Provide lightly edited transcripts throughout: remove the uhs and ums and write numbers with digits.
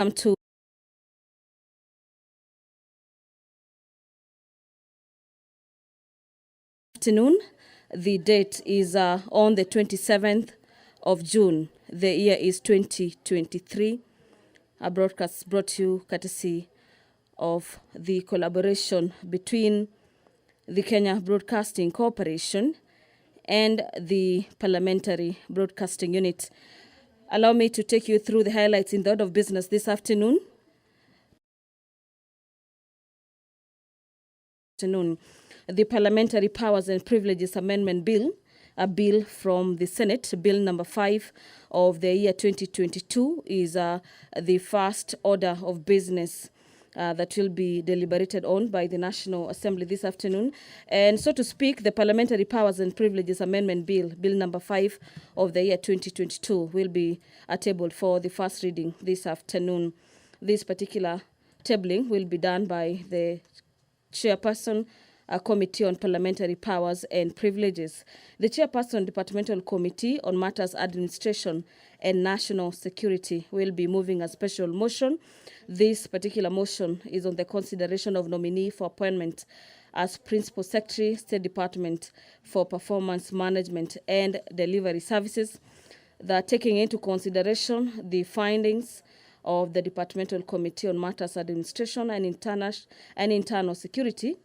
To afternoon. The date is on the 27th of June. The year is 2023. A broadcast brought to you courtesy of the collaboration between the Kenya Broadcasting Corporation and the Parliamentary Broadcasting Unit. Allow me to take you through the highlights in the order of business this afternoon. The Parliamentary Powers and Privileges Amendment Bill, a bill from the Senate, Bill number 5 of the year 2022, is the first order of business that will be deliberated on by the National Assembly this afternoon. And so to speak, the Parliamentary Powers and Privileges Amendment Bill, Bill number 5 of the year 2022, will be tabled for the first reading this afternoon. This particular tabling will be done by the Chairperson, a Committee on Parliamentary Powers and Privileges. The Chairperson, Departmental Committee on Matters Administration and National Security, will be moving a special motion. This particular motion is on the consideration of nominee for appointment as Principal Secretary, State Department for Performance Management and Delivery Services. That taking into consideration the findings of the Departmental Committee on Matters Administration and Internal Security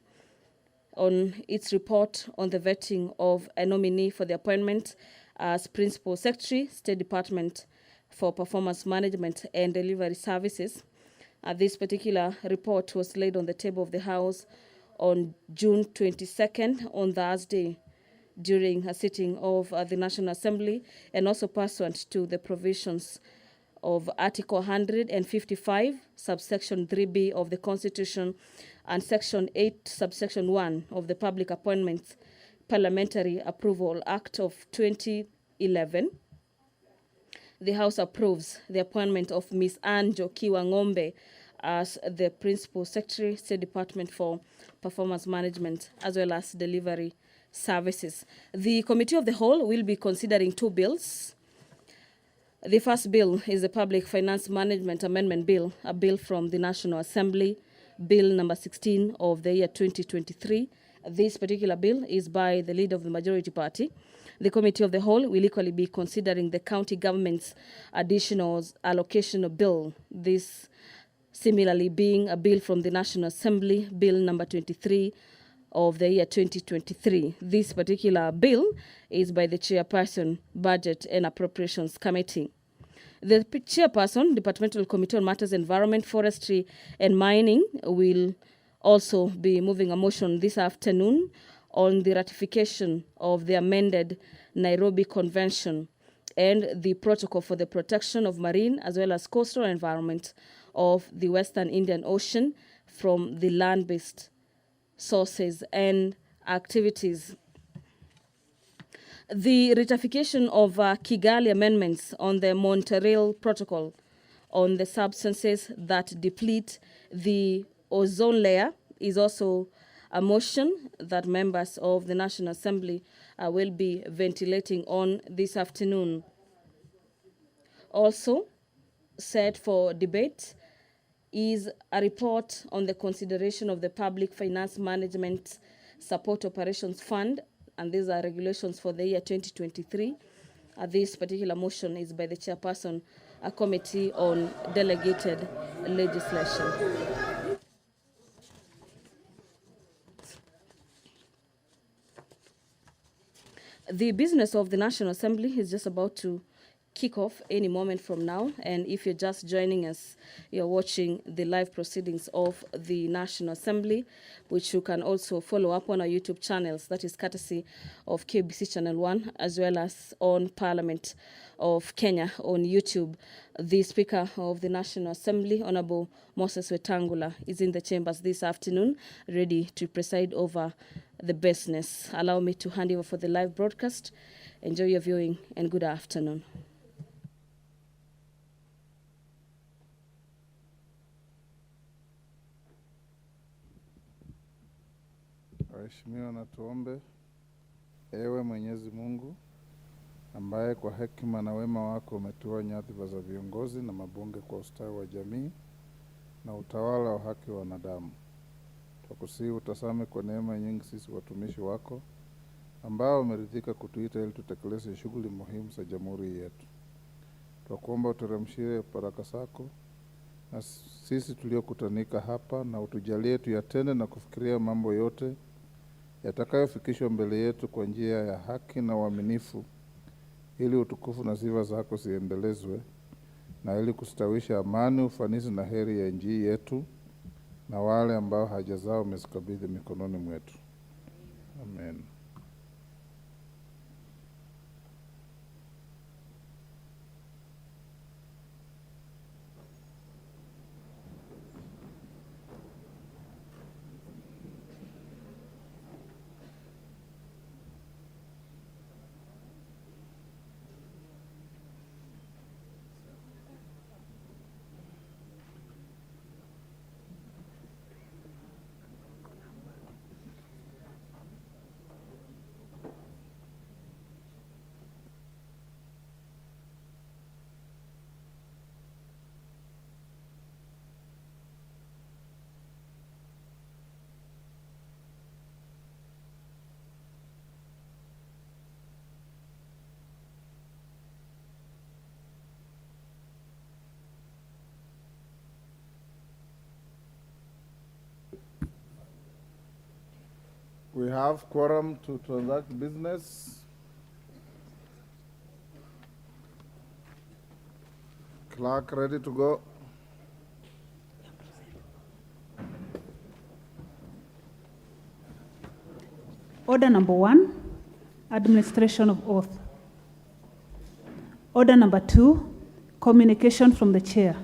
on its report on the vetting of a nominee for the appointment as Principal Secretary, State Department for Performance Management and Delivery Services. This particular report was laid on the table of the House on June 22nd, on Thursday, during a sitting of the National Assembly, and also pursuant to the provisions of Article 155, subsection 3B of the Constitution, and Section 8, subsection 1 of the Public Appointments Parliamentary Approval Act of 2011. The House approves the appointment of Ms. Anne Jokiwa Ng'ombe as the Principal Secretary, State Department for Performance Management, as well as Delivery Services. The Committee of the Whole will be considering two bills. The first bill is the Public Finance Management Amendment Bill, a bill from the National Assembly, Bill number 16 of the year 2023. This particular bill is by the leader of the majority party. The Committee of the Whole will equally be considering the county government's additional allocation bill. This similarly being a bill from the National Assembly, Bill number 23 of the year 2023. This particular bill is by the Chairperson, Budget and Appropriations Committee. The Chairperson, Departmental Committee on Matters Environment, Forestry and Mining, will also be moving a motion this afternoon on the ratification of the amended Nairobi Convention and the Protocol for the Protection of Marine as well as Coastal Environment of the Western Indian Ocean from the land-based sources and activities. The ratification of Kigali amendments on the Montreal Protocol on the substances that deplete the ozone layer is also a motion that members of the National Assembly will be ventilating on this afternoon. Also set for debate is a report on the consideration of the Public Finance Management Support Operations Fund, and these are regulations for the year 2023. This particular motion is by the Chairperson, a Committee on Delegated Legislation. The business of the National Assembly is just about to kick off any moment from now. And if you're just joining us, you're watching the live proceedings of the National Assembly, which you can also follow up on our YouTube channels. That is courtesy of KBC Channel 1, as well as on Parliament of Kenya on YouTube. The Speaker of the National Assembly, Honorable Moses Wetangula, is in the chambers this afternoon, ready to preside over the business. Allow me to hand over for the live broadcast. Enjoy your viewing and good afternoon. Waheshimiwa, na tuombe. Ewe Mwenyezi Mungu, ambaye kwa hekima na wema wako umetua nyadhifa za viongozi na mabunge kwa ustawi wa jamii na utawala wa haki wa wanadamu. Twakusihi utasame kwa neema nyingi sisi watumishi wako ambao umeridhika kutuita ili tutekeleze shughuli muhimu za jamhuri yetu. Twakuomba uteremshie baraka zako na sisi tuliokutanika hapa, na utujalie tuyatende na kufikiria mambo yote yatakayofikishwa mbele yetu kwa njia ya haki na uaminifu, ili utukufu na sifa zako ziendelezwe, na ili kustawisha amani, ufanisi na heri ya nchi yetu na wale ambao haja zao umezikabidhi mikononi mwetu. Amen. We have quorum to transact business. Clerk, ready to go? Order number 1, administration of oath. Order number 2, communication from the chair.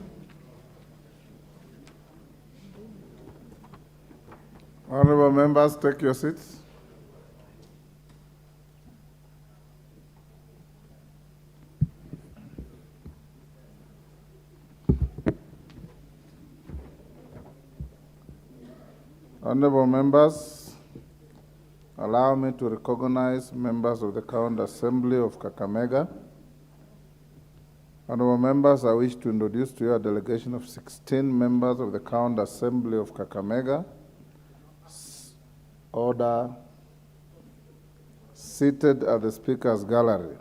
Honorable members, take your seats. Honorable members, allow me to recognize members of the County Assembly of Kakamega. Honorable members, I wish to introduce to you a delegation of 16 members of the County Assembly of Kakamega. Order seated at the Speaker's Gallery.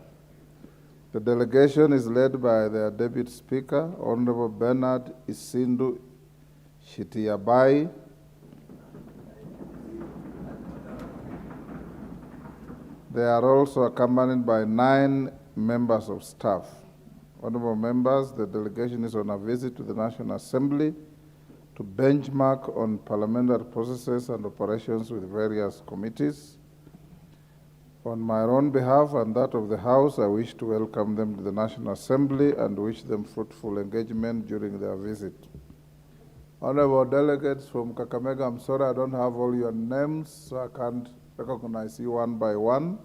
The delegation is led by their Deputy Speaker, Honorable Bernard Isindu Shitiabai. They are also accompanied by 9 members of staff. Honorable members, the delegation is on a visit to the National Assembly to benchmark on parliamentary processes and operations with various committees. On my own behalf and that of the House, I wish to welcome them to the National Assembly and wish them fruitful engagement during their visit. Honorable delegates from Kakamega, I'm sorry I don't have all your names, so I can't recognize you one by one,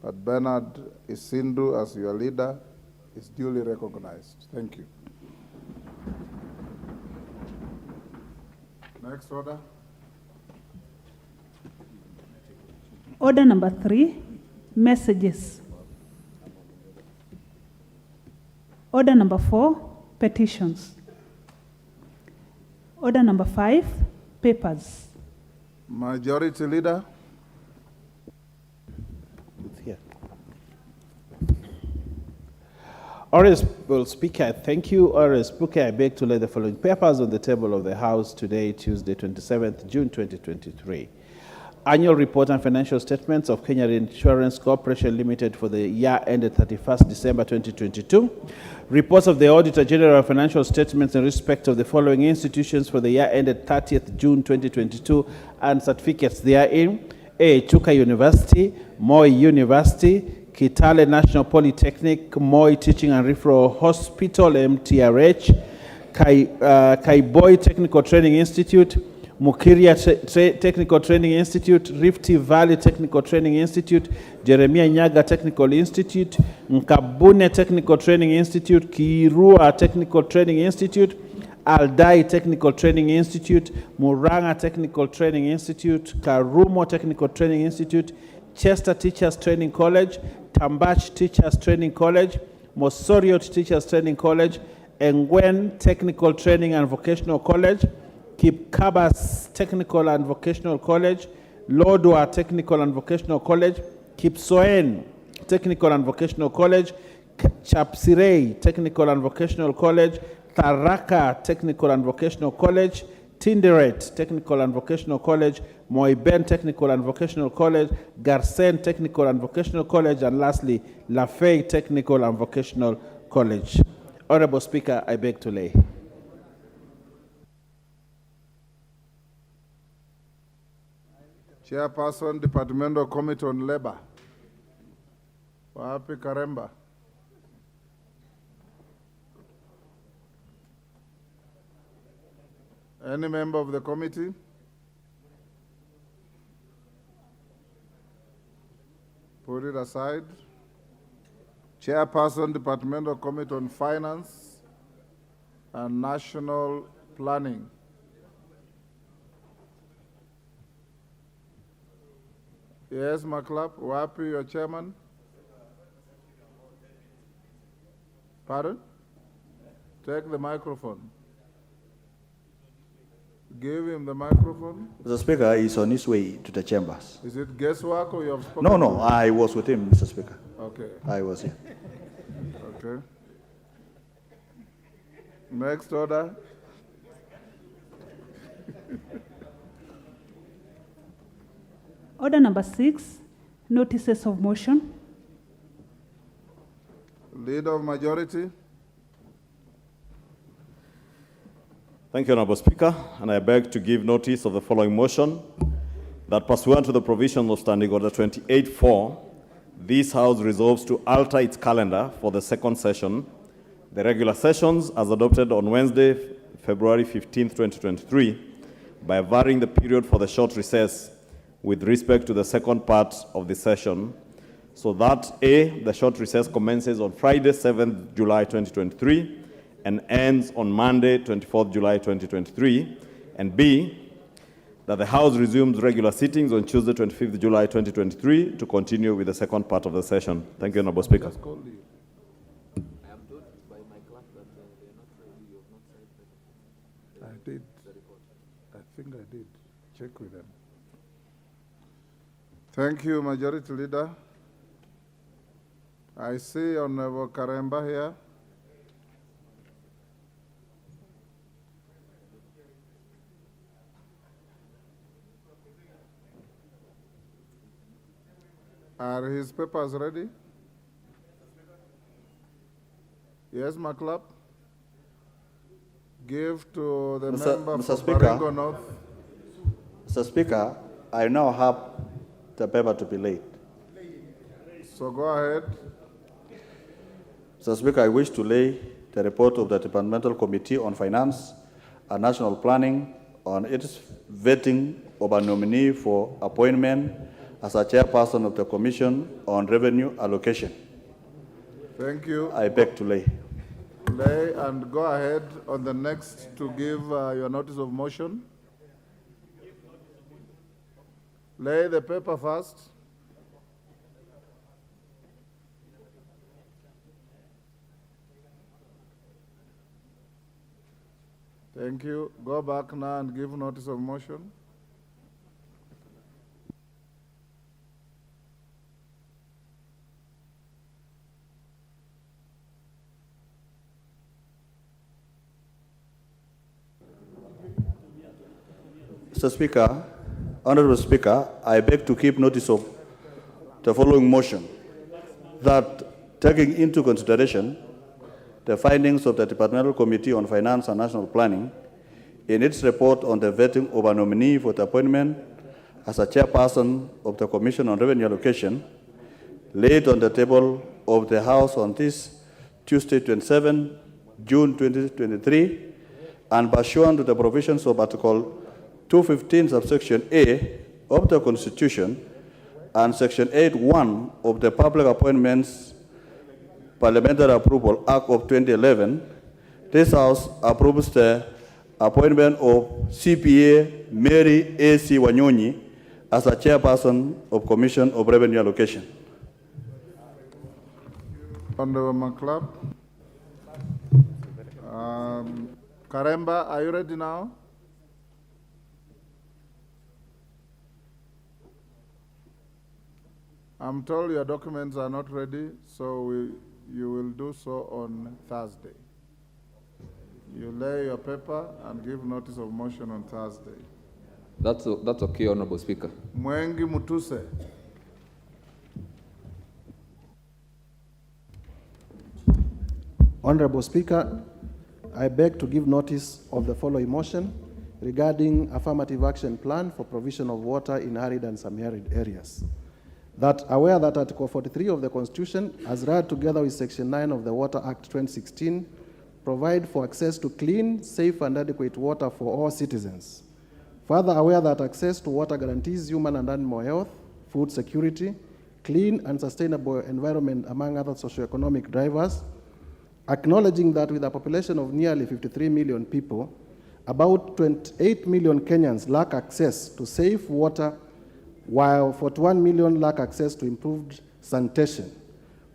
but Bernard Isindu, as your leader, is duly recognized. Thank you. Next order. Order number 3, messages. Order number 4, petitions. Order number 5, papers. Majority Leader. Here. Honorable Speaker, thank you. Honorable Speaker, I beg to lay the following papers on the table of the House today, Tuesday, 27th June 2023. Annual report and financial statements of Kenya Insurance Corporation Limited for the year ended 31st December 2022. Reports of the Auditor General of Financial Statements in respect of the following institutions for the year ended 30th June 2022 and certificates therein. A. Chuka University, Moi University, Kitale National Polytechnic, Moi Teaching and Referral Hospital, MTRH, Kaiboi Technical Training Institute, Mukiria Technical Training Institute, Rifty Valley Technical Training Institute, Jeremiah Nyaga Technical Institute, Nkabune Technical Training Institute, Kirua Technical Training Institute, Aldai Technical Training Institute, Muranga Technical Training Institute, Karumo Technical Training Institute, Chester Teachers Training College, Tambach Teachers Training College, Mosoriot Teachers Training College, Engwen Technical Training and Vocational College, Kipkabas Technical and Vocational College, Lodwar Technical and Vocational College, Kipsoen Technical and Vocational College, Chapsirei Technical and Vocational College, Tharaka Technical and Vocational College, Tinderet Technical and Vocational College, Moiben Technical and Vocational College, Garsen Technical and Vocational College, and lastly, Lafay Technical and Vocational College. Honorable Speaker, I beg to lay. Chairperson, Departmental Committee on Labor. Wapi Karemba. Any member of the committee? Put it aside. Chairperson, Departmental Committee on Finance and National Planning. Yes, Maklap, Wapi, your chairman? Pardon? Take the microphone. Give him the microphone. Mr. Speaker, he's on his way to the chambers. Is it guesswork or you have spoken? No, I was with him, Mr. Speaker. Okay, I was here. okay. Next order. Order number 6, notices of motion. Leader of majority. Thank you, Honorable Speaker, and I beg to give notice of the following motion, that pursuant to the provisions of Standing Order 28.4, this House resolves to alter its calendar for the second session, the regular sessions as adopted on Wednesday, February 15th, 2023, by varying the period for the short recess with respect to the second part of the session, so that A, the short recess commences on Friday, 7th July 2023, and ends on Monday, 24th July 2023, and B, that the House resumes regular sittings on Tuesday, 25th July 2023 to continue with the second part of the session. Thank you, Honorable Speaker. I am told by my clerk that they are not ready. You have not signed I did. The report. I think I did. Check with them. Thank you, Majority Leader. I see Honorable Karemba here. Are his papers ready? Yes, Maklap. Give to the member Mr. for Speaker. Baringo North. Mr. Speaker, I now have the paper to be laid. So go ahead. Mr. Speaker, I wish to lay the report of the Departmental Committee on Finance and National Planning on its vetting of a nominee for appointment as a chairperson of the Commission on Revenue Allocation. Thank you. I beg to lay. Lay and go ahead on the next to give your notice of motion. Lay the paper first. Thank you. Go back now and give notice of motion. Mr. Speaker, Honorable Speaker, I beg to keep notice of the following motion, that taking into consideration the findings of the Departmental Committee on Finance and National Planning in its report on the vetting of a nominee for the appointment as a chairperson of the Commission on Revenue Allocation, laid on the table of the House on this Tuesday, 27 June 2023, and pursuant to the provisions of Article 215, subsection A of the Constitution and Section 8(1) of the Public Appointments Parliamentary Approval Act of 2011, this House approves the appointment of CPA Mary A.C. Wanyonyi as a chairperson of Commission of Revenue Allocation. Honorable McClub. Karemba, are you ready now? I'm told your documents are not ready, so you will do so on Thursday. You lay your paper and give notice of motion on Thursday. That's okay, Honorable Speaker. Mwengi Mutuse. Honorable Speaker, I beg to give notice of the following motion regarding affirmative action plan for provision of water in arid and semi-arid areas. That aware that Article 43 of the Constitution, as read together with Section 9 of the Water Act 2016, provide for access to clean, safe, and adequate water for all citizens. Further aware that access to water guarantees human and animal health, food security, clean and sustainable environment, among other socioeconomic drivers. Acknowledging that with a population of nearly 53 million people, about 28 million Kenyans lack access to safe water, while 41 million lack access to improved sanitation.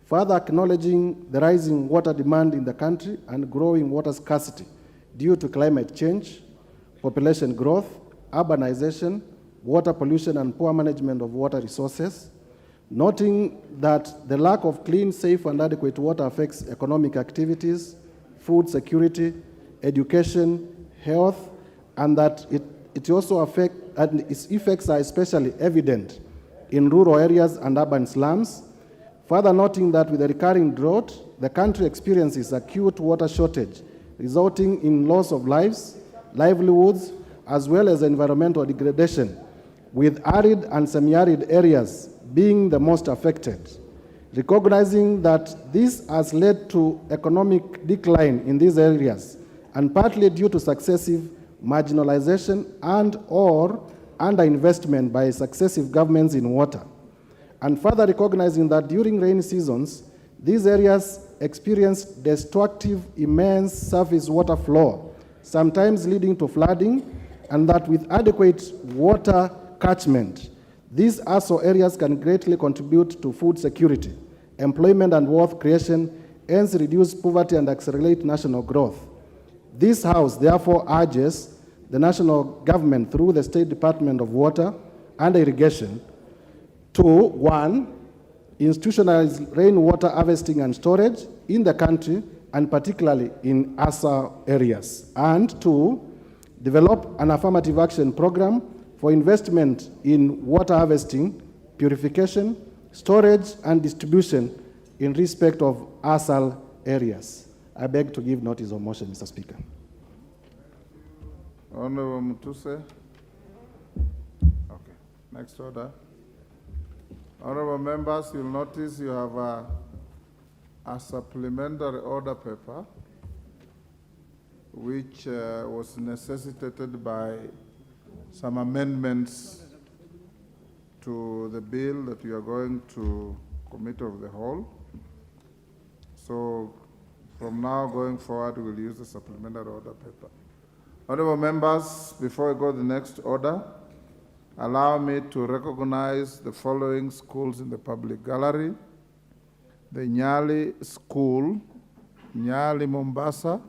Further acknowledging the rising water demand in the country and growing water scarcity due to climate change, population growth, urbanization, water pollution, and poor management of water resources. Noting that the lack of clean, safe, and adequate water affects economic activities, food security, education, health, and that it also affects, and its effects are especially evident in rural areas and urban slums. Further noting that with the recurring drought, the country experiences acute water shortage, resulting in loss of lives, livelihoods, as well as environmental degradation, with arid and semi-arid areas being the most affected. Recognizing that this has led to economic decline in these areas, and partly due to successive marginalization and or underinvestment by successive governments in water. And further recognizing that during rainy seasons, these areas experience destructive, immense surface water flow, sometimes leading to flooding, and that with adequate water catchment, these ASO areas can greatly contribute to food security, employment and wealth creation, hence reduce poverty and accelerate national growth. This House therefore urges the national government through the State Department of Water and Irrigation to, 1, institutionalize rainwater harvesting and storage in the country, and particularly in ASA areas, and 2, develop an affirmative action program for investment in water harvesting, purification, storage, and distribution in respect of ASAL areas. I beg to give notice of motion, Mr. Speaker. Honorable Mutuse. Okay, next order. Honorable members, you'll notice you have a supplementary order paper which was necessitated by some amendments to the bill that we are going to Committee of the Whole. So from now going forward, we'll use the supplementary order paper. Honorable members, before we go to the next order, allow me to recognize the following schools in the public gallery. The Nyali School, Nyali, Mombasa,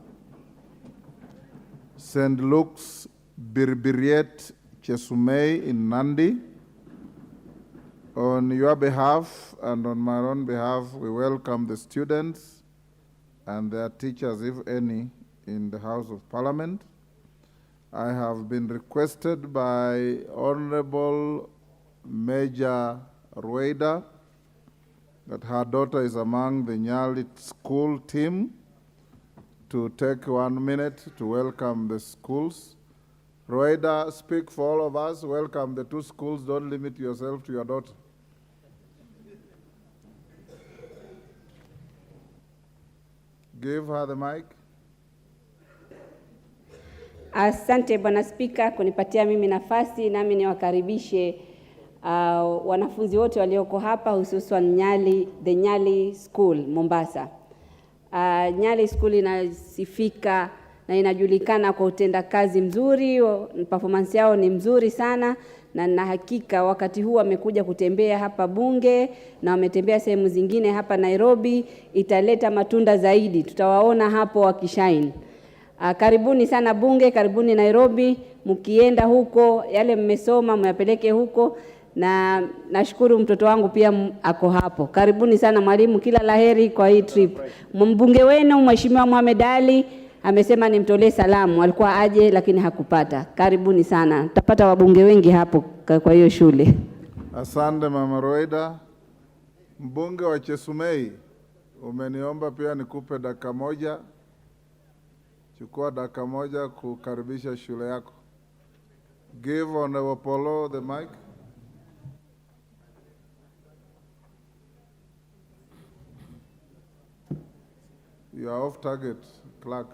St. Luke's Birbiriet Chesumei in Nandi. On your behalf and on my own behalf, we welcome the students and their teachers, if any, in the House of Parliament. I have been requested by Honorable Major Rueda that her daughter is among the Nyali school team to take 1 minute to welcome the schools. Rueda, speak for all of us. Welcome the 2 schools. Don't limit yourself to your daughter. Give her the mic. Asante Bwana Spika kunipatia mimi nafasi nami niwakaribishe wanafunzi wote walioko hapa, hususan the Nyali School Mombasa. Nyali School inasifika na inajulikana kwa utenda kazi mzuri, performance yao ni mzuri sana, na nina hakika wakati huu wamekuja kutembea hapa bunge na wametembea sehemu zingine hapa Nairobi, italeta matunda zaidi. Tutawaona hapo wakishine. Karibuni sana bunge, karibuni Nairobi. Mkienda huko yale mmesoma myapeleke huko, na nashukuru mtoto wangu pia ako hapo. Karibuni sana mwalimu, kila laheri kwa hii trip. Mbunge wenu Mheshimiwa Mohamed Ali amesema nimtolee salamu, alikuwa aje lakini hakupata. Karibuni sana, tutapata wabunge wengi hapo kwa hiyo shule. Asante Mama Roida. Mbunge wa Chesumei, umeniomba pia nikupe dakika moja. Chukua dakika moja kukaribisha shule yako. Give Honorable Polo the mic. You are off target, clerk.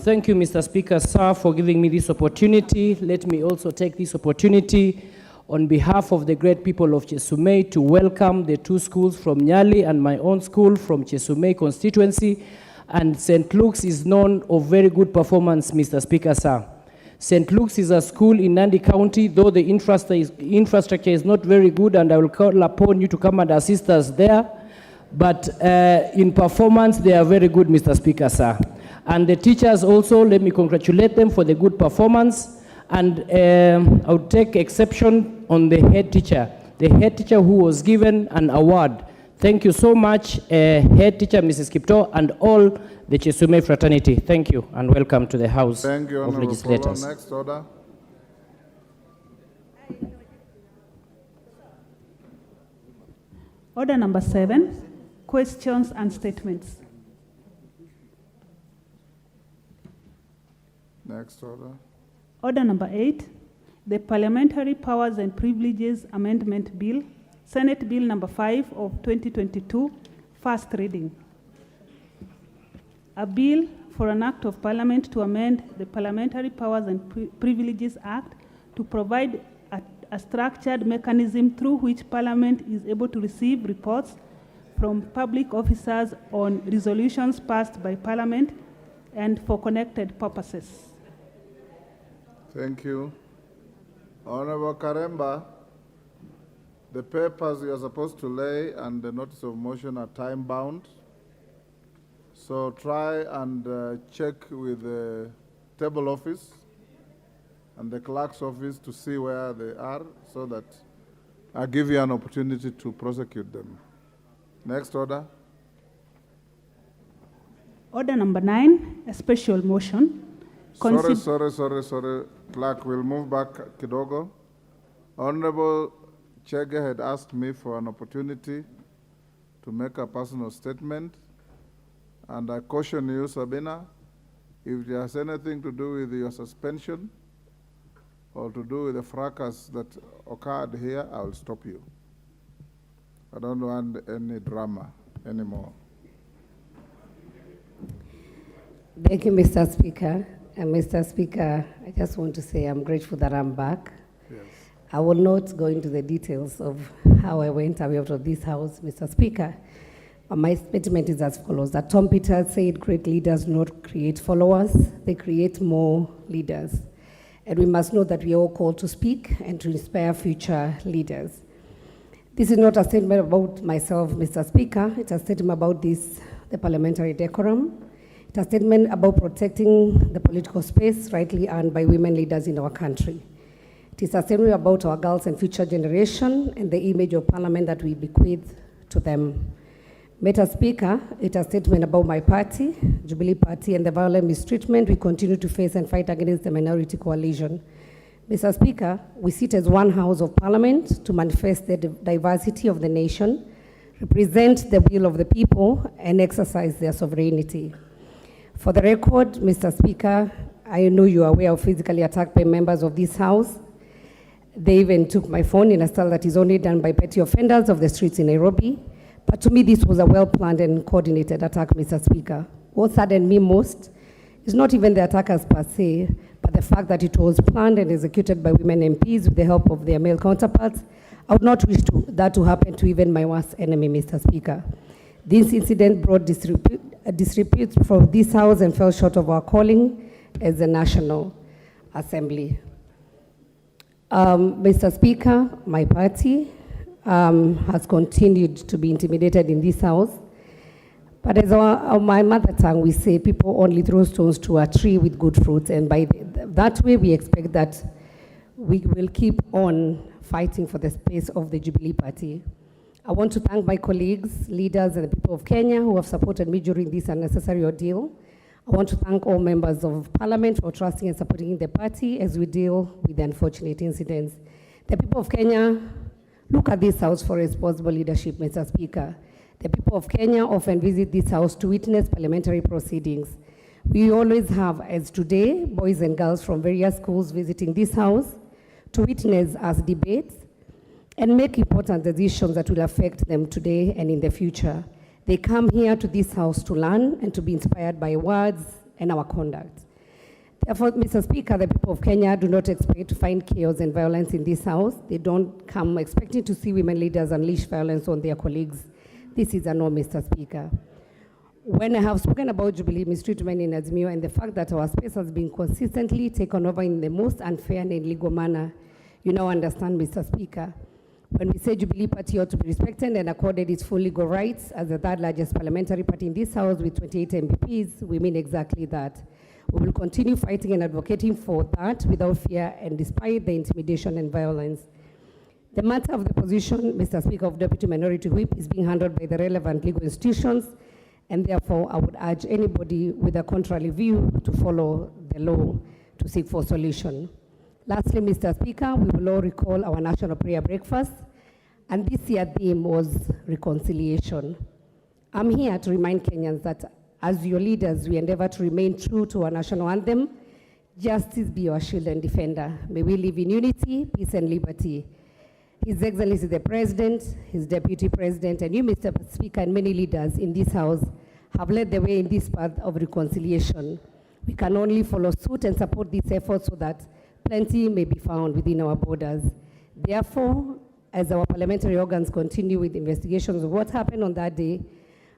Thank you, Mr. Speaker, sir, for giving me this opportunity. Let me also take this opportunity on behalf of the great people of Chesumei to welcome the two schools from Nyali and my own school from Chesumei constituency. And St. Luke's is known of very good performance, Mr. Speaker, sir. St. Luke's is a school in Nandi County, though the infrastructure is not very good, and I will call upon you to come and assist us there. But in performance, they are very good, Mr. Speaker, sir. And the teachers also, let me congratulate them for the good performance. And I would take exception on the head teacher who was given an award. Thank you so much, head teacher, Mrs. Kipto, and all the Chesumei fraternity. Thank you, and welcome to the House Thank you, of Honorable Legislators. Polo. Next order. Order number 7, questions and statements. Next order. Order number 8, the Parliamentary Powers and Privileges Amendment Bill, Senate Bill number 5 of 2022, first reading. A bill for an act of Parliament to amend the Parliamentary Powers and Privileges Act to provide a structured mechanism through which Parliament is able to receive reports from public officers on resolutions passed by Parliament and for connected purposes. Thank you. Honorable Karemba, the papers you are supposed to lay and the notice of motion are time-bound. So try and check with the table office and the clerk's office to see where they are so that I give you an opportunity to prosecute them. Next order. Order number 9, a special motion. Sorry. Clerk, we'll move back kidogo. Honorable Chege had asked me for an opportunity to make a personal statement. And I caution you, Sabina, if there has anything to do with your suspension or to do with the fracas that occurred here, I will stop you. I don't want any drama anymore. Thank you, Mr. Speaker. And Mr. Speaker, I just want to say I'm grateful that I'm back. Yes. I will not go into the details of how I went away out of this house, Mr. Speaker. My statement is as follows, that Tom Peters said great leaders not create followers, they create more leaders. And we must know that we are all called to speak and to inspire future leaders. This is not a statement about myself, Mr. Speaker. It's a statement about the parliamentary decorum. It's a statement about protecting the political space rightly earned by women leaders in our country. It is a statement about our girls and future generation and the image of parliament that we bequeath to them. Mr. Speaker, it's a statement about my party, Jubilee Party, and the violent mistreatment we continue to face and fight against the minority coalition. Mr. Speaker, we sit as one house of parliament to manifest the diversity of the nation, represent the will of the people, and exercise their sovereignty. For the record, Mr. Speaker, I know you are aware of physically attacked by members of this house. They even took my phone in a style that is only done by petty offenders of the streets in Nairobi. But to me, this was a well-planned and coordinated attack, Mr. Speaker. What saddened me most is not even the attackers per se, but the fact that it was planned and executed by women MPs with the help of their male counterparts. I would not wish that to happen to even my worst enemy, Mr. Speaker. This incident brought disrepute from this house and fell short of our calling as a National Assembly. Mr. Speaker, my party has continued to be intimidated in this house. But as my mother tongue, we say people only throw stones to a tree with good fruits. And by that way, we expect that we will keep on fighting for the space of the Jubilee Party. I want to thank my colleagues, leaders, and the people of Kenya who have supported me during this unnecessary ordeal. I want to thank all members of Parliament for trusting and supporting the party as we deal with the unfortunate incidents. The people of Kenya look at this house for responsible leadership, Mr. Speaker. The people of Kenya often visit this house to witness parliamentary proceedings. We always have, as today, boys and girls from various schools visiting this house to witness us debates and make important decisions that will affect them today and in the future. They come here to this house to learn and to be inspired by words and our conduct. Therefore, Mr. Speaker, the people of Kenya do not expect to find chaos and violence in this house. They don't come expecting to see women leaders unleash violence on their colleagues. This is a no, Mr. Speaker. When I have spoken about Jubilee mistreatment in Azimio and the fact that our space has been consistently taken over in the most unfair and illegal manner, you now understand, Mr. Speaker. When we say Jubilee Party ought to be respected and accorded its full legal rights as the third largest parliamentary party in this house with 28 MPPs, we mean exactly that. We will continue fighting and advocating for that without fear and despite the intimidation and violence. The matter of the position, Mr. Speaker, of Deputy Minority Whip is being handled by the relevant legal institutions, and therefore I would urge anybody with a contrary view to follow the law to seek for solution. Lastly, Mr. Speaker, we will all recall our national prayer breakfast, and this year's theme was reconciliation. I'm here to remind Kenyans that as your leaders, we endeavor to remain true to our national anthem, justice be our shield and defender. May we live in unity, peace, and liberty. His Excellency the President, his Deputy President, and you, Mr. Speaker, and many leaders in this House have led the way in this path of reconciliation. We can only follow suit and support these efforts so that plenty may be found within our borders. Therefore, as our parliamentary organs continue with investigations of what happened on that day,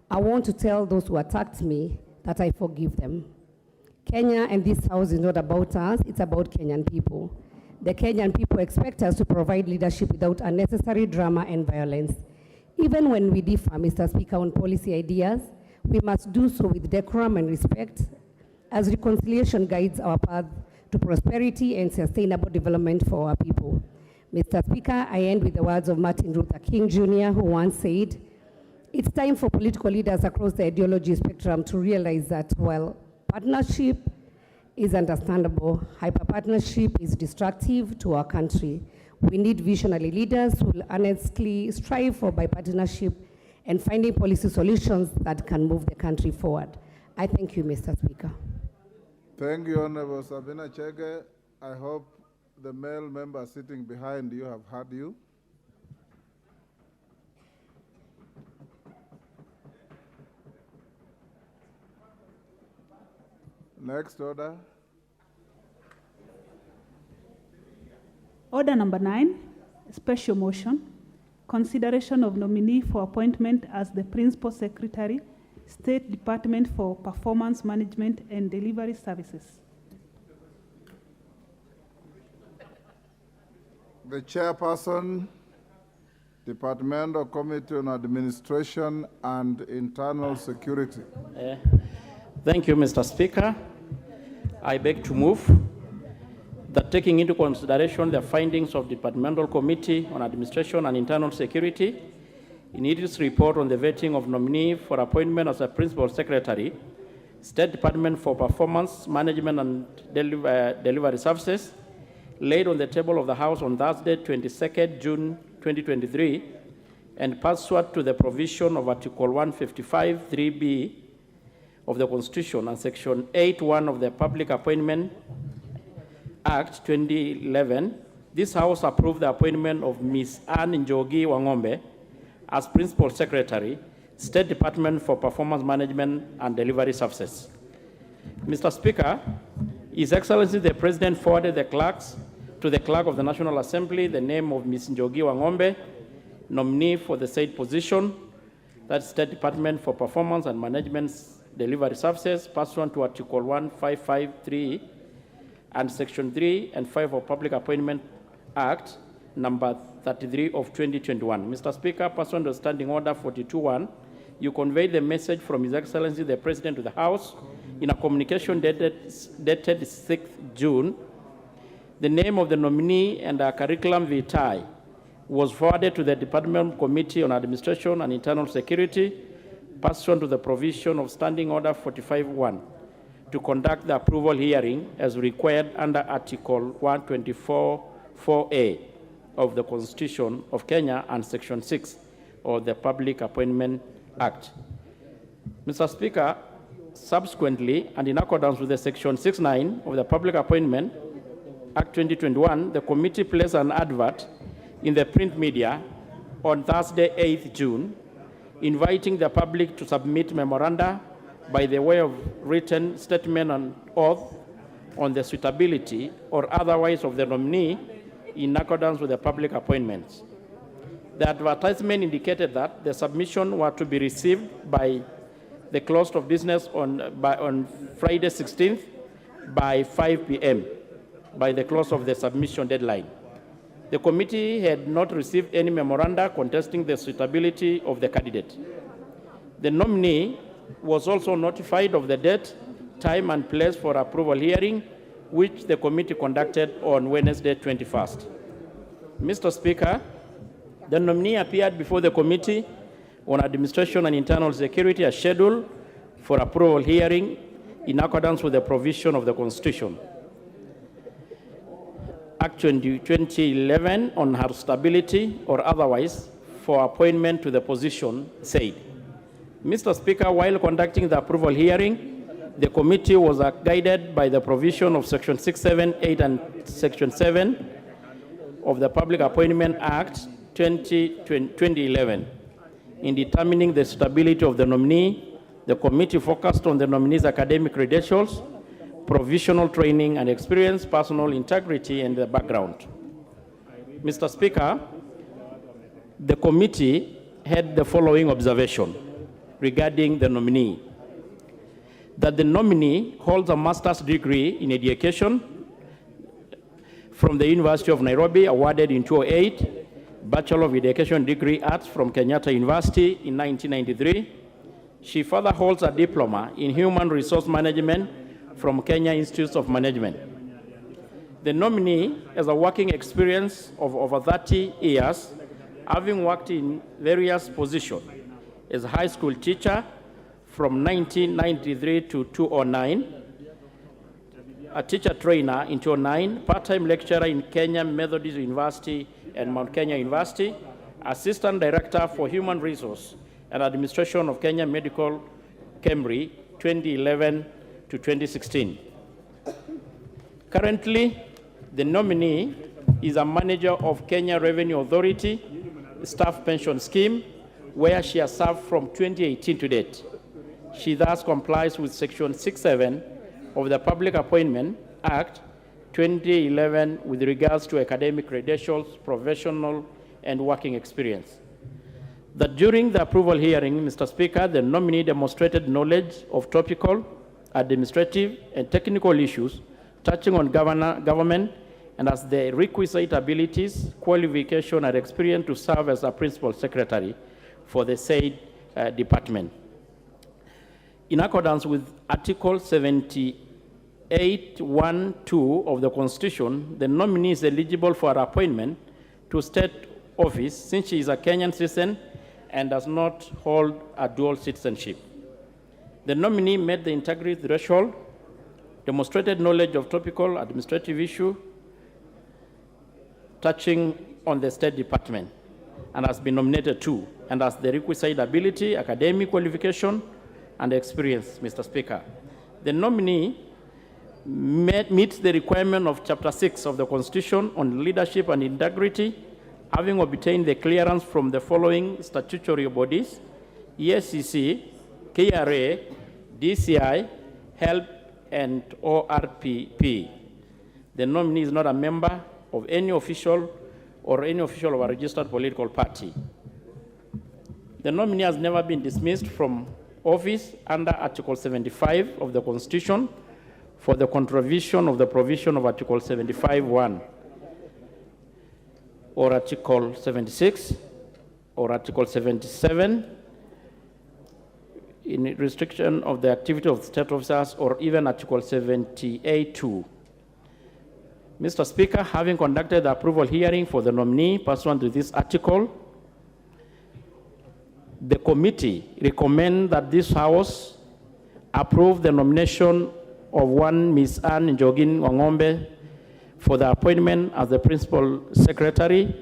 I want to tell those who attacked me that I forgive them. Kenya and this House is not about us, it's about Kenyan people. The Kenyan people expect us to provide leadership without unnecessary drama and violence. Even when we differ, Mr. Speaker, on policy ideas, we must do so with decorum and respect, as reconciliation guides our path to prosperity and sustainable development for our people. Mr. Speaker, I end with the words of Martin Luther King Jr., who once said, "It's time for political leaders across the ideology spectrum to realize that while partnership is understandable, hyper-partnership is destructive to our country. We need visionary leaders who will honestly strive for bipartisanship and finding policy solutions that can move the country forward." I thank you, Mr. Speaker. Thank you, Honorable Sabina Chege. I hope the male member sitting behind you have heard you. Next order. Order number 9, special motion, consideration of nominee for appointment as the Principal Secretary, State Department for Performance Management and Delivery Services. The Chairperson, Departmental Committee on Administration and Internal Security. Thank you, Mr. Speaker. I beg to move that taking into consideration the findings of Departmental Committee on Administration and Internal Security in its report on the vetting of nominee for appointment as a Principal Secretary, State Department for Performance Management and Delivery Services, laid on the table of the House on Thursday, 22nd June 2023, and pursuant to the provision of Article 155(3)(b) of the Constitution and Section 8(1) of the Public Appointment Act 2011, this House approved the appointment of Ms. Anne Njogi Wangombe as Principal Secretary, State Department for Performance Management and Delivery Services. Mr. Speaker, His Excellency the President forwarded to the Clerk of the National Assembly the name of Ms. Njogi Wangombe, nominee for the said position, that State Department for Performance and Management Delivery Services, pursuant to Article 155(3) and Section 3 and 5 of Public Appointment Act number 33 of 2021. Mr. Speaker, pursuant to Standing Order 42.1, you conveyed the message from His Excellency the President to the House in a communication dated 6th June. The name of the nominee and a curriculum vitae was forwarded to the Department Committee on Administration and Internal Security pursuant to the provision of Standing Order 45.1 to conduct the approval hearing as required under Article 124(4)(a) of the Constitution of Kenya and Section 6 of the Public Appointment Act. Mr. Speaker, subsequently, and in accordance with the Section 6(9) of the Public Appointment Act 2021, the committee placed an advert in the print media on Thursday, 8th June, inviting the public to submit memoranda by the way of written statement and oath on the suitability or otherwise of the nominee in accordance with the public appointments. The advertisement indicated that the submission were to be received by the close of business on Friday 16th by 5 p.m. by the close of the submission deadline. The committee had not received any memoranda contesting the suitability of the candidate. The nominee was also notified of the date, time, and place for approval hearing, which the committee conducted on Wednesday, 21st. Mr. Speaker, the nominee appeared before the Committee on Administration and Internal Security as scheduled for approval hearing in accordance with the provision of the Constitution. Act 2011 on her stability or otherwise for appointment to the position said. Mr. Speaker, while conducting the approval hearing, the committee was guided by the provision of Section 6, 7, 8, and Section 7 of the Public Appointment Act 2011. In determining the suitability of the nominee, the committee focused on the nominee's academic credentials, provisional training and experience, personal integrity, and the background. Mr. Speaker, the committee had the following observation regarding the nominee: that the nominee holds a master's degree in education from the University of Nairobi, awarded in 2008, Bachelor of Education degree Arts from Kenyatta University in 1993. She further holds a diploma in Human Resource Management from Kenya Institute of Management. The nominee has a working experience of over 30 years, having worked in various positions as a high school teacher from 1993 to 2009, a teacher trainer in 2009, part-time lecturer in Kenya Methodist University and Mount Kenya University, assistant director for human resource and administration of Kenya Medical Camry 2011 to 2016. Currently, the nominee is a manager of Kenya Revenue Authority Staff Pension Scheme, where she has served from 2018 to date. She thus complies with Section 6(7) of the Public Appointment Act 2011 with regards to academic credentials, professional, and working experience. That during the approval hearing, Mr. Speaker, the nominee demonstrated knowledge of topical, administrative, and technical issues touching on government and has the requisite abilities, qualification, and experience to serve as a principal secretary for the said department. In accordance with Article 78(1)(2) of the Constitution, the nominee is eligible for appointment to state office since she is a Kenyan citizen and does not hold a dual citizenship. The nominee met the integrity threshold, demonstrated knowledge of topical administrative issue touching on the State Department, and has been nominated too, and has the requisite ability, academic qualification, and experience, Mr. Speaker. The nominee meets the requirement of Chapter 6 of the Constitution on leadership and integrity, having obtained the clearance from the following statutory bodies: ESCC, KRA, DCI, HELP, and ORPP. The nominee is not a member of any official or any official of a registered political party. The nominee has never been dismissed from office under Article 75 of the Constitution for the contravention of the provision of Article 75(1). or Article 76 or Article 77 in restriction of the activity of state officers, or even Article 78(2). Mr. Speaker, having conducted the approval hearing for the nominee pursuant to this article, the committee recommends that this House approve the nomination of one Ms. Anne Njogin Wangombe for the appointment as the Principal Secretary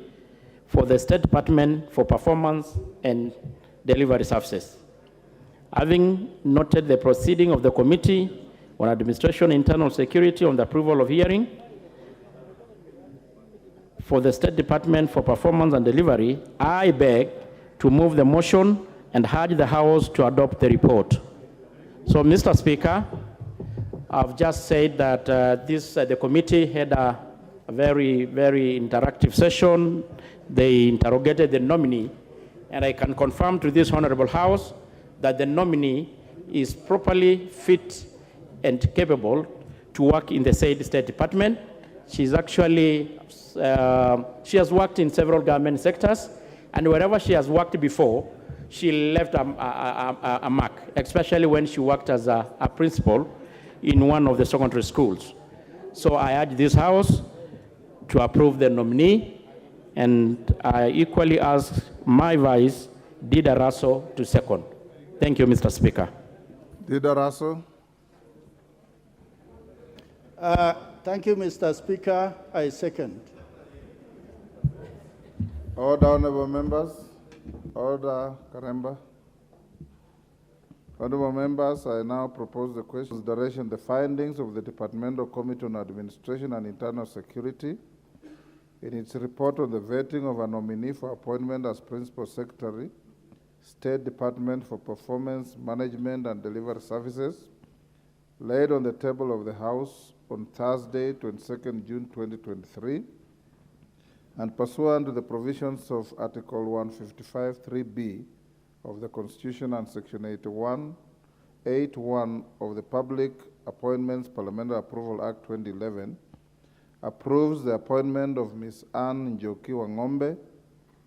for the State Department for Performance and Delivery Services. Having noted the proceeding of the Committee on Administration and Internal Security on the approval of hearing for the State Department for Performance and Delivery, I beg to move the motion and urge the House to adopt the report. So, Mr. Speaker, I've just said that the committee had a very, very interactive session. They interrogated the nominee, and I can confirm to this Honorable House that the nominee is properly fit and capable to work in the said State Department. She's actually, she has worked in several government sectors, and wherever she has worked before, she left a mark, especially when she worked as a principal in one of the secondary schools. So I urge this House to approve the nominee, and I equally ask my vice, Dida Raso, to second. Thank you, Mr. Speaker. Dida Raso. Thank you, Mr. Speaker. I second. Order, honorable members. Order, Karemba. Honorable members, I now propose the question consideration the findings of the Departmental Committee on Administration and Internal Security in its report on the vetting of a nominee for appointment as Principal Secretary, State Department for Performance, Management and Delivery Services, laid on the table of the House on Thursday, 22nd June 2023, and pursuant to the provisions of Article 155(3)(b) of the Constitution and Section 81(1) of the Public Appointments Parliamentary Approval Act 2011, approves the appointment of Ms. Anne Njoki Wangombe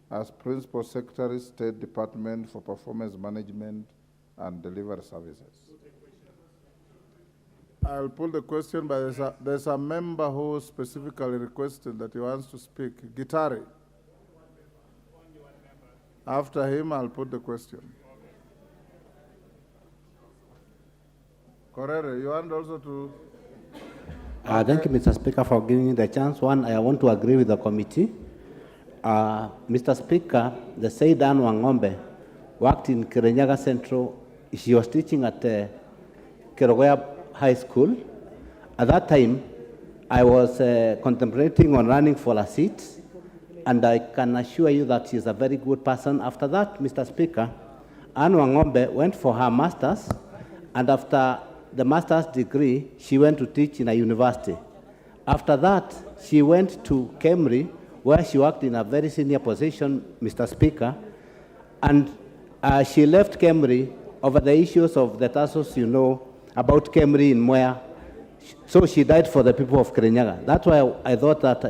as Principal Secretary, State Department for Performance Management and Delivery Services. I'll pull the question, but there's a member who specifically requested that he wants to speak. Gitari. After him, I'll put the question. Correre, you want also to? Thank you, Mr. Speaker, for giving me the chance. One, I want to agree with the committee. Mr. Speaker, the said Anne Wangombe worked in Kirinyaga Central. She was teaching at Kerogoya High School. At that time, I was contemplating on running for a seat, and I can assure you that she's a very good person. After that, Mr. Speaker, Anne Wangombe went for her master's, and after the master's degree, she went to teach in a university. After that, she went to Kemri, where she worked in a very senior position, Mr. Speaker, and she left Kemri over the issues of the TASOS, you know, about Kemri in Mwea. So she died for the people of Kirinyaga. That's why I thought that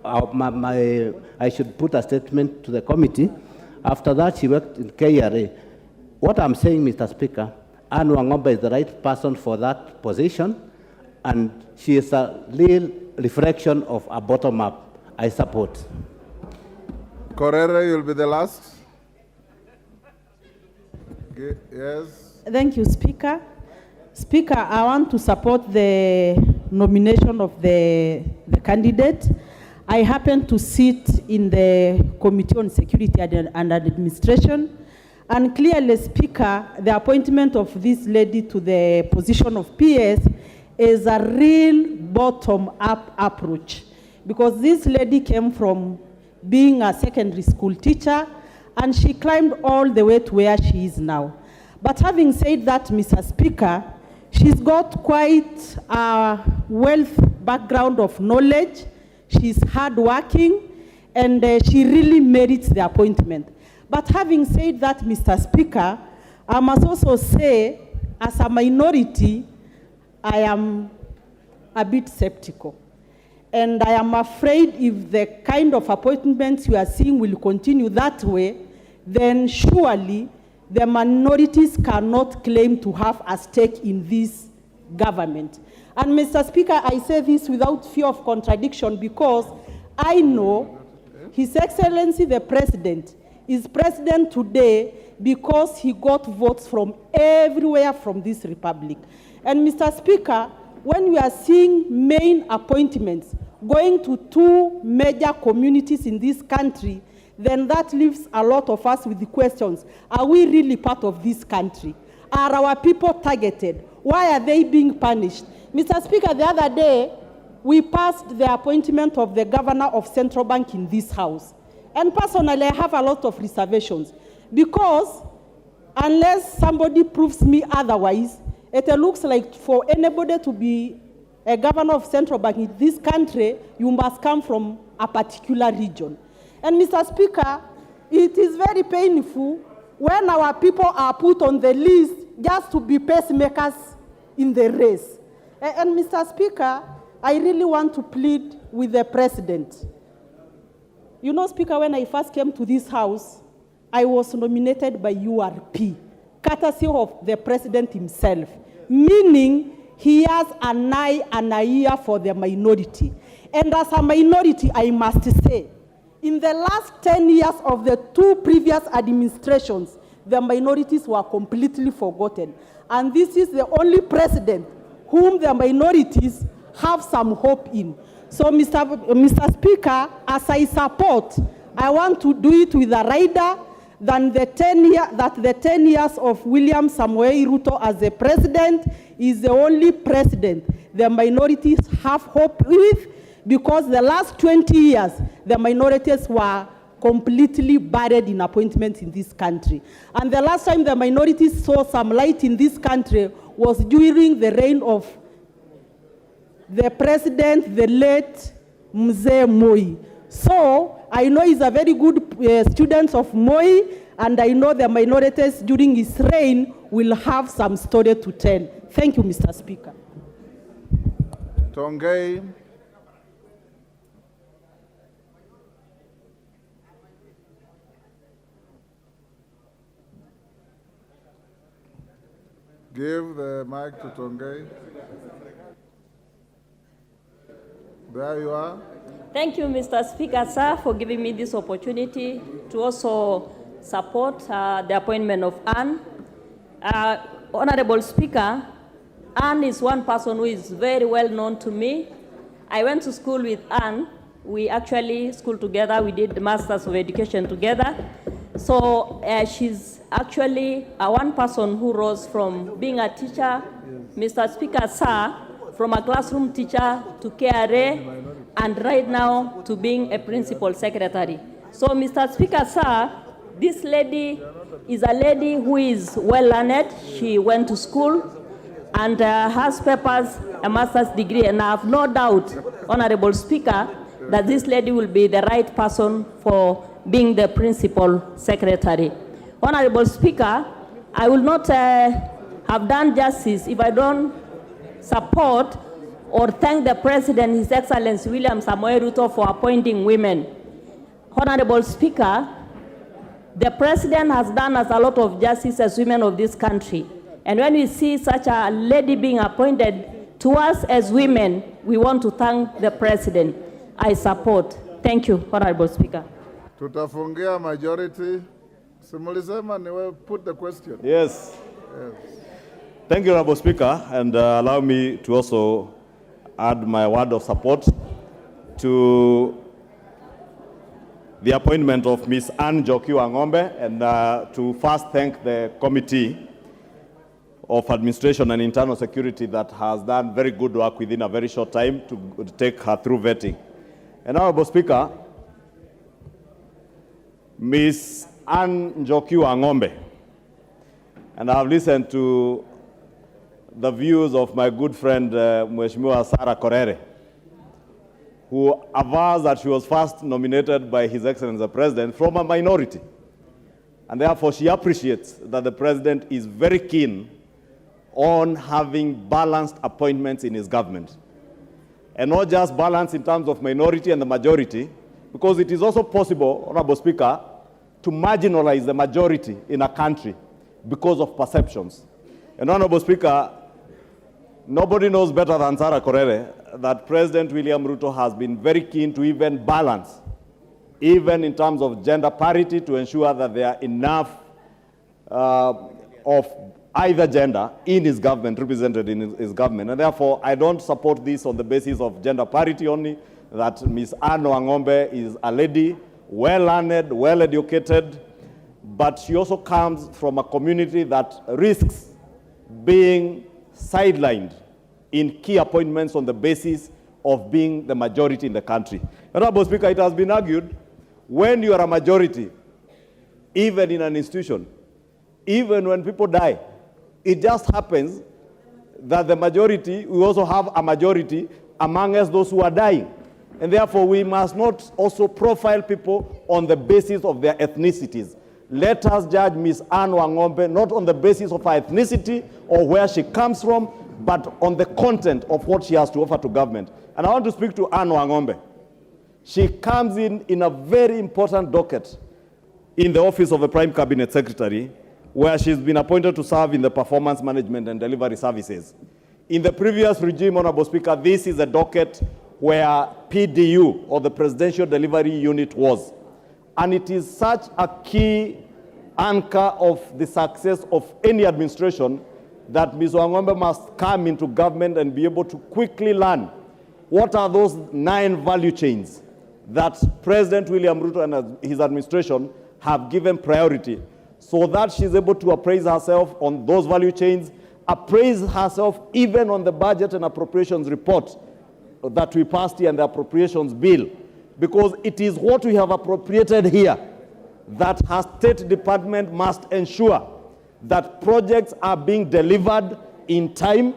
I should put a statement to the committee. After that, she worked in KRA. What I'm saying, Mr. Speaker, Anne Wangombe is the right person for that position, and she is a real reflection of a bottom-up. I support. Correra, you'll be the last. Yes. Thank you, Speaker. Speaker, I want to support the nomination of the candidate. I happen to sit in the Committee on Security and Administration, and clearly, Speaker, the appointment of this lady to the position of PS is a real bottom-up approach, because this lady came from being a secondary school teacher, and she climbed all the way to where she is now. But having said that, Mr. Speaker, she's got quite a wealth background of knowledge. She's hardworking, and she really merits the appointment. But having said that, Mr. Speaker, I must also say, as a minority, I am a bit skeptical. And I am afraid if the kind of appointments we are seeing will continue that way, then surely the minorities cannot claim to have a stake in this government. And Mr. Speaker, I say this without fear of contradiction because I know His Excellency the President is president today because he got votes from everywhere from this republic. And Mr. Speaker, when we are seeing main appointments going to two major communities in this country, then that leaves a lot of us with the questions. Are we really part of this country? Are our people targeted? Why are they being punished? Mr. Speaker, the other day, we passed the appointment of the governor of Central Bank in this house. And personally, I have a lot of reservations because unless somebody proves me otherwise, it looks like for anybody to be a governor of Central Bank in this country, you must come from a particular region. And Mr. Speaker, it is very painful when our people are put on the list just to be pacemakers in the race. And Mr. Speaker, I really want to plead with the President. You know, Speaker, when I first came to this house, I was nominated by URP, courtesy of the President himself, meaning he has an eye and an ear for the minority. And as a minority, I must say, in the last 10 years of the two previous administrations, the minorities were completely forgotten. And this is the only president whom the minorities have some hope in. So, Mr. Speaker, as I support, I want to do it with a rider than the 10 years of William Samoei Ruto as the president is the only president the minorities have hope with, because the last 20 years, the minorities were completely buried in appointments in this country. And the last time the minorities saw some light in this country was during the reign of the president, the late Mzee Moi. So I know he's a very good student of Moi, and I know the minorities during his reign will have some story to tell. Thank you, Mr. Speaker. Tongei. Give the mic to Tongei. There you are. Thank you, Mr. Speaker, sir, for giving me this opportunity to also support the appointment of Anne. Honorable Speaker, Anne is one person who is very well known to me. I went to school with Anne. We actually schooled together. We did the Masters of Education together. So she's actually one person who rose from being a teacher, Mr. Speaker, sir, from a classroom teacher to KRA, and right now to being a principal secretary. So, Mr. Speaker, sir, this lady is a lady who is well learned. She went to school and has papers, a master's degree, and I have no doubt, Honorable Speaker, that this lady will be the right person for being the principal secretary. Honorable Speaker, I will not have done justice if I don't support or thank the President, His Excellency William Samoei Ruto, for appointing women. Honorable Speaker, the President has done us a lot of justice as women of this country. And when we see such a lady being appointed to us as women, we want to thank the President. I support. Thank you, Honorable Speaker. Tutafungia majority. Simulisema niwe put the question. Yes. Thank you, Honorable Speaker, and allow me to also add my word of support to the appointment of Ms. Anne Njoki Wang'ombe, and to first thank the Committee of Administration and Internal Security that has done very good work within a very short time to take her through vetting. And Honorable Speaker, Ms. Anne Njoki Wang'ombe, and I've listened to the views of my good friend, Mheshimiwa Sarah Korere, who avers that she was first nominated by His Excellency the President from a minority. And therefore, she appreciates that the President is very keen on having balanced appointments in his government. and not just balance in terms of minority and the majority, because it is also possible, Honorable Speaker, to marginalize the majority in a country because of perceptions. And Honorable Speaker, nobody knows better than Sarah Korere that President William Ruto has been very keen to even balance, even in terms of gender parity, to ensure that there are enough of either gender in his government, represented in his government. And therefore, I don't support this on the basis of gender parity only, that Ms. Anne Wangombe is a lady, well-learned, well-educated, but she also comes from a community that risks being sidelined in key appointments on the basis of being the majority in the country. Honorable Speaker, it has been argued, when you are a majority, even in an institution, even when people die, it just happens that the majority, we also have a majority among us those who are dying. And therefore, we must not also profile people on the basis of their ethnicities. Let us judge Ms. Anne Wangombe not on the basis of her ethnicity or where she comes from, but on the content of what she has to offer to government. And I want to speak to Anne Wangombe. She comes in a very important docket in the office of the Prime Cabinet Secretary, where she's been appointed to serve in the performance management and delivery services. In the previous regime, Honorable Speaker, this is a docket where PDU, or the Presidential Delivery Unit, was. And it is such a key anchor of the success of any administration that Ms. Wangombe must come into government and be able to quickly learn what are those 9 value chains that President William Ruto and his administration have given priority, so that she's able to appraise herself on those value chains, appraise herself even on the budget and appropriations report that we passed here and the appropriations bill, because it is what we have appropriated here that her State Department must ensure that projects are being delivered in time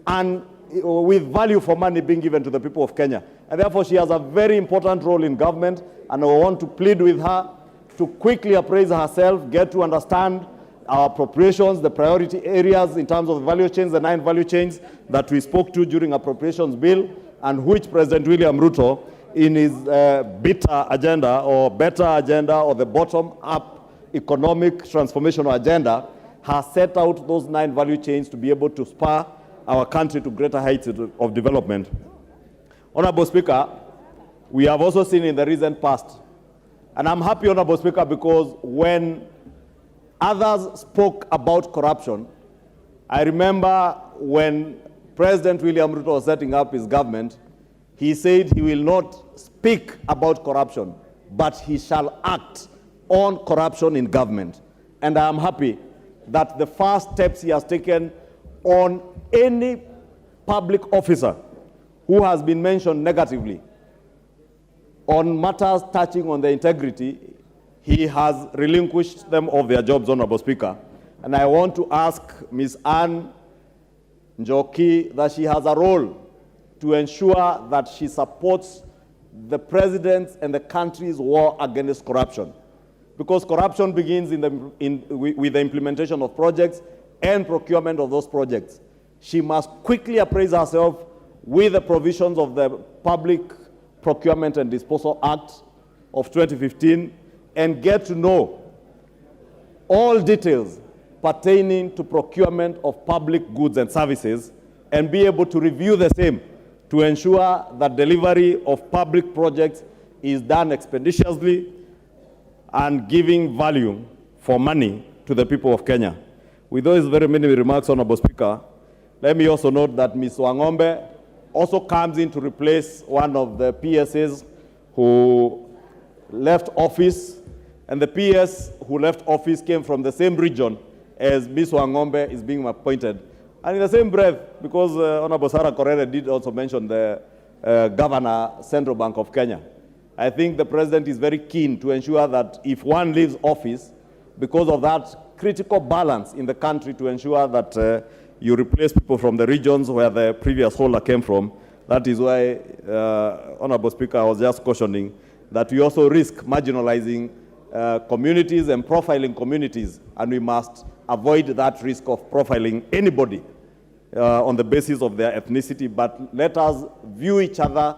and with value for money being given to the people of Kenya. And therefore, she has a very important role in government, and I want to plead with her to quickly appraise herself, get to understand our appropriations, the priority areas in terms of the value chains, the 9 value chains that we spoke to during appropriations bill, and which President William Ruto, in his better agenda or the bottom-up economic transformational agenda, has set out those 9 value chains to be able to spur our country to greater heights of development. Honorable Speaker, we have also seen in the recent past, and I'm happy, Honorable Speaker, because when others spoke about corruption, I remember when President William Ruto was setting up his government, he said he will not speak about corruption, but he shall act on corruption in government. And I am happy that the first steps he has taken on any public officer who has been mentioned negatively on matters touching on their integrity, he has relinquished them of their jobs, Honorable Speaker. And I want to ask Ms. Anne Njoki that she has a role to ensure that she supports the president's and the country's war against corruption. Because corruption begins with the implementation of projects and procurement of those projects. She must quickly appraise herself with the provisions of the Public Procurement and Disposal Act of 2015 and get to know all details pertaining to procurement of public goods and services and be able to review the same to ensure that delivery of public projects is done expeditiously and giving value for money to the people of Kenya. With those very many remarks, Honorable Speaker, let me also note that Ms. Wangombe also comes in to replace one of the PSs who left office, and the PS who left office came from the same region as Ms. Wangombe is being appointed. And in the same breath, because Honorable Sarah Korere did also mention the Governor, Central Bank of Kenya, I think the President is very keen to ensure that if one leaves office, because of that critical balance in the country, to ensure that you replace people from the regions where the previous holder came from. That is why, Honorable Speaker, I was just cautioning that we also risk marginalizing communities and profiling communities, and we must avoid that risk of profiling anybody on the basis of their ethnicity, but let us view each other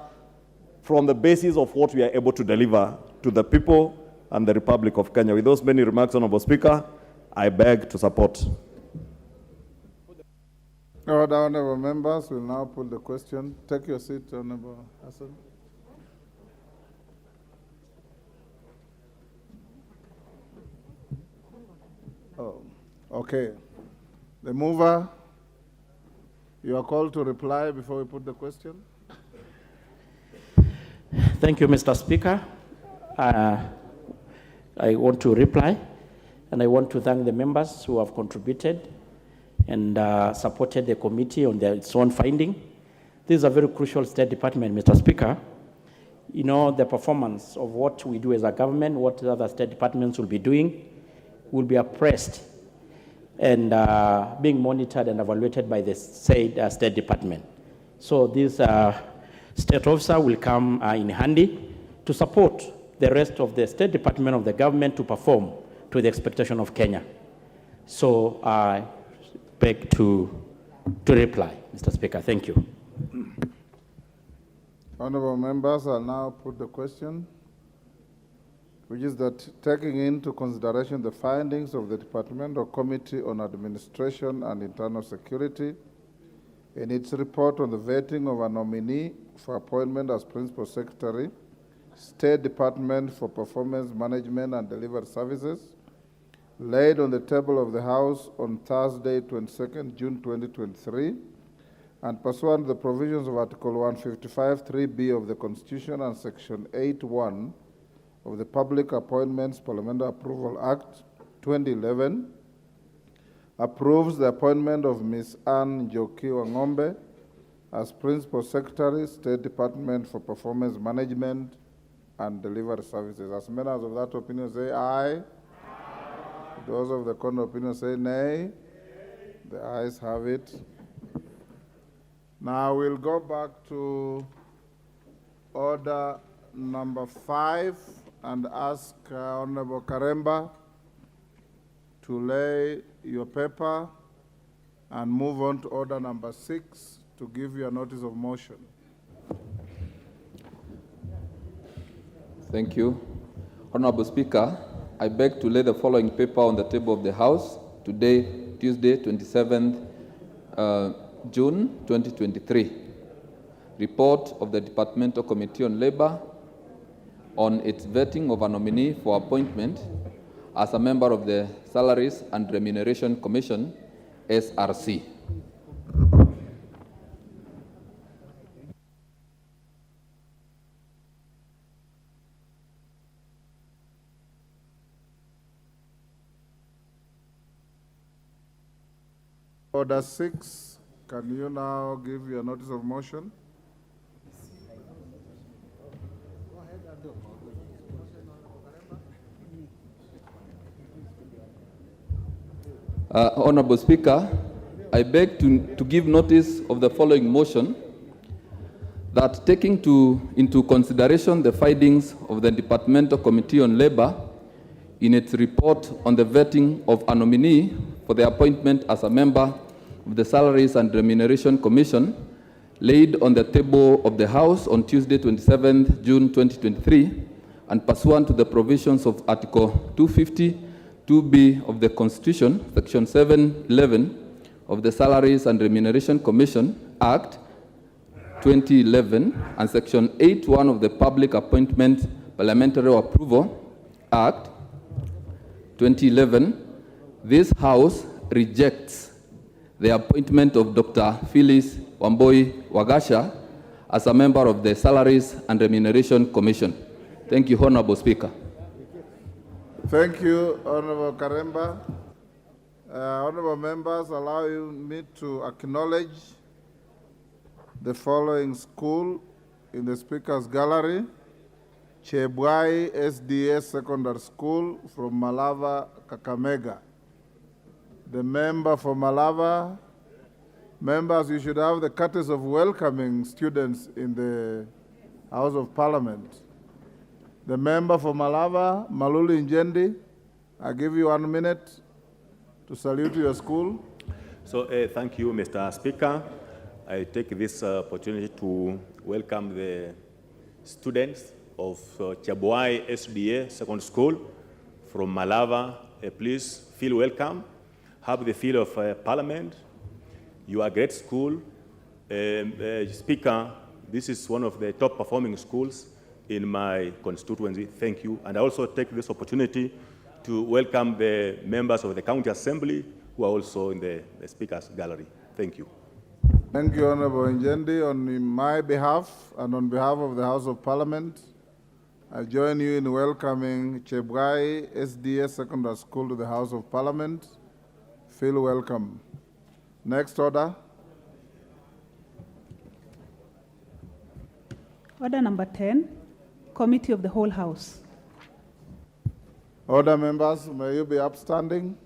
from the basis of what we are able to deliver to the people and the Republic of Kenya. With those many remarks, Honorable Speaker, I beg to support. Order, honorable members, will now put the question. Take your seat, Honorable Hassan. Oh, okay. The mover, you are called to reply before we put the question. Thank you, Mr. Speaker. I want to reply, and I want to thank the members who have contributed and supported the committee on its own finding. This is a very crucial State Department, Mr. Speaker. You know, the performance of what we do as a government, what the other State Departments will be doing, will be appraised and being monitored and evaluated by the said State Department. So this State officer will come in handy to support the rest of the State Department of the government to perform to the expectation of Kenya. So I beg to reply, Mr. Speaker. Thank you. Honorable members, I'll now put the question, which is that taking into consideration the findings of the Departmental Committee on Administration and Internal Security in its report on the vetting of a nominee for appointment as Principal Secretary, State Department for Performance Management and Delivery Services, laid on the table of the House on Thursday, 22nd June 2023, and pursuant to the provisions of Article 155 3B of the Constitution and Section 8(1) of the Public Appointments Parliamentary Approval Act 2011, approves the appointment of Ms. Anne Njoki Wang'ombe as Principal Secretary, State Department for Performance Management and Delivery Services. As members of that opinion say aye. Those of the contrary opinion say nay. The ayes have it. Now we'll go back to order number 5 and ask Honorable Karemba to lay your paper and move on to order number 6 to give you a notice of motion. Thank you. Honorable Speaker, I beg to lay the following paper on the table of the House today, Tuesday, 27th June 2023. Report of the Departmental Committee on Labor on its vetting of a nominee for appointment as a member of the Salaries and Remuneration Commission, SRC. Order 6, can you now give your notice of motion? Honorable Speaker, I beg to give notice of the following motion, that taking into consideration the findings of the Departmental Committee on Labor in its report on the vetting of a nominee for the appointment as a member of the Salaries and Remuneration Commission, laid on the table of the House on Tuesday, 27th June 2023, and pursuant to the provisions of Article 250 2B of the Constitution, Section 711 of the Salaries and Remuneration Commission Act 2011, and Section 8(1) of the Public Appointment Parliamentary Approval Act 2011, this House rejects the appointment of Dr. Phyllis Wamboi Wagasha as a member of the Salaries and Remuneration Commission. Thank you, Honorable Speaker. Thank you, Honorable Karemba. Honorable members, allow me to acknowledge the following school in the Speaker's Gallery: Chebwai SDS Secondary School from Malava, Kakamega. The member for Malava, members, you should have the courtesy of welcoming students in the House of Parliament. The member for Malava, Maluli Njendi, I give you 1 minute to salute your school. So thank you, Mr. Speaker. I take this opportunity to welcome the students of Chabuai SDA Secondary School from Malava. Please feel welcome. Have the feel of Parliament. You are a great school. Speaker, this is one of the top performing schools in my constituency. Thank you. And I also take this opportunity to welcome the members of the County Assembly who are also in the Speaker's gallery. Thank you. Thank you, Honorable Njendi. On my behalf and on behalf of the House of Parliament, I join you in welcoming Chebrai SDA Secondary School to the House of Parliament. Feel welcome. Next order. Order number 10, Committee of the Whole House. Order members, may you be upstanding?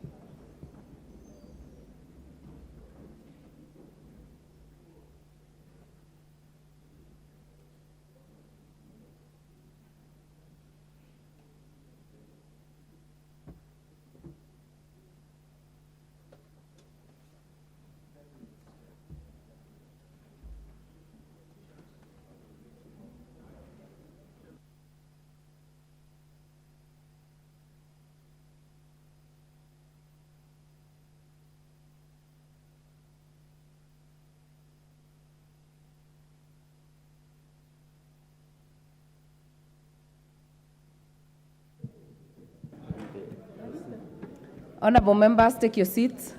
Honorable members, take your seats.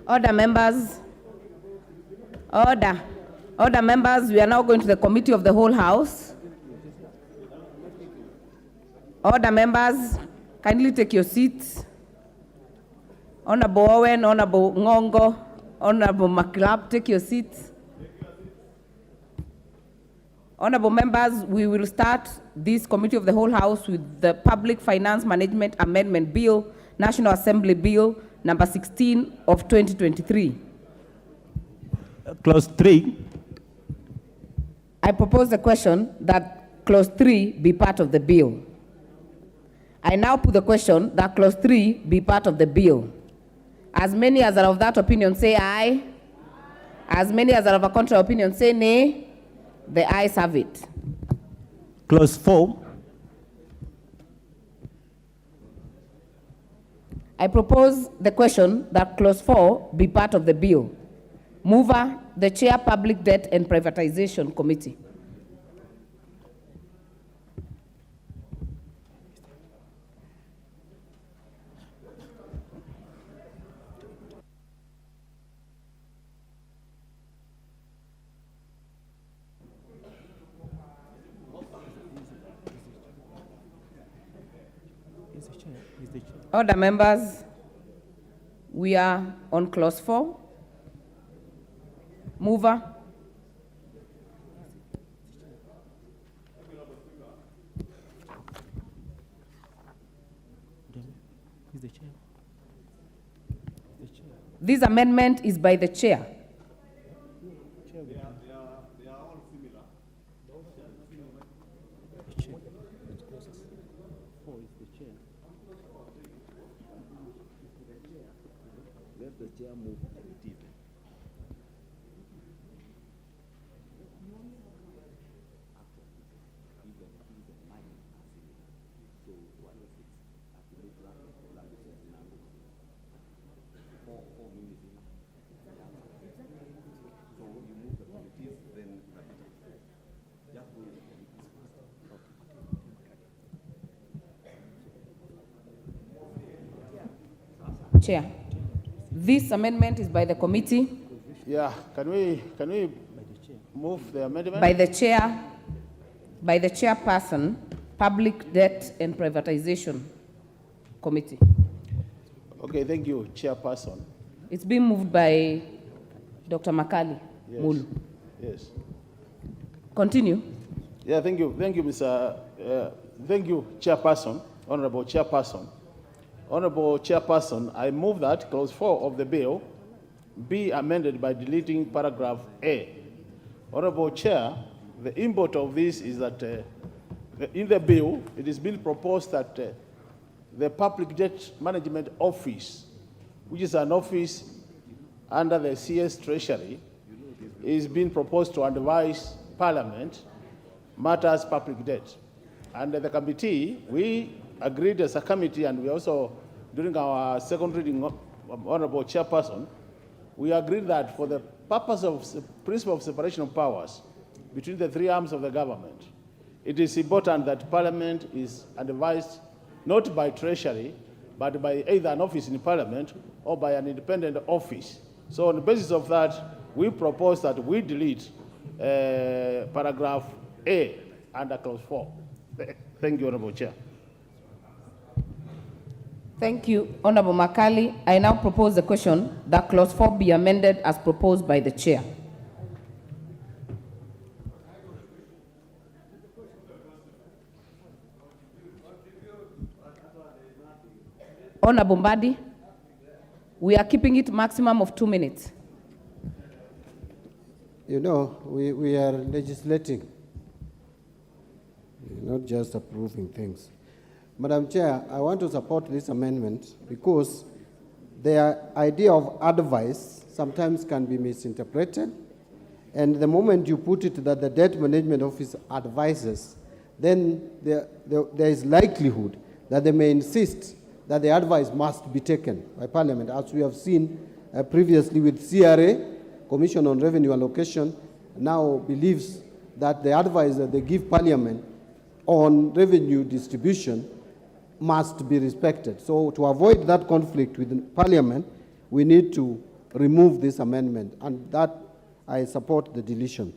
Order, members. Order. Order, members. We are now going to the Committee of the Whole House. Order, members. Kindly take your seats. Honorable Owen, Honorable Ngongo, Honorable McLeod, take your seats. Honorable members, we will start this Committee of the Whole House with the Public Finance Management Amendment Bill, National Assembly Bill, number 16 of 2023. Clause 3. I propose the question that Clause 3 be part of the bill. I now put the question that Clause 3 be part of the bill. As many as are of that opinion say aye. As many as are of a contrary opinion say nay. The ayes have it. Clause 4. I propose the question that Clause 4 be part of the bill. Mover, the Chair, Public Debt and Privatization Committee. Order, members. We are on Clause 4. Mover. This amendment is by the Chair. They are all similar. Let the chair move to it. Chair, this amendment is by the committee. Yeah, can we move the amendment? By the chairperson, Public Debt and Privatization Committee. Okay, thank you, Chairperson. It's been moved by Dr. Makali Mulu. Yes. Continue. Yeah, thank you, Mr. Thank you, Chairperson, Honorable Chairperson. Honorable Chairperson, I move that clause 4 of the bill be amended by deleting paragraph A. Honorable Chair, the import of this is that in the bill, it is being proposed that the Public Debt Management Office, which is an office under the CS Treasury, is being proposed to advise Parliament matters public debt. And the committee, we agreed as a committee, and we also, during our second reading, Honorable Chairperson, we agreed that for the purpose of the principle of separation of powers between the three arms of the government, it is important that Parliament is advised not by Treasury, but by either an office in Parliament or by an independent office. So on the basis of that, we propose that we delete paragraph A under clause 4. Thank you, Honorable Chair. Thank you, Honorable Makali. I now propose the question that clause 4 be amended as proposed by the chair. Honorable Mbadi, we are keeping it maximum of 2 minutes. You know, we are legislating, not just approving things. Madam Chair, I want to support this amendment because the idea of advice sometimes can be misinterpreted. And the moment you put it that the Debt Management Office advises, then there is likelihood that they may insist that the advice must be taken by Parliament, as we have seen previously with CRA, Commission on Revenue Allocation, now believes that the advice that they give Parliament on revenue distribution must be respected. So to avoid that conflict with Parliament, we need to remove this amendment, and that I support the deletion.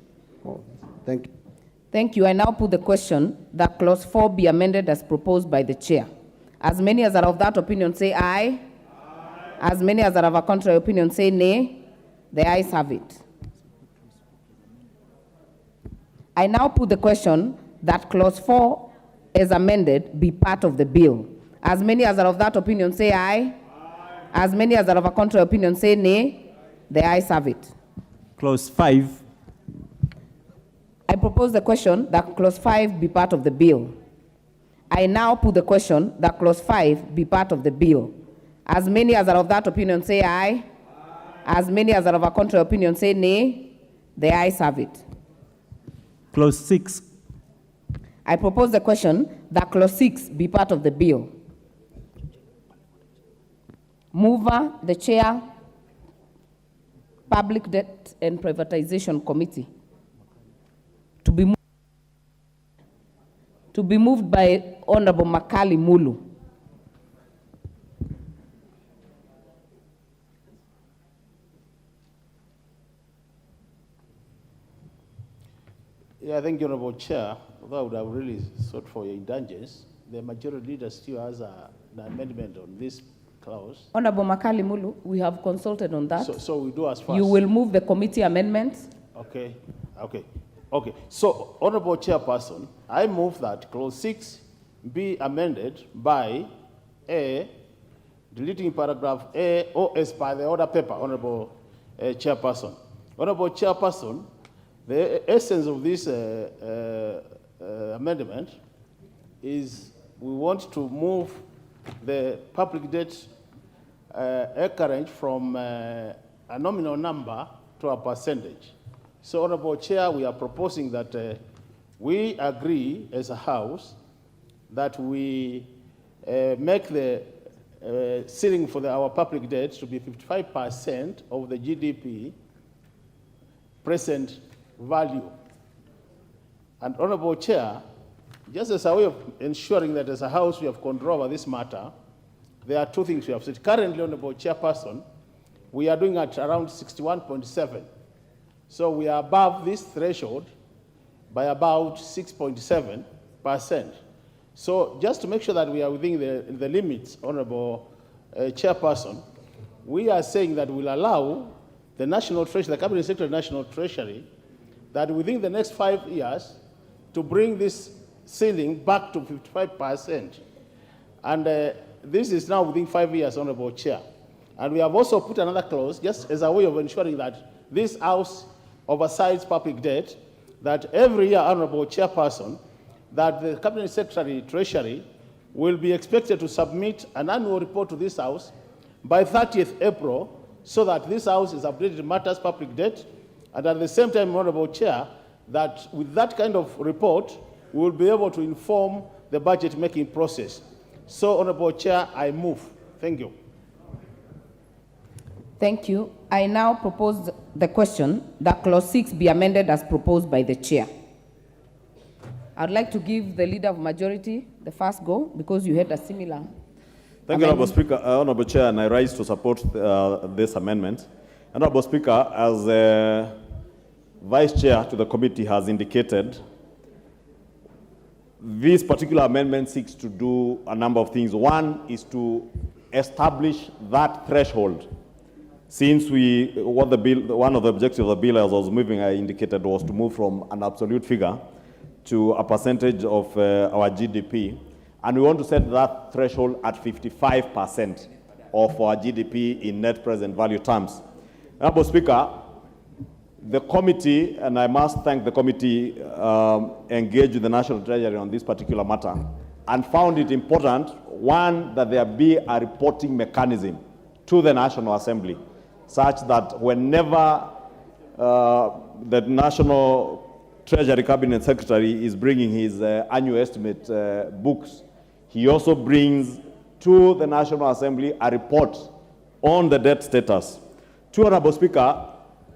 Thank you. Thank you. I now put the question that clause 4 be amended as proposed by the chair. As many as are of that opinion say aye. As many as are of a contrary opinion say nay. The ayes have it. I now put the question that clause 4 as amended be part of the bill. As many as are of that opinion say aye. As many as are of a contrary opinion say nay. The ayes have it. Clause 5. I propose the question that clause 5 be part of the bill. I now put the question that clause 5 be part of the bill. As many as are of that opinion say aye. As many as are of a contrary opinion say nay. The ayes have it. Clause 6. I propose the question that clause 6 be part of the bill. Mover, the chair, Public Debt and Privatization Committee. To be moved by Honorable Makali Mulu. Yeah, thank you, Honorable Chair. Although I would have really sought for your indulgence, the majority leader still has an amendment on this clause. Honorable Makali Mulu, we have consulted on that. So we do as fast. You will move the committee amendments. Okay. So, Honorable Chairperson, I move that clause 6 be amended by A, deleting paragraph A, or as by the order paper, Honorable Chairperson. Honorable Chairperson, the essence of this amendment is we want to move the public debt acreage from a nominal number to a percentage. So, Honorable Chair, we are proposing that we agree as a House that we make the ceiling for our public debt to be 55% of the GDP present value. And Honorable Chair, just as a way of ensuring that as a House we have control over this matter, there are two things we have said. Currently, Honorable Chairperson, we are doing at around 61.7. So we are above this threshold by about 6.7%. So just to make sure that we are within the limits, Honorable Chairperson, we are saying that we'll allow the National Treasury, the Cabinet Secretary of the National Treasury, that within the next 5 years to bring this ceiling back to 55%. And this is now within 5 years, Honorable Chair. And we have also put another clause, just as a way of ensuring that this House oversights public debt, that every year, Honorable Chairperson, that the Cabinet Secretary Treasury will be expected to submit an annual report to this House by 30th April, so that this House is updated in matters public debt, and at the same time, Honorable Chair, that with that kind of report, we will be able to inform the budget-making process. So, Honorable Chair, I move. Thank you. Thank you. I now propose the question that Clause 6 be amended as proposed by the Chair. I'd like to give the Leader of Majority the first go, because you had a similar. Thank you, Honorable Speaker. Honorable Chair, and I rise to support this amendment. Honorable Speaker, as Vice Chair to the committee has indicated, this particular amendment seeks to do a number of things. One is to establish that threshold. Since one of the objectives of the bill as I was moving, I indicated, was to move from an absolute figure to a percentage of our GDP. And we want to set that threshold at 55% of our GDP in net present value terms. Honorable Speaker, the committee, and I must thank the committee, engaged with the National Treasury on this particular matter and found it important, one, that there be a reporting mechanism to the National Assembly, such that whenever the National Treasury Cabinet Secretary is bringing his annual estimate books, he also brings to the National Assembly a report on the debt status. To Honorable Speaker,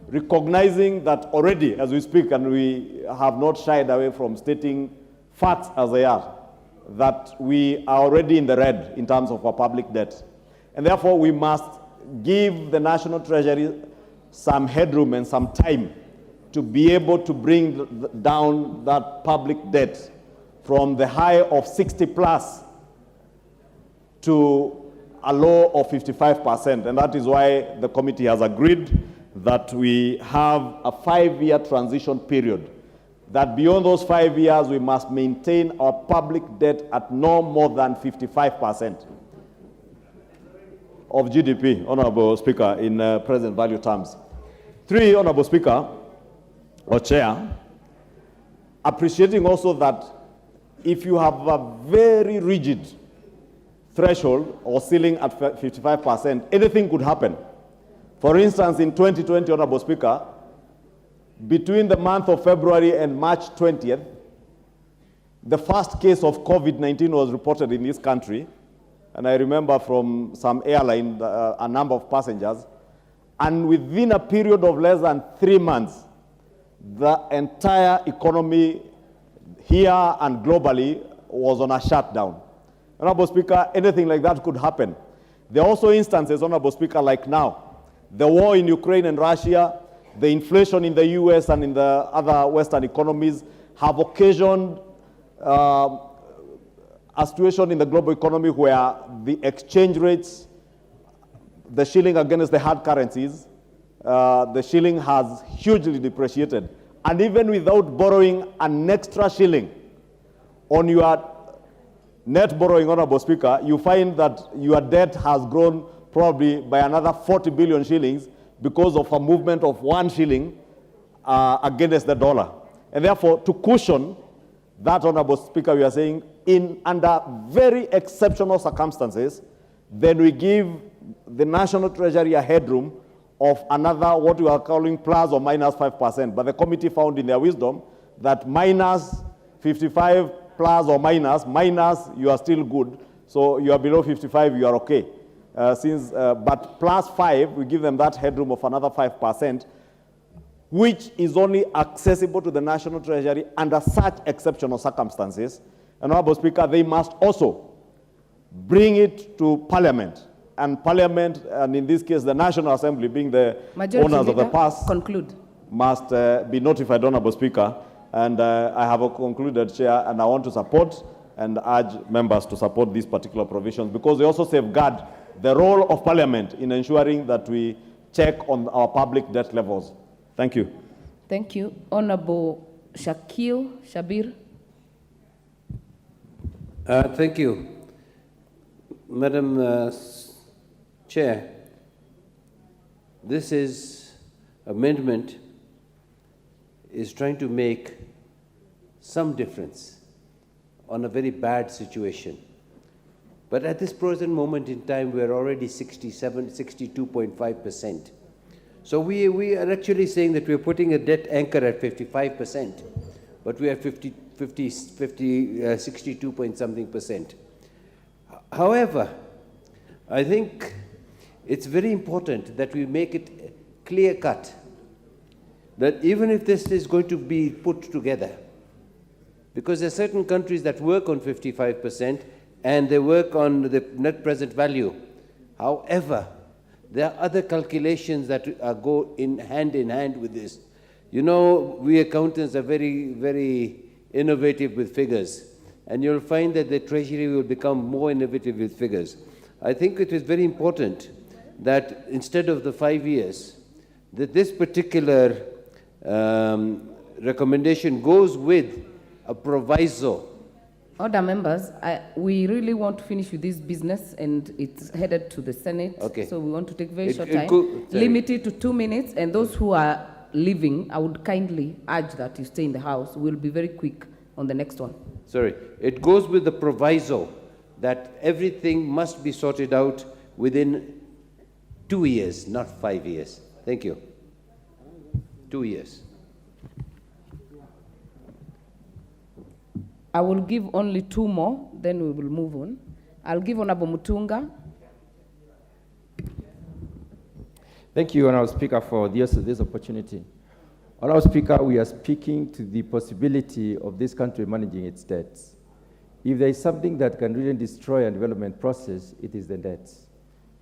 recognizing that already as we speak, and we have not shied away from stating facts as they are, that we are already in the red in terms of our public debt. And therefore we must give the National Treasury some headroom and some time to be able to bring down that public debt from the high of 60 plus to a low of 55%. And that is why the committee has agreed that we have a 5-year transition period, that beyond those 5 years, we must maintain our public debt at no more than 55% of GDP, Honorable Speaker, in present value terms. 3, Honorable Speaker, or Chair, appreciating also that if you have a very rigid threshold or ceiling at 55%, anything could happen. For instance, in 2020, Honorable Speaker, between the month of February and March 20th, the first case of COVID-19 was reported in this country, and I remember from some airline, a number of passengers, and within a period of less than 3 months, the entire economy here and globally was on a shutdown. Honorable Speaker, anything like that could happen. There are also instances, Honorable Speaker, like now, the war in Ukraine and Russia, the inflation in the US and in the other Western economies have occasioned a situation in the global economy where the exchange rates, the shilling against the hard currencies, the shilling has hugely depreciated. And even without borrowing an extra shilling on your net borrowing, Honorable Speaker, you find that your debt has grown probably by another 40 billion shillings because of a movement of 1 shilling against the dollar. And therefore, to cushion that, Honorable Speaker, we are saying, under very exceptional circumstances, then we give the National Treasury a headroom of another, what we are calling plus or minus 5%. But the committee found in their wisdom that minus 55 plus or minus, you are still good. So you are below 55, you are okay. But plus 5, we give them that headroom of another 5%, which is only accessible to the National Treasury under such exceptional circumstances. And, Honorable Speaker, they must also bring it to Parliament. And Parliament, and in this case, the National Assembly, being the Majority owners of the Leader, past, conclude. must be notified, Honorable Speaker. And I have concluded, Chair, and I want to support and urge members to support these particular provisions because they also safeguard the role of Parliament in ensuring that we check on our public debt levels. Thank you. Thank you. Honorable Shakil Shabir. Thank you. Madam Chair, this amendment is trying to make some difference on a very bad situation. But at this present moment in time, we're already 62.5%. So we are actually saying that we're putting a debt anchor at 55%, but we are 62 point something percent. However, I think it's very important that we make it clear cut that even if this is going to be put together, because there are certain countries that work on 55% and they work on the net present value. However, there are other calculations that go in hand with this. You know, we accountants are very, very innovative with figures, and you'll find that the Treasury will become more innovative with figures. I think it is very important that instead of the 5 years, that this particular recommendation goes with a proviso. Order, members, we really want to finish with this business, and it's headed to the Senate. Okay. So we want to take very short time. Limit it to 2 minutes, and those who are leaving, I would kindly urge that you stay in the House. We'll be very quick on the next one. Sorry, it goes with the proviso that everything must be sorted out within 2 years, not 5 years. Thank you. 2 years. I will give only 2 more, then we will move on. I'll give Honorable Mutunga. Thank you, Honorable Speaker, for this opportunity. Honorable Speaker, we are speaking to the possibility of this country managing its debts. If there is something that can really destroy a development process, it is the debts.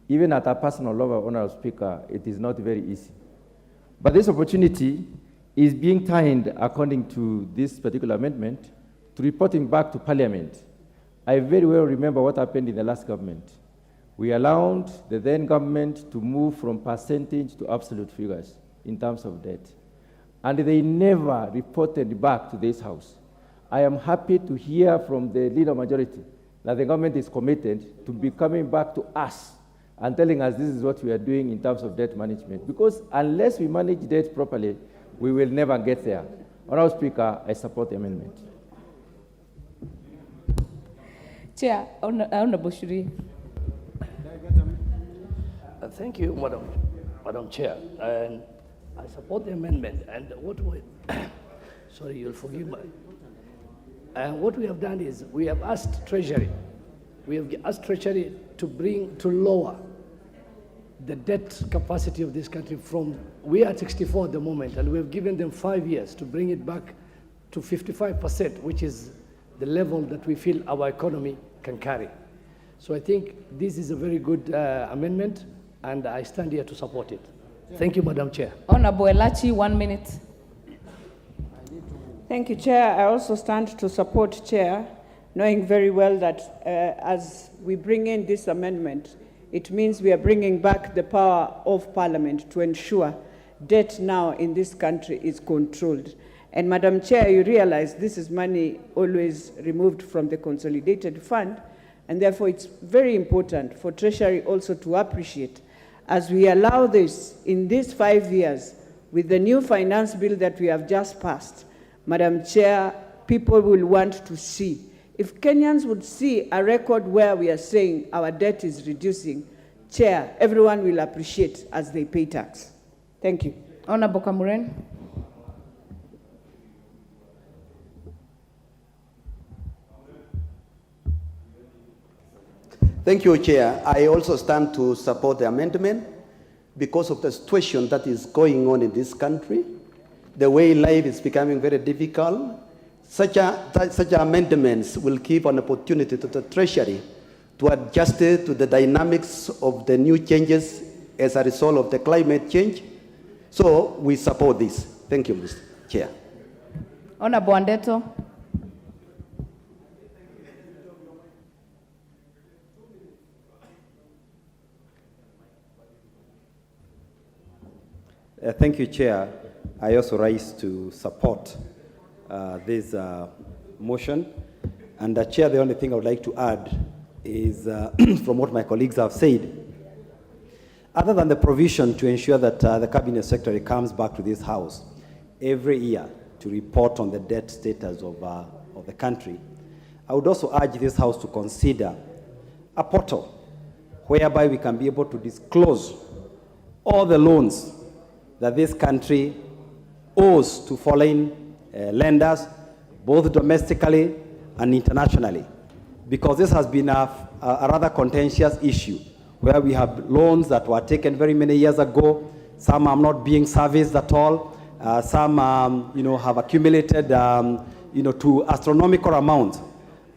Even at a personal level, Honorable Speaker, it is not very easy. But this opportunity is being timed, according to this particular amendment, to reporting back to Parliament. I very well remember what happened in the last government. We allowed the then government to move from percentage to absolute figures in terms of debt. And they never reported back to this House. I am happy to hear from the leader majority that the government is committed to be coming back to us and telling us this is what we are doing in terms of debt management. Because unless we manage debt properly, we will never get there. Honorable Speaker, I support the amendment. Chair, Honorable Shuri. Thank you, Madam Chair. And I support the amendment. And what we, sorry, you'll forgive me. What we have done is we have asked Treasury. We have asked Treasury to lower the debt capacity of this country from, we are at 64 at the moment, and we have given them 5 years to bring it back to 55%, which is the level that we feel our economy can carry. So I think this is a very good amendment, and I stand here to support it. Thank you, Madam Chair. Honorable Elachi, 1 minute. Thank you, Chair. I also stand to support, Chair, knowing very well that as we bring in this amendment, it means we are bringing back the power of Parliament to ensure debt now in this country is controlled. And Madam Chair, you realize this is money always removed from the consolidated fund, and therefore it's very important for Treasury also to appreciate as we allow this in these 5 years with the new finance bill that we have just passed. Madam Chair, people will want to see. If Kenyans would see a record where we are saying our debt is reducing, Chair, everyone will appreciate as they pay tax. Thank you. Honorable Kamuren. Thank you, Chair. I also stand to support the amendment because of the situation that is going on in this country, the way life is becoming very difficult. Such amendments will give an opportunity to the Treasury to adjust to the dynamics of the new changes as a result of the climate change. So we support this. Thank you, Mr. Chair. Honorable Wandeto. Thank you, Chair. I also rise to support this motion. And Chair, the only thing I would like to add is from what my colleagues have said, other than the provision to ensure that the Cabinet Secretary comes back to this House every year to report on the debt status of the country, I would also urge this House to consider a portal whereby we can be able to disclose all the loans that this country owes to foreign lenders, both domestically and internationally, because this has been a rather contentious issue where we have loans that were taken very many years ago. Some are not being serviced at all. Some have accumulated to astronomical amounts.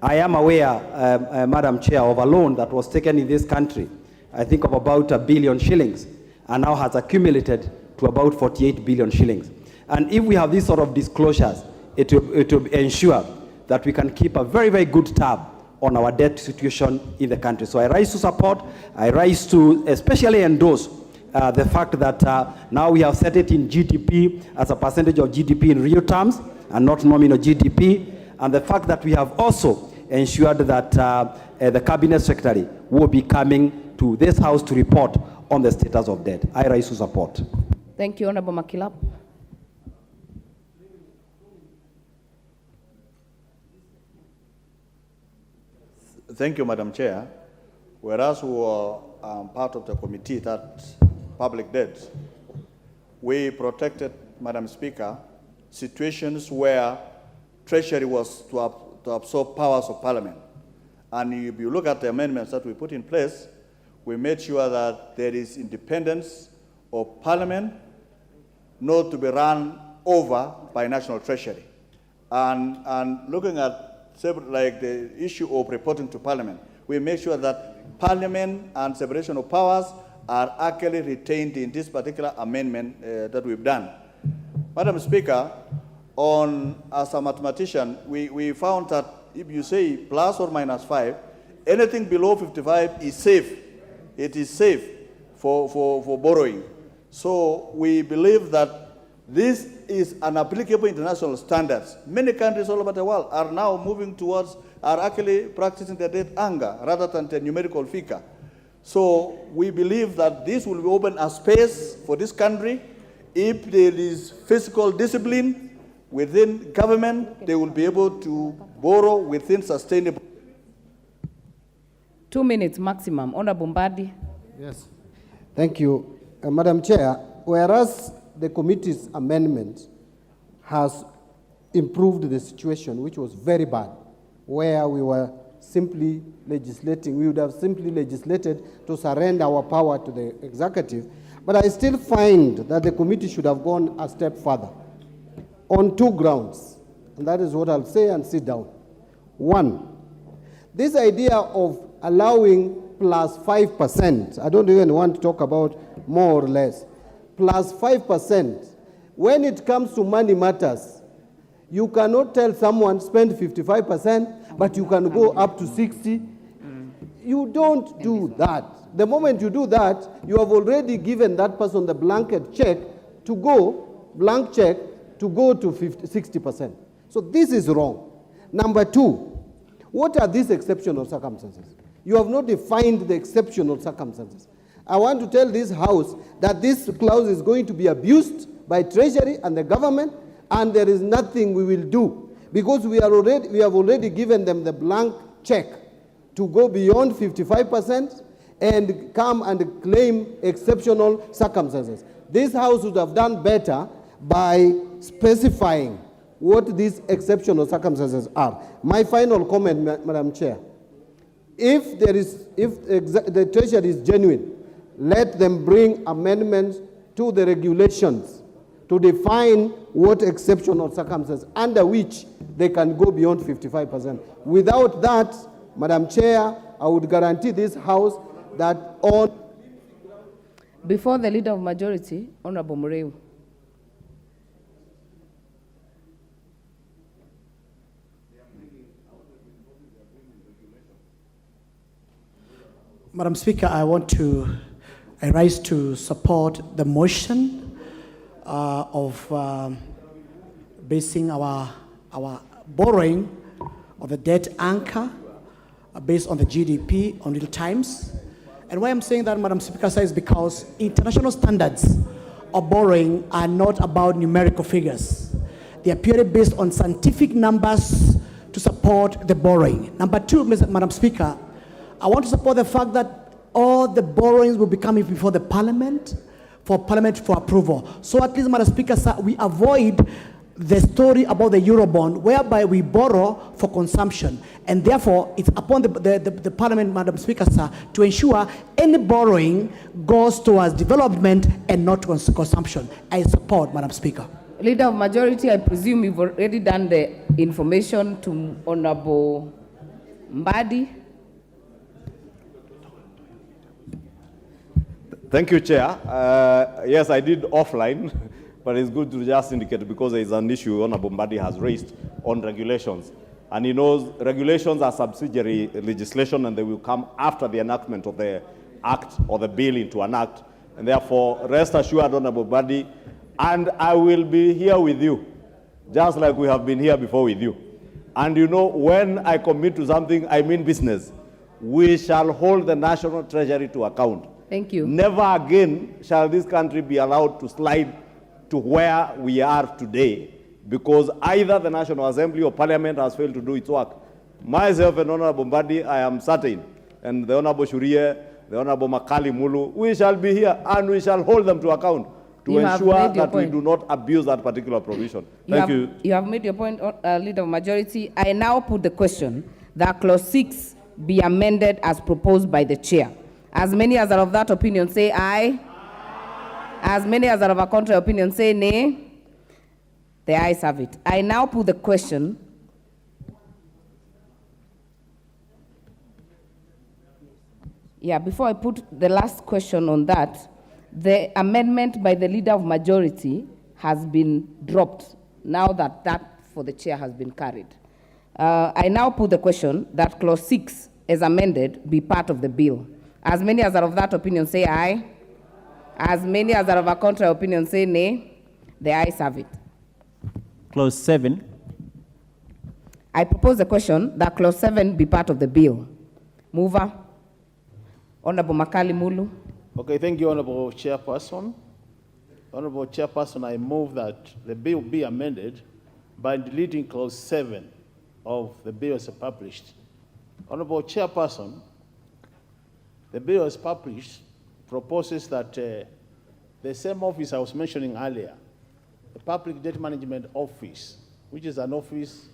I am aware, Madam Chair, of a loan that was taken in this country, I think of about 1 billion shillings, and now has accumulated to about 48 billion shillings. And if we have these sort of disclosures, it will ensure that we can keep a very, very good tab on our debt situation in the country. So I rise to support, I rise to especially endorse the fact that now we have set it in GDP as a percentage of GDP in real terms and not nominal GDP, and the fact that we have also ensured that the Cabinet Secretary will be coming to this House to report on the status of debt. I rise to support. Thank you, Honorable Makilap. Thank you, Madam Chair. Whereas we were part of the committee that public debt, we protected, Madam Speaker, situations where Treasury was to absorb powers of Parliament. And if you look at the amendments that we put in place, we made sure that there is independence of Parliament, not to be run over by National Treasury. And looking at like the issue of reporting to Parliament, we make sure that Parliament and separation of powers are actually retained in this particular amendment that we've done. Madam Speaker, as a mathematician, we found that if you say plus or minus 5, anything below 55 is safe. It is safe for borrowing. So we believe that this is an applicable international standards. Many countries all over the world are now moving towards, are actually practicing the debt anger rather than the numerical figure. So we believe that this will open a space for this country. If there is fiscal discipline within government, they will be able to borrow within sustainable. 2 minutes maximum. Honorable Mbadi. Yes. Thank you. Madam Chair, whereas the committee's amendment has improved the situation, which was very bad, where we were simply legislating, we would have simply legislated to surrender our power to the executive. But I still find that the committee should have gone a step further on 2 grounds. And that is what I'll say and sit down. 1, this idea of allowing plus 5%, I don't even want to talk about more or less, plus 5%, when it comes to money matters, you cannot tell someone spend 55%, but you can go up to 60. You don't do that. The moment you do that, you have already given that person the blanket check to go, blank check, to go to 60%. So this is wrong. Number 2, what are these exceptional circumstances? You have not defined the exceptional circumstances. I want to tell this House that this clause is going to be abused by Treasury and the government, and there is nothing we will do, because we have already given them the blank check to go beyond 55% and come and claim exceptional circumstances. This House would have done better by specifying what these exceptional circumstances are. My final comment, Madam Chair, if the Treasury is genuine, let them bring amendments to the regulations to define what exceptional circumstances under which they can go beyond 55%. Without that, Madam Chair, I would guarantee this House that all. Before the Leader of Majority, Honorable Mureu. Madam Speaker, I rise to support the motion of basing our borrowing of the debt anchor based on the GDP on real times. And why I'm saying that, Madam Speaker, is because international standards of borrowing are not about numerical figures. They are purely based on scientific numbers to support the borrowing. Number two, Madam Speaker, I want to support the fact that all the borrowings will be coming before the Parliament for approval. So at least, Madam Speaker, sir, we avoid the story about the Eurobond, whereby we borrow for consumption. And therefore, it's upon the Parliament, Madam Speaker, sir, to ensure any borrowing goes towards development and not towards consumption. I support, Madam Speaker. Leader of Majority, I presume you've already done the information to Honorable Mbadi. Thank you, Chair. Yes, I did offline, but it's good to just indicate because there is an issue Honorable Mbadi has raised on regulations. And he knows regulations are subsidiary legislation and they will come after the enactment of the act or the bill into an act. And therefore, rest assured, Honorable Mbadi, and I will be here with you, just like we have been here before with you. And you know, when I commit to something, I mean business. We shall hold the National Treasury to account. Thank you. Never again shall this country be allowed to slide to where we are today because either the National Assembly or Parliament has failed to do its work. Myself and Honorable Mbadi, I am certain, and the Honorable Shurie, the Honorable Makali Mulu, we shall be here and we shall hold them to account to ensure that we do not abuse that particular provision. Thank you. You have made your point, Leader of Majority. I now put the question that Clause 6 be amended as proposed by the Chair. As many as are of that opinion say aye. As many as are of a contrary opinion say nay. The ayes have it. I now put the question before I put the last question on that, the amendment by the Leader of Majority has been dropped now that that for the Chair has been carried. I now put the question that Clause 6 as amended be part of the bill. As many as are of that opinion say aye. As many as are of a contrary opinion say nay. The ayes have it. Clause 7. I propose the question that Clause 7 be part of the bill. Mover, Honorable Makali Mulu. Okay, thank you, Honorable Chairperson. Honorable Chairperson, I move that the bill be amended by deleting Clause 7 of the bill as published. Honorable Chairperson, the bill as published proposes that the same office I was mentioning earlier, the Public Debt Management Office, which is an office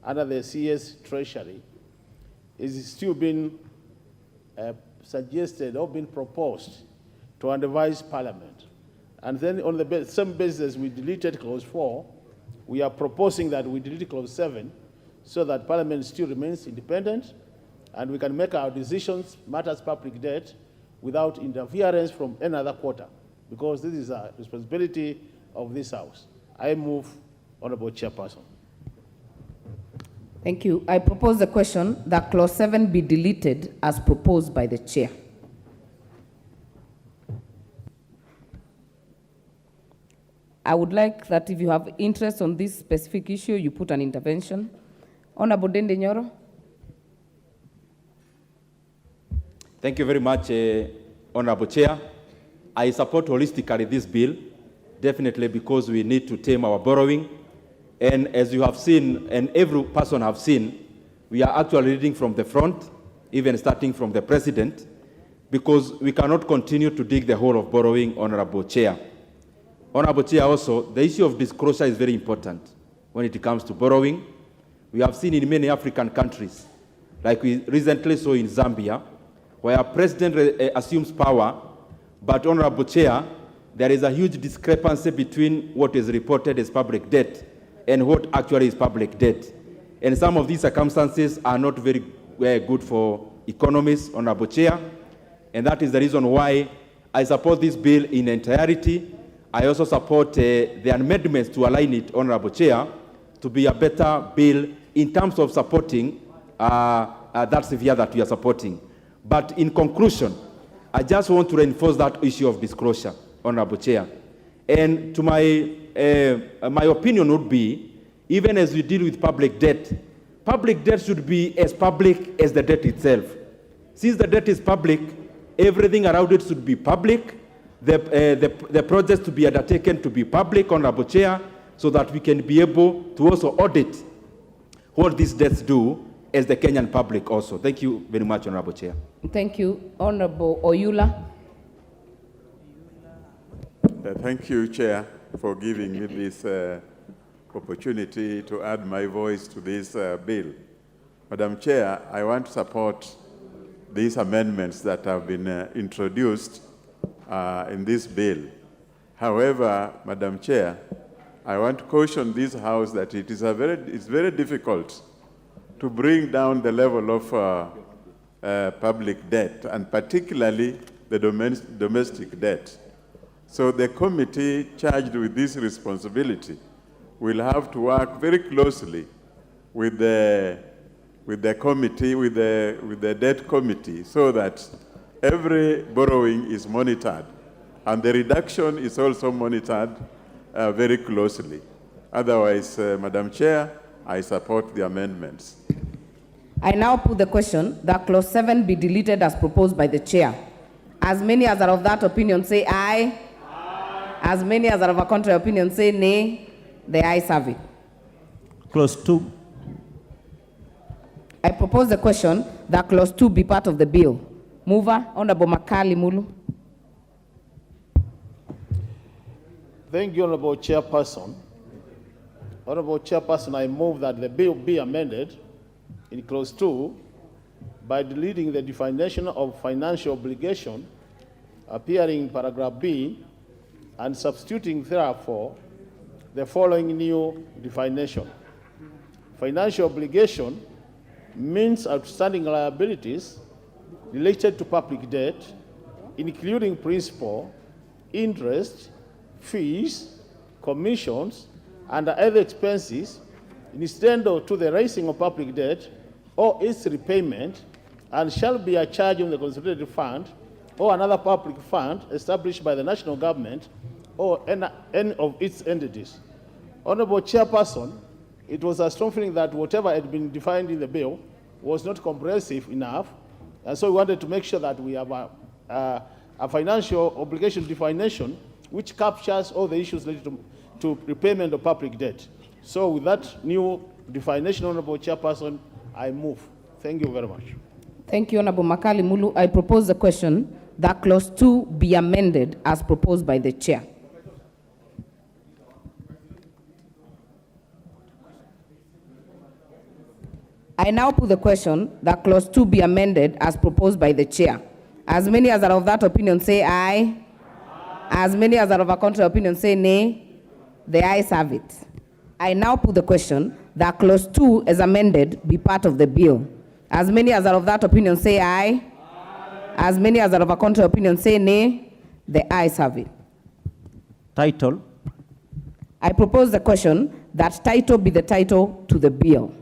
under the CS Treasury, is still being suggested or been proposed to advise Parliament. And then on the same basis, we deleted Clause 4. We are proposing that we delete Clause 7 so that Parliament still remains independent and we can make our decisions, matters public debt, without interference from any other quarter, because this is a responsibility of this House. I move, Honorable Chairperson. Thank you. I propose the question that Clause 7 be deleted as proposed by the Chair. I would like that if you have interest on this specific issue, you put an intervention. Honorable Dende Nyoro. Thank you very much, Honorable Chair. I support holistically this bill, definitely because we need to tame our borrowing. And as you have seen, and every person have seen, we are actually reading from the front, even starting from the President, because we cannot continue to dig the hole of borrowing, Honorable Chair. Honorable Chair, also, the issue of disclosure is very important when it comes to borrowing. We have seen in many African countries, like we recently saw in Zambia, where a president assumes power, but Honorable Chair, there is a huge discrepancy between what is reported as public debt and what actually is public debt. And some of these circumstances are not very good for economists, Honorable Chair, and that is the reason why I support this bill in entirety. I also support the amendments to align it, Honorable Chair, to be a better bill in terms of supporting that sphere that we are supporting. But in conclusion, I just want to reinforce that issue of disclosure, Honorable Chair. And to my opinion would be, even as we deal with public debt should be as public as the debt itself. Since the debt is public, everything around it should be public. The projects to be undertaken to be public, Honorable Chair, so that we can be able to also audit what these debts do as the Kenyan public also. Thank you very much, Honorable Chair. Thank you. Honorable Oyula. Thank you, Chair, for giving me this opportunity to add my voice to this bill. Madam Chair, I want to support these amendments that have been introduced in this bill. However, Madam Chair, I want to caution this House that it's very difficult to bring down the level of public debt, and particularly the domestic debt. So the committee charged with this responsibility will have to work very closely with the committee, with the debt committee, so that every borrowing is monitored, and the reduction is also monitored very closely. Otherwise, Madam Chair, I support the amendments. I now put the question that clause 7 be deleted as proposed by the chair. As many as are of that opinion say aye. As many as are of a contrary opinion say nay. The ayes have it. Clause 2. I propose the question that clause 2 be part of the bill. Mover, Honorable Makali Mulu. Thank you, Honorable Chairperson. Honorable Chairperson, I move that the bill be amended in clause 2 by deleting the definition of financial obligation appearing in paragraph B and substituting therefore the following new definition. Financial obligation means outstanding liabilities related to public debt, including principal, interest, fees, commissions, and other expenses, instead of to the raising of public debt or its repayment, and shall be a charge on the consolidated fund or another public fund established by the national government or any of its entities. Honorable Chairperson, it was a strong feeling that whatever had been defined in the bill was not comprehensive enough, and so we wanted to make sure that we have a financial obligation definition which captures all the issues related to repayment of public debt. So with that new definition, Honorable Chairperson, I move. Thank you very much. Thank you, Honorable Makali Mulu. I propose the question that clause 2 be amended as proposed by the chair. I now put the question that clause 2 be amended as proposed by the chair. As many as are of that opinion say aye. As many as are of a contrary opinion say nay. The ayes have it. I now put the question that clause 2 as amended be part of the bill. As many as are of that opinion say aye. As many as are of a contrary opinion say nay. The ayes have it. Title. I propose the question that title be the title to the bill.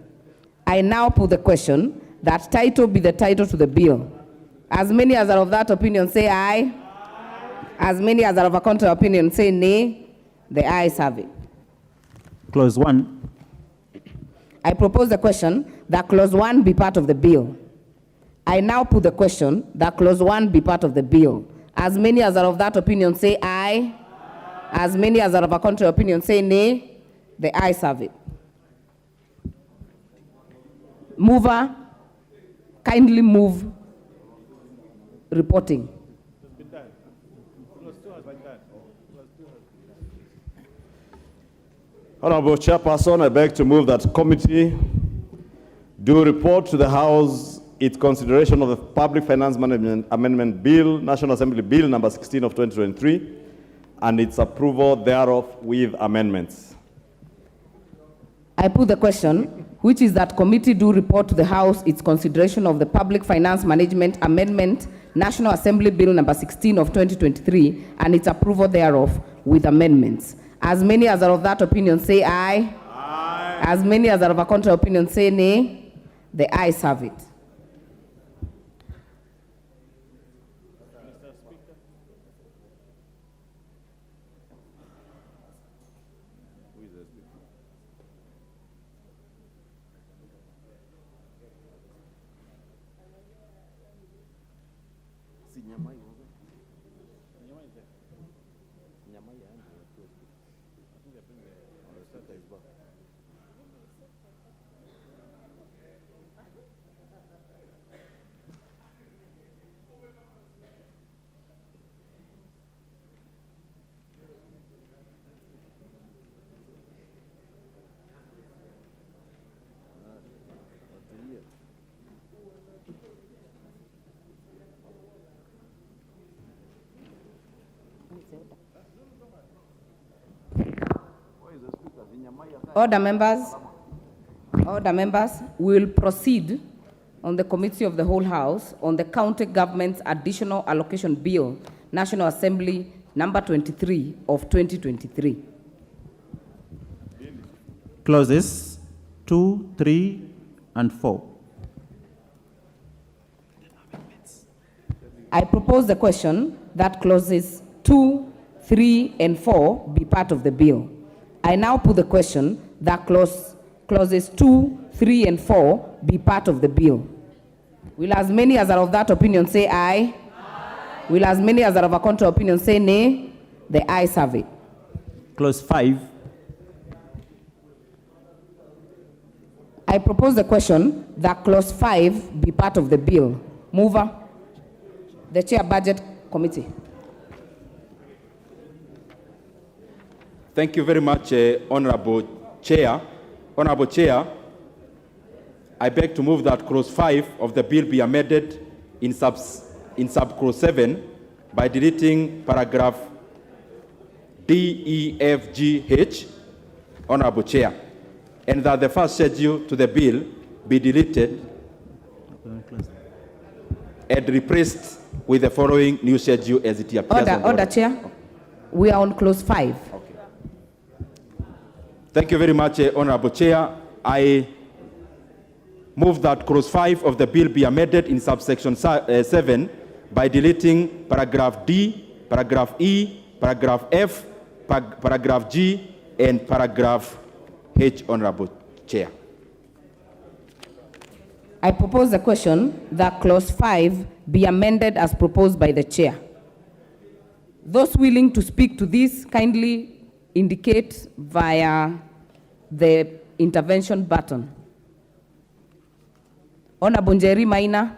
I now put the question that title be the title to the bill. As many as are of that opinion say aye. As many as are of a contrary opinion say nay. The ayes have it. Clause 1. I propose the question that clause 1 be part of the bill. I now put the question that clause 1 be part of the bill. As many as are of that opinion say aye. As many as are of a contrary opinion say nay. The ayes have it. Mover, kindly move reporting. Honorable Chairperson, I beg to move that committee do report to the House its consideration of the Public Finance Management Amendment Bill, National Assembly Bill number 16 of 2023, and its approval thereof with amendments. I put the question, which is that committee do report to the House its consideration of the Public Finance Management Amendment, National Assembly Bill number 16 of 2023, and its approval thereof with amendments. As many as are of that opinion say aye. Aye. As many as are of a contrary opinion say nay. The ayes have it. Order, members. Order, members. We will proceed on the Committee of the Whole House on the County Government's Additional Allocation Bill, National Assembly number 23 of 2023. Clauses 2, 3, and 4. I propose the question that clauses 2, 3, and 4 be part of the bill. I now put the question that clauses 2, 3, and 4 be part of the bill. Will as many as are of that opinion say aye? Aye. Will as many as are of a contrary opinion say nay? The ayes have it. Clause 5. I propose the question that clause 5 be part of the bill. Mover, the Chair Budget Committee. Thank you very much, Honorable Chair. Honorable Chair, I beg to move that clause 5 of the bill be amended in sub-clause 7 by deleting paragraph D, E, F, G, H, Honorable Chair, and that the first schedule to the bill be deleted and replaced with the following new schedule as it appears. Order, Chair. We are on clause 5. Okay. Thank you very much, Honorable Chair. I move that clause 5 of the bill be amended in subsection 7 by deleting paragraph D, paragraph E, paragraph F, paragraph G, and paragraph H, Honorable Chair. I propose the question that clause 5 be amended as proposed by the Chair. Those willing to speak to this kindly indicate via the intervention button. Honorable Njeri Maina.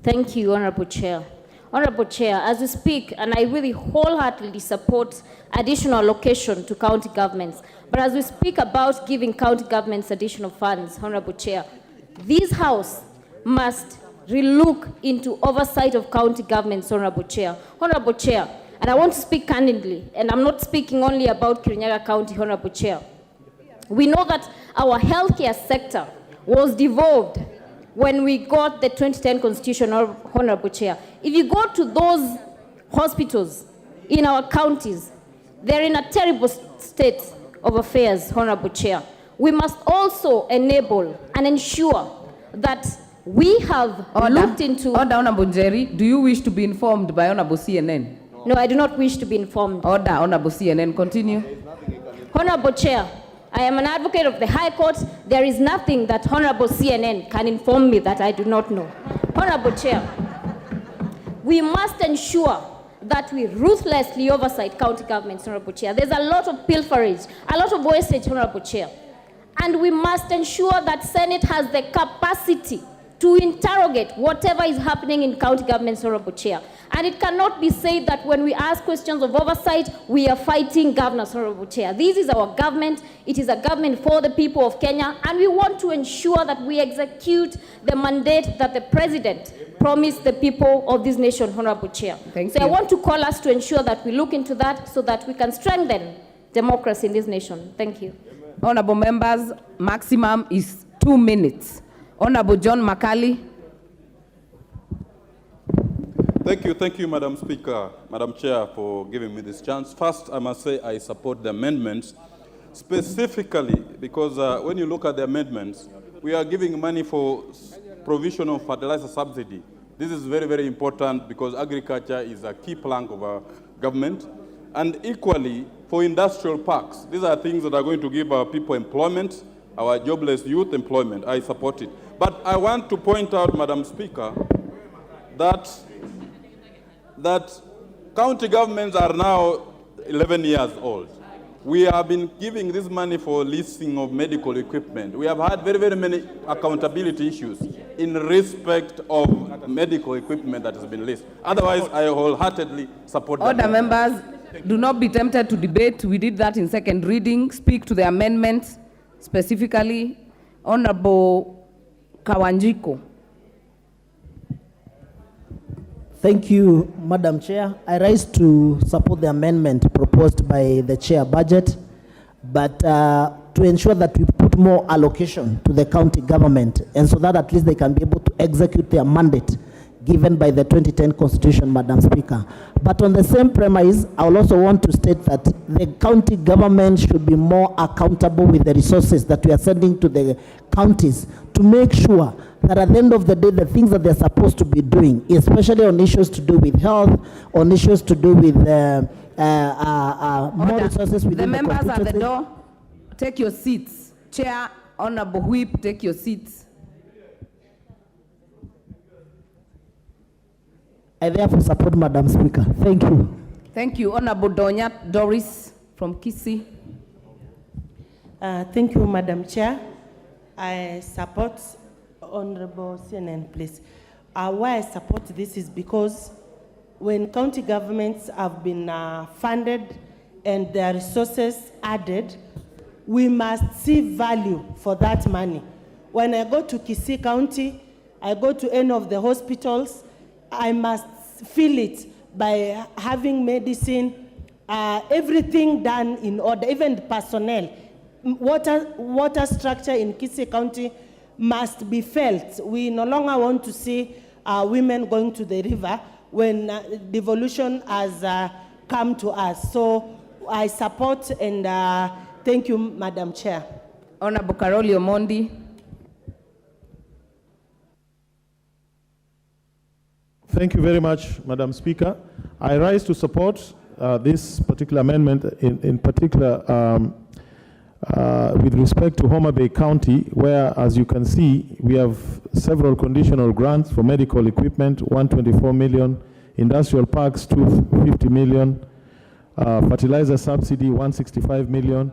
Thank you, Honorable Chair. Honorable Chair, as we speak, and I really wholeheartedly support additional allocation to county governments, but as we speak about giving county governments additional funds, Honorable Chair, this House must relook into oversight of county governments, Honorable Chair. Honorable Chair, and I want to speak candidly, and I'm not speaking only about Kirinyaga County, Honorable Chair. We know that our healthcare sector was devolved when we got the 2010 Constitution, Honorable Chair. If you go to those hospitals in our counties, they're in a terrible state of affairs, Honorable Chair. We must also enable and ensure that we have looked into... Order, Honorable Njeri. Do you wish to be informed by Honorable CNN? No, I do not wish to be informed. Order, Honorable CNN. Continue. Honorable Chair, I am an advocate of the High Court. There is nothing that Honorable CNN can inform me that I do not know. Honorable Chair, we must ensure that we ruthlessly oversight county governments, Honorable Chair. There's a lot of pilferage, a lot of wastage, Honorable Chair. And we must ensure that Senate has the capacity to interrogate whatever is happening in county governments, Honorable Chair. And it cannot be said that when we ask questions of oversight, we are fighting governors, Honorable Chair. This is our government. It is a government for the people of Kenya, and we want to ensure that we execute the mandate that the President promised the people of this nation, Honorable Chair. Thank you. I want to call us to ensure that we look into that so that we can strengthen democracy in this nation. Thank you. Honorable members, maximum is 2 minutes. Honorable John Makali. Thank you, Madam Speaker, Madam Chair, for giving me this chance. First, I must say I support the amendments, specifically because when you look at the amendments, we are giving money for provision of fertilizer subsidy. This is very, very important because agriculture is a key plank of our government. And equally, for industrial parks, these are things that are going to give our people employment, our jobless youth employment. I support it. But I want to point out, Madam Speaker, that county governments are now 11 years old. We have been giving this money for leasing of medical equipment. We have had very, very many accountability issues in respect of medical equipment that has been leased. Otherwise, I wholeheartedly support that. Order members, do not be tempted to debate. We did that in second reading. Speak to the amendments specifically. Honorable Kawanjiko. Thank you, Madam Chair. I rise to support the amendment proposed by the Chair Budget, but to ensure that we put more allocation to the county government, and so that at least they can be able to execute their mandate given by the 2010 Constitution, Madam Speaker. But on the same premise, I will also want to state that the county government should be more accountable with the resources that we are sending to the counties to make sure that at the end of the day, the things that they're supposed to be doing, especially on issues to do with health, on issues to do with more resources within the members at the constituency. door, take your seats. Chair, Honorable Whip, take your seats. I therefore support Madam Speaker. Thank you. Thank you. Honorable Donyat Doris from Kisii. Thank you, Madam Chair. I support Honorable CNN, please. Why I support this is because when county governments have been funded and their resources added, we must see value for that money. When I go to Kisii County, I go to any of the hospitals, I must feel it by having medicine, everything done in order, even the personnel. Water structure in Kisii County must be felt. We no longer want to see women going to the river when devolution has come to us. So I support and thank you, Madam Chair. Honorable Karoli Omondi. Thank you very much, Madam Speaker. I rise to support this particular amendment, in particular with respect to Homa Bay County, where, as you can see, we have several conditional grants for medical equipment, 124 million, industrial parks, 250 million, fertilizer subsidy, 165 million,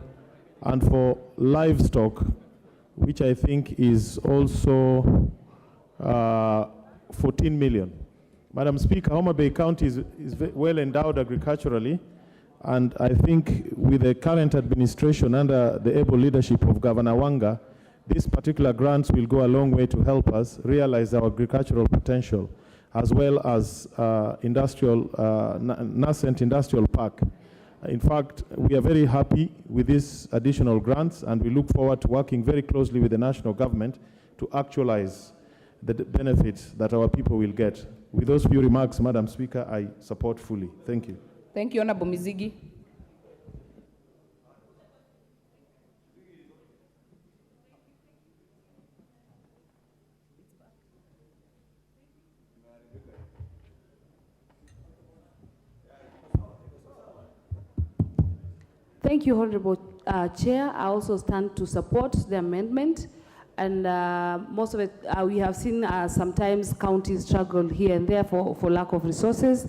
and for livestock, which I think is also 14 million. Madam Speaker, Homa Bay County is well endowed agriculturally, and I think with the current administration under the able leadership of Governor Wanga, these particular grants will go a long way to help us realize our agricultural potential, as well as nascent industrial park. In fact, we are very happy with these additional grants, and we look forward to working very closely with the national government to actualize the benefits that our people will get. With those few remarks, Madam Speaker, I support fully. Thank you. Thank you, Honorable Mizigi. Thank you, Honorable Chair. I also stand to support the amendment. And most of it, we have seen sometimes counties struggle here and there for lack of resources.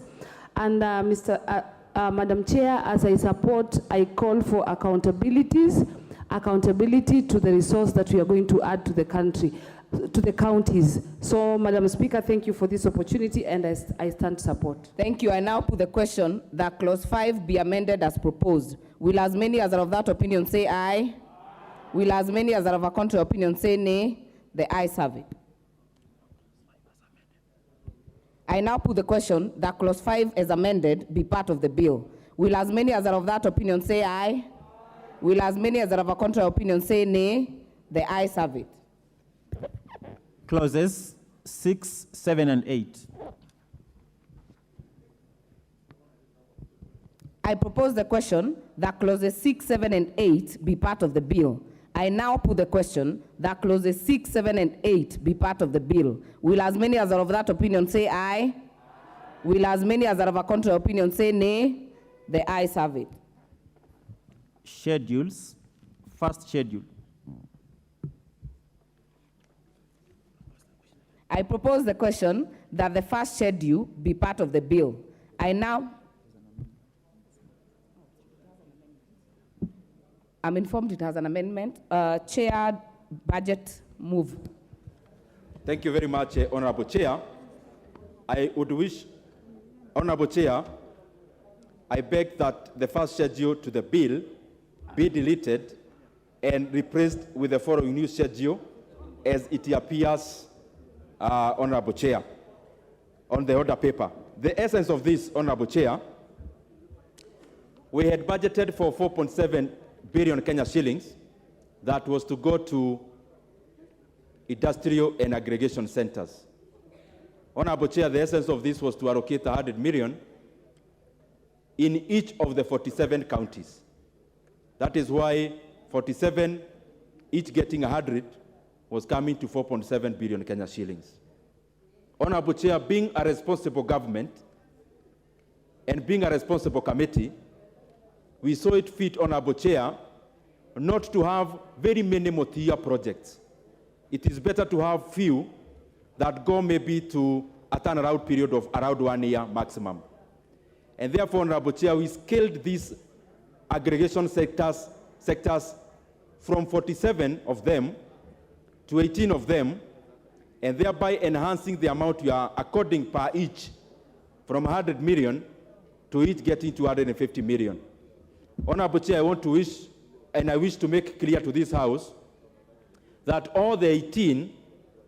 And Madam Chair, as I support, I call for accountability to the resource that we are going to add to the country, to the counties. So, Madam Speaker, thank you for this opportunity, and I stand to support. Thank you. I now put the question that clause 5 be amended as proposed. Will as many as are of that opinion say aye? Will as many as are of a contrary opinion say nay? The ayes have it. I now put the question that clause 5 as amended be part of the bill. Will as many as are of that opinion say aye? Will as many as are of a contrary opinion say nay? The ayes have it. Clauses 6, 7, and 8. I propose the question that clauses 6, 7, and 8 be part of the bill. I now put the question that clauses 6, 7, and 8 be part of the bill. Will as many as are of that opinion say aye? Will as many as are of a contrary opinion say nay? The ayes have it. Schedules. First schedule. I propose the question that the first schedule be part of the bill. I'm informed it has an amendment. Chair, budget, move. Thank you very much, Honorable Chair. I would wish, Honorable Chair, I beg that the first schedule to the bill be deleted and replaced with the following new schedule as it appears, Honorable Chair, on the order paper. The essence of this, Honorable Chair, we had budgeted for 4.7 billion Kenya shillings that was to go to industrial and aggregation centers. Honorable Chair, the essence of this was to allocate 100 million in each of the 47 counties. That is why 47, each getting 100, was coming to 4.7 billion Kenya shillings. Honorable Chair, being a responsible government and being a responsible committee, we saw it fit, Honorable Chair, not to have very many multi-year projects. It is better to have few that go maybe to a turnaround period of around 1 year maximum. And therefore, Honorable Chair, we scaled these aggregation sectors from 47 of them to 18 of them, and thereby enhancing the amount we are according per each from 100 million to each getting 250 million. Honorable Chair, I want to wish, and I wish to make clear to this House, that all the 18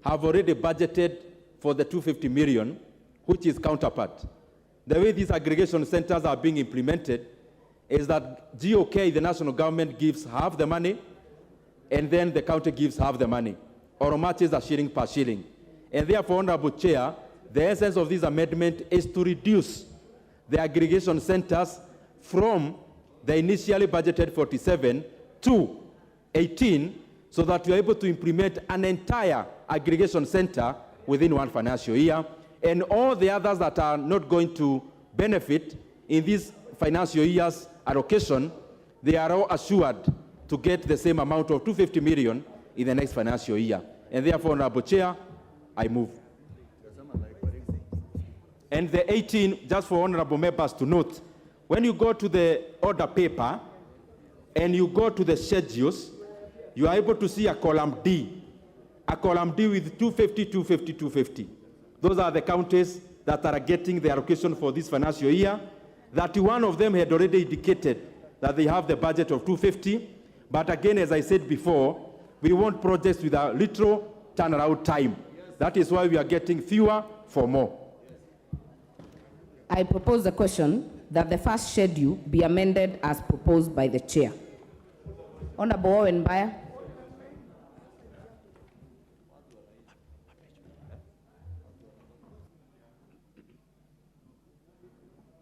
have already budgeted for the 250 million, which is counterpart. The way these aggregation centers are being implemented is that GOK, the national government, gives half the money, and then the county gives half the money, or matches a shilling per shilling. And therefore, Honorable Chair, the essence of this amendment is to reduce the aggregation centers from the initially budgeted 47 to 18, so that we are able to implement an entire aggregation center within one financial year, and all the others that are not going to benefit in this financial year's allocation, they are all assured to get the same amount of 250 million in the next financial year. And therefore, Honorable Chair, I move. And the 18, just for honorable members to note, when you go to the order paper and you go to the schedules, you are able to see a column D with 250, 250, 250. Those are the counties that are getting the allocation for this financial year. 31 of them had already indicated that they have the budget of 250. But again, as I said before, we want projects with a little turnaround time. That is why we are getting fewer for more. I propose the question that the first schedule be amended as proposed by the chair. Honorable Owen Baya.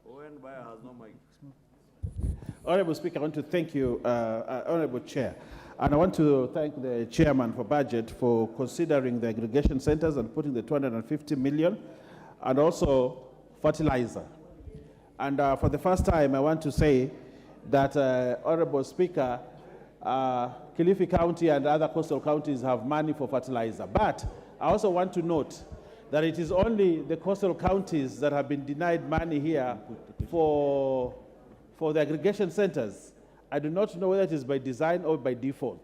Owen Baya has no mic. Honorable Speaker, I want to thank you, Honorable Chair. And I want to thank the Chairman for Budget for considering the aggregation centers and putting the 250 million, and also fertilizer. And for the first time, I want to say that, Honorable Speaker, Kilifi County and other coastal counties have money for fertilizer. But I also want to note that it is only the coastal counties that have been denied money here for the aggregation centers. I do not know whether it is by design or by default.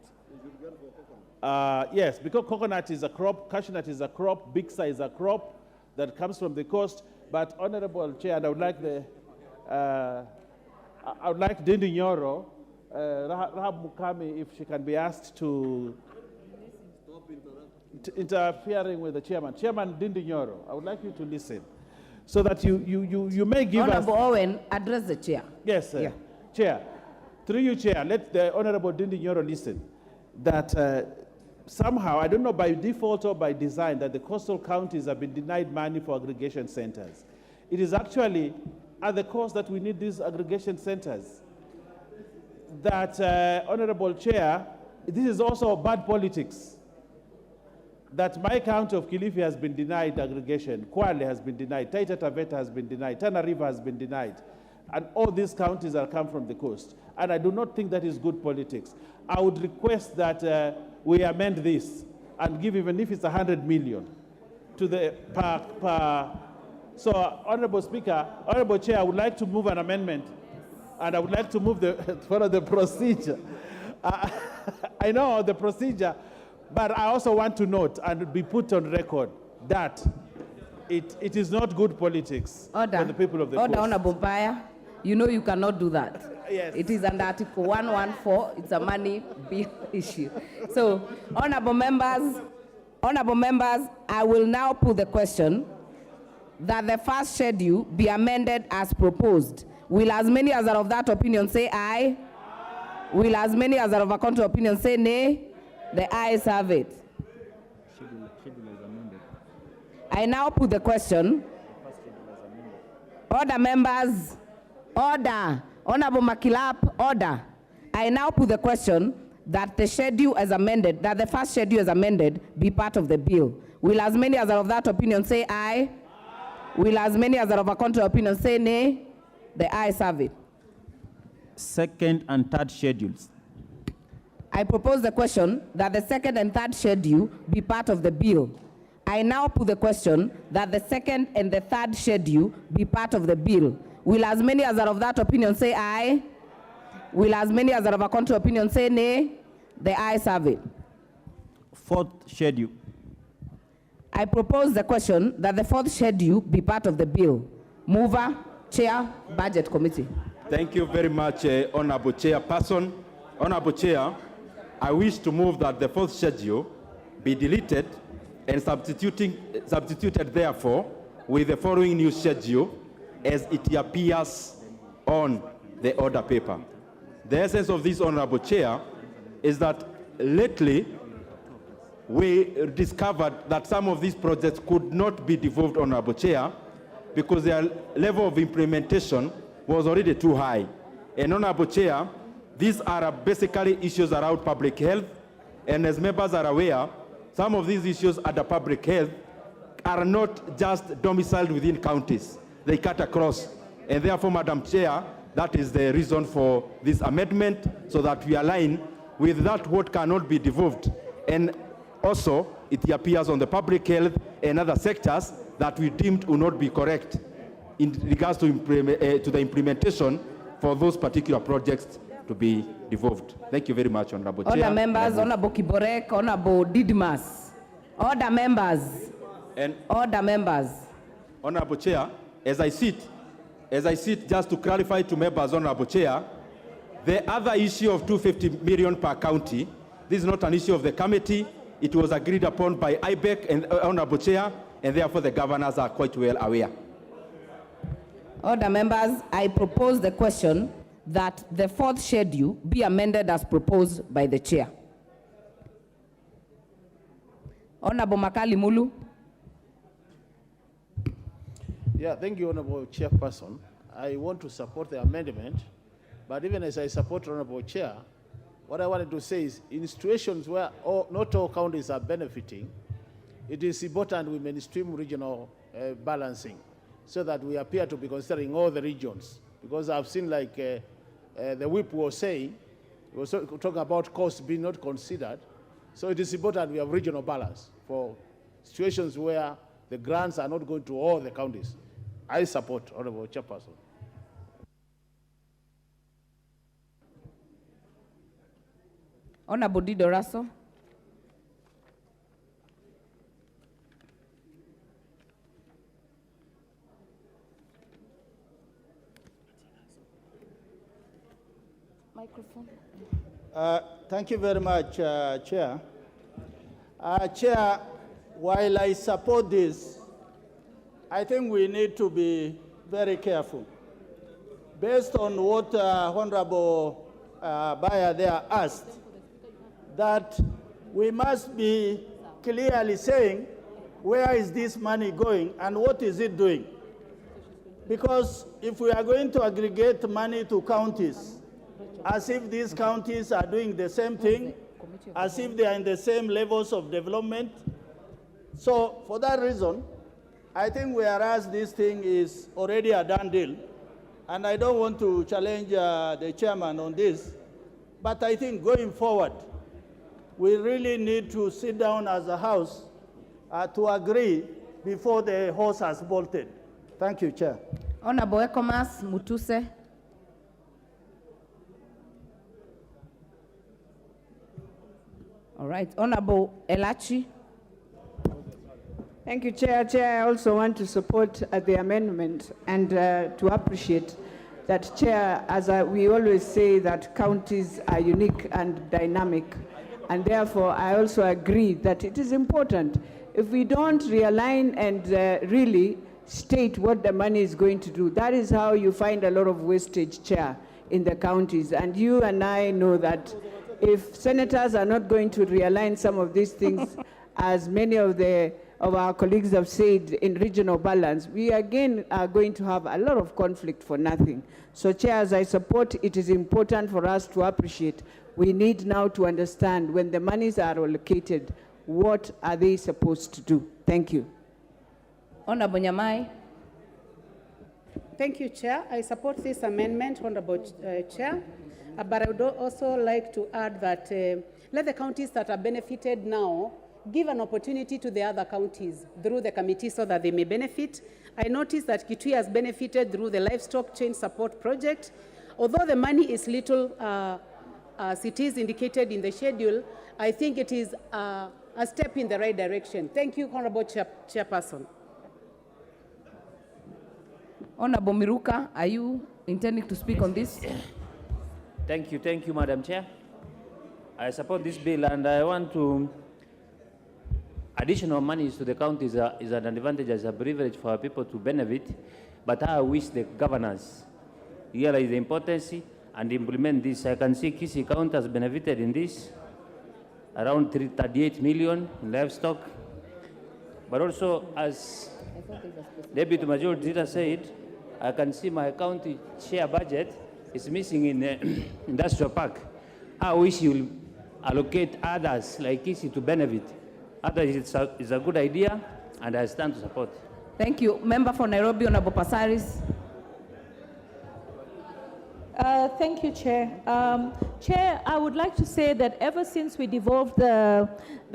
Yes, because coconut is a crop, cashew nut is a crop, big size is a crop that comes from the coast. But Honorable Chair, and I would like Dindi Nyoro, Rahab Mukami, if she can be asked to stop interfering with the chairman. Chairman Dindi Nyoro, I would like you to listen, so that you may give Honorable Owen, address the chair. Yes, sir. Yeah. Chair, Through you, Chair, let the Honorable Dindi Nyoro listen, that somehow, I don't know by default or by design, that the coastal counties have been denied money for aggregation centers. It is actually at the cost that we need these aggregation centers. That, Honorable Chair, this is also bad politics. That my county of Kilifi has been denied aggregation, Kwale has been denied, Taita Taveta has been denied, Tana River has been denied, and all these counties are come from the coast. And I do not think that is good politics. I would request that we amend this and give, even if it's 100 million, to the per. So, Honorable Speaker, Honorable Chair, I would like to move an amendment, and I would like to move follow the procedure. I know the procedure, but I also want to note and be put on record that it is not good politics for the people of the coast. Order, Honorable Baya. You know you cannot do that. Yes. It is under Article 114. It's a money bill issue. So, honorable members, I will now put the question that the first schedule be amended as proposed. Will as many as are of that opinion say aye? Will as many as are of a contrary opinion say nay? The ayes have it. I now put the question. Order, members. Order. Honorable Makilap, order. I now put the question that the schedule as amended, that the first schedule as amended be part of the bill. Will as many as are of that opinion say aye? Will as many as are of a contrary opinion say nay? The ayes have it. Second and third schedules. I propose the question that the second and third schedule be part of the bill. I now put the question that the second and the third schedule be part of the bill. Will as many as are of that opinion say aye? Will as many as are of a contrary opinion say nay? The ayes have it. Fourth schedule. I propose the question that the fourth schedule be part of the bill. Mover, Chair, Budget Committee. Thank you very much, Honorable Chairperson. Honorable Chair, I wish to move that the fourth schedule be deleted and substituted therefore with the following new schedule as it appears on the order paper. The essence of this, Honorable Chair, is that lately we discovered that some of these projects could not be devolved, Honorable Chair, because their level of implementation was already too high. And Honorable Chair, these are basically issues around public health, and as members are aware, some of these issues under public health are not just domiciled within counties. They cut across. And therefore, Madam Chair, that is the reason for this amendment, so that we align with that what cannot be devolved. And also, it appears on the public health and other sectors that we deemed will not be correct in regards to the implementation for those particular projects to be devolved. Thank you very much, Honorable Chair. Order, members, Honorable Kiborek, Honorable Didmas. Order, members. And order, members. Honorable Chair, as I sit, just to clarify to members, Honorable Chair, the other issue of 250 million per county, this is not an issue of the committee. It was agreed upon by IBEC and Honorable Chair, and therefore the governors are quite well aware. Order, members, I propose the question that the fourth schedule be amended as proposed by the Chair. Honorable Makali Mulu. Yeah, thank you, Honorable Chairperson. I want to support the amendment, but even as I support Honorable Chair, what I wanted to say is, in situations where not all counties are benefiting, it is important we mainstream regional balancing, so that we appear to be considering all the regions. Because I've seen, like the whip was saying, we were talking about costs being not considered. So it is important we have regional balance for situations where the grants are not going to all the counties. I support Honorable Chairperson. Honorable Dido Raso. Microphone. Thank you very much, Chair. Chair, while I support this, I think we need to be very careful. Based on what Honorable buyer there asked, that we must be clearly saying where is this money going and what is it doing. Because if we are going to aggregate money to counties, as if these counties are doing the same thing, as if they are in the same levels of development. So for that reason, I think whereas this thing is already a done deal, and I don't want to challenge the chairman on this, but I think going forward, we really need to sit down as a house to agree before the horse has bolted. Thank you, Chair. Honorable Ekomas Mutuse. All right, Honorable Elachi. Thank you, Chair. Chair, I also want to support the amendment and to appreciate that, Chair, as we always say, that counties are unique and dynamic. And therefore, I also agree that it is important if we don't realign and really state what the money is going to do. That is how you find a lot of wastage, Chair, in the counties. And you and I know that if senators are not going to realign some of these things, as many of our colleagues have said, in regional balance, we again are going to have a lot of conflict for nothing. So, Chair, as I support, it is important for us to appreciate. We need now to understand when the monies are allocated, what are they supposed to do? Thank you. Honorable Nyamai. Thank you, Chair. I support this amendment, Honorable Chair. But I would also like to add that let the counties that are benefited now give an opportunity to the other counties through the committee so that they may benefit. I noticed that Kitui has benefited through the livestock chain support project. Although the money is little, as it is indicated in the schedule, I think it is a step in the right direction. Thank you, Honorable Chairperson. Honorable Miruka, are you intending to speak on this? Thank you, Madam Chair. I support this bill, and I want to additional monies to the counties is an advantage, as a privilege for our people to benefit, but I wish the governors realize the importance and implement this. I can see Kisii County has benefited in this, around 38 million in livestock, but also, as Deputy Majority Leader said, I can see my county share budget is missing in the industrial park. I wish you will allocate others like Kisii to benefit. Otherwise, it's a good idea, and I stand to support. Thank you. Member for Nairobi, Honorable Pasaris. Thank you, Chair. Chair, I would like to say that ever since we devolved the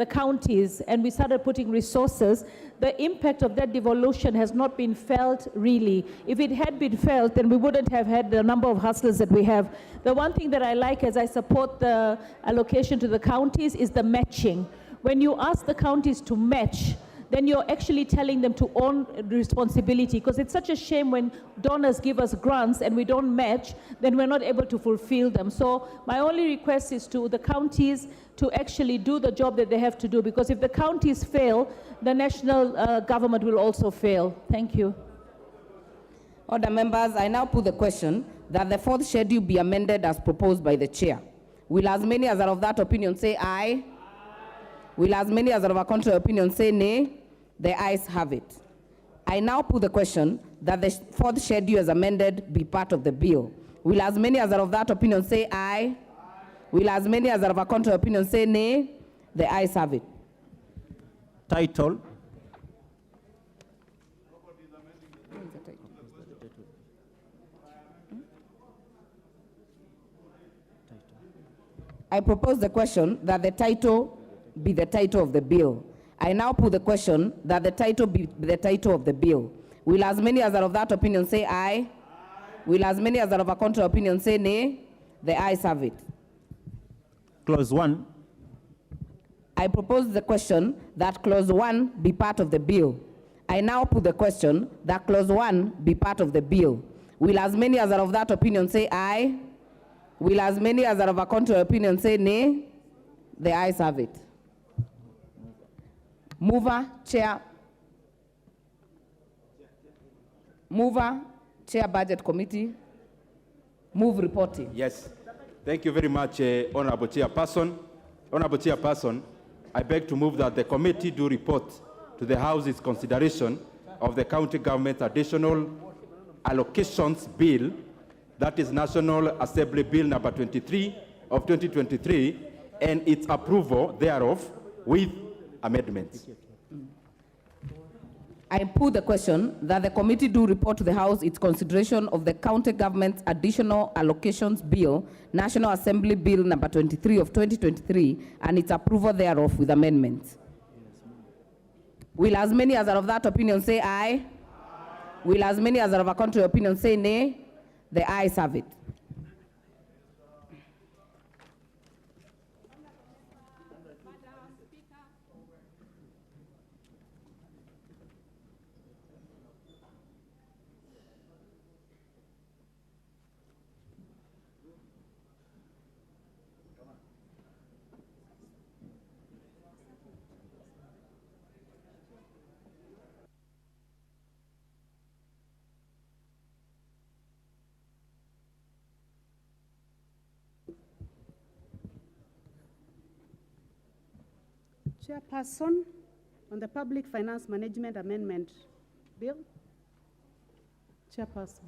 counties and we started putting resources, the impact of that devolution has not been felt really. If it had been felt, then we wouldn't have had the number of hustlers that we have. The one thing that I like as I support the allocation to the counties is the matching. When you ask the counties to match, then you're actually telling them to own responsibility, because it's such a shame when donors give us grants and we don't match, then we're not able to fulfill them. So my only request is to the counties to actually do the job that they have to do, because if the counties fail, the national government will also fail. Thank you. Other members, I now put the question that the fourth schedule be amended as proposed by the chair. Will as many as are of that opinion say aye? Will as many as are of a contrary opinion say nay? The ayes have it. I now put the question that the fourth schedule as amended be part of the bill. Will as many as are of that opinion say aye? Will as many as are of a contrary opinion say nay? The ayes have it. Title. I propose the question that the title be the title of the bill. I now put the question that the title be the title of the bill. Will as many as are of that opinion say aye? Will as many as are of a contrary opinion say nay? The ayes have it. Clause 1. I propose the question that clause 1 be part of the bill. I now put the question that clause 1 be part of the bill. Will as many as are of that opinion say aye? Will as many as are of a contrary opinion say nay? The ayes have it. Mover, Chair. Mover, Chair Budget Committee. Move reporting. Yes. Thank you very much, Honorable Chairperson. Honorable Chairperson, I beg to move that the committee do report to the House's consideration of the county government additional allocations bill, that is National Assembly Bill number 23 of 2023, and its approval thereof with amendments. I put the question that the committee do report to the House its consideration of the county government's additional allocations bill, National Assembly Bill number 23 of 2023, and its approval thereof with amendments. Will as many as are of that opinion say aye? Will as many as are of a contrary opinion say nay? The ayes have it. Chairperson, on the Public Finance Management Amendment Bill. Chairperson.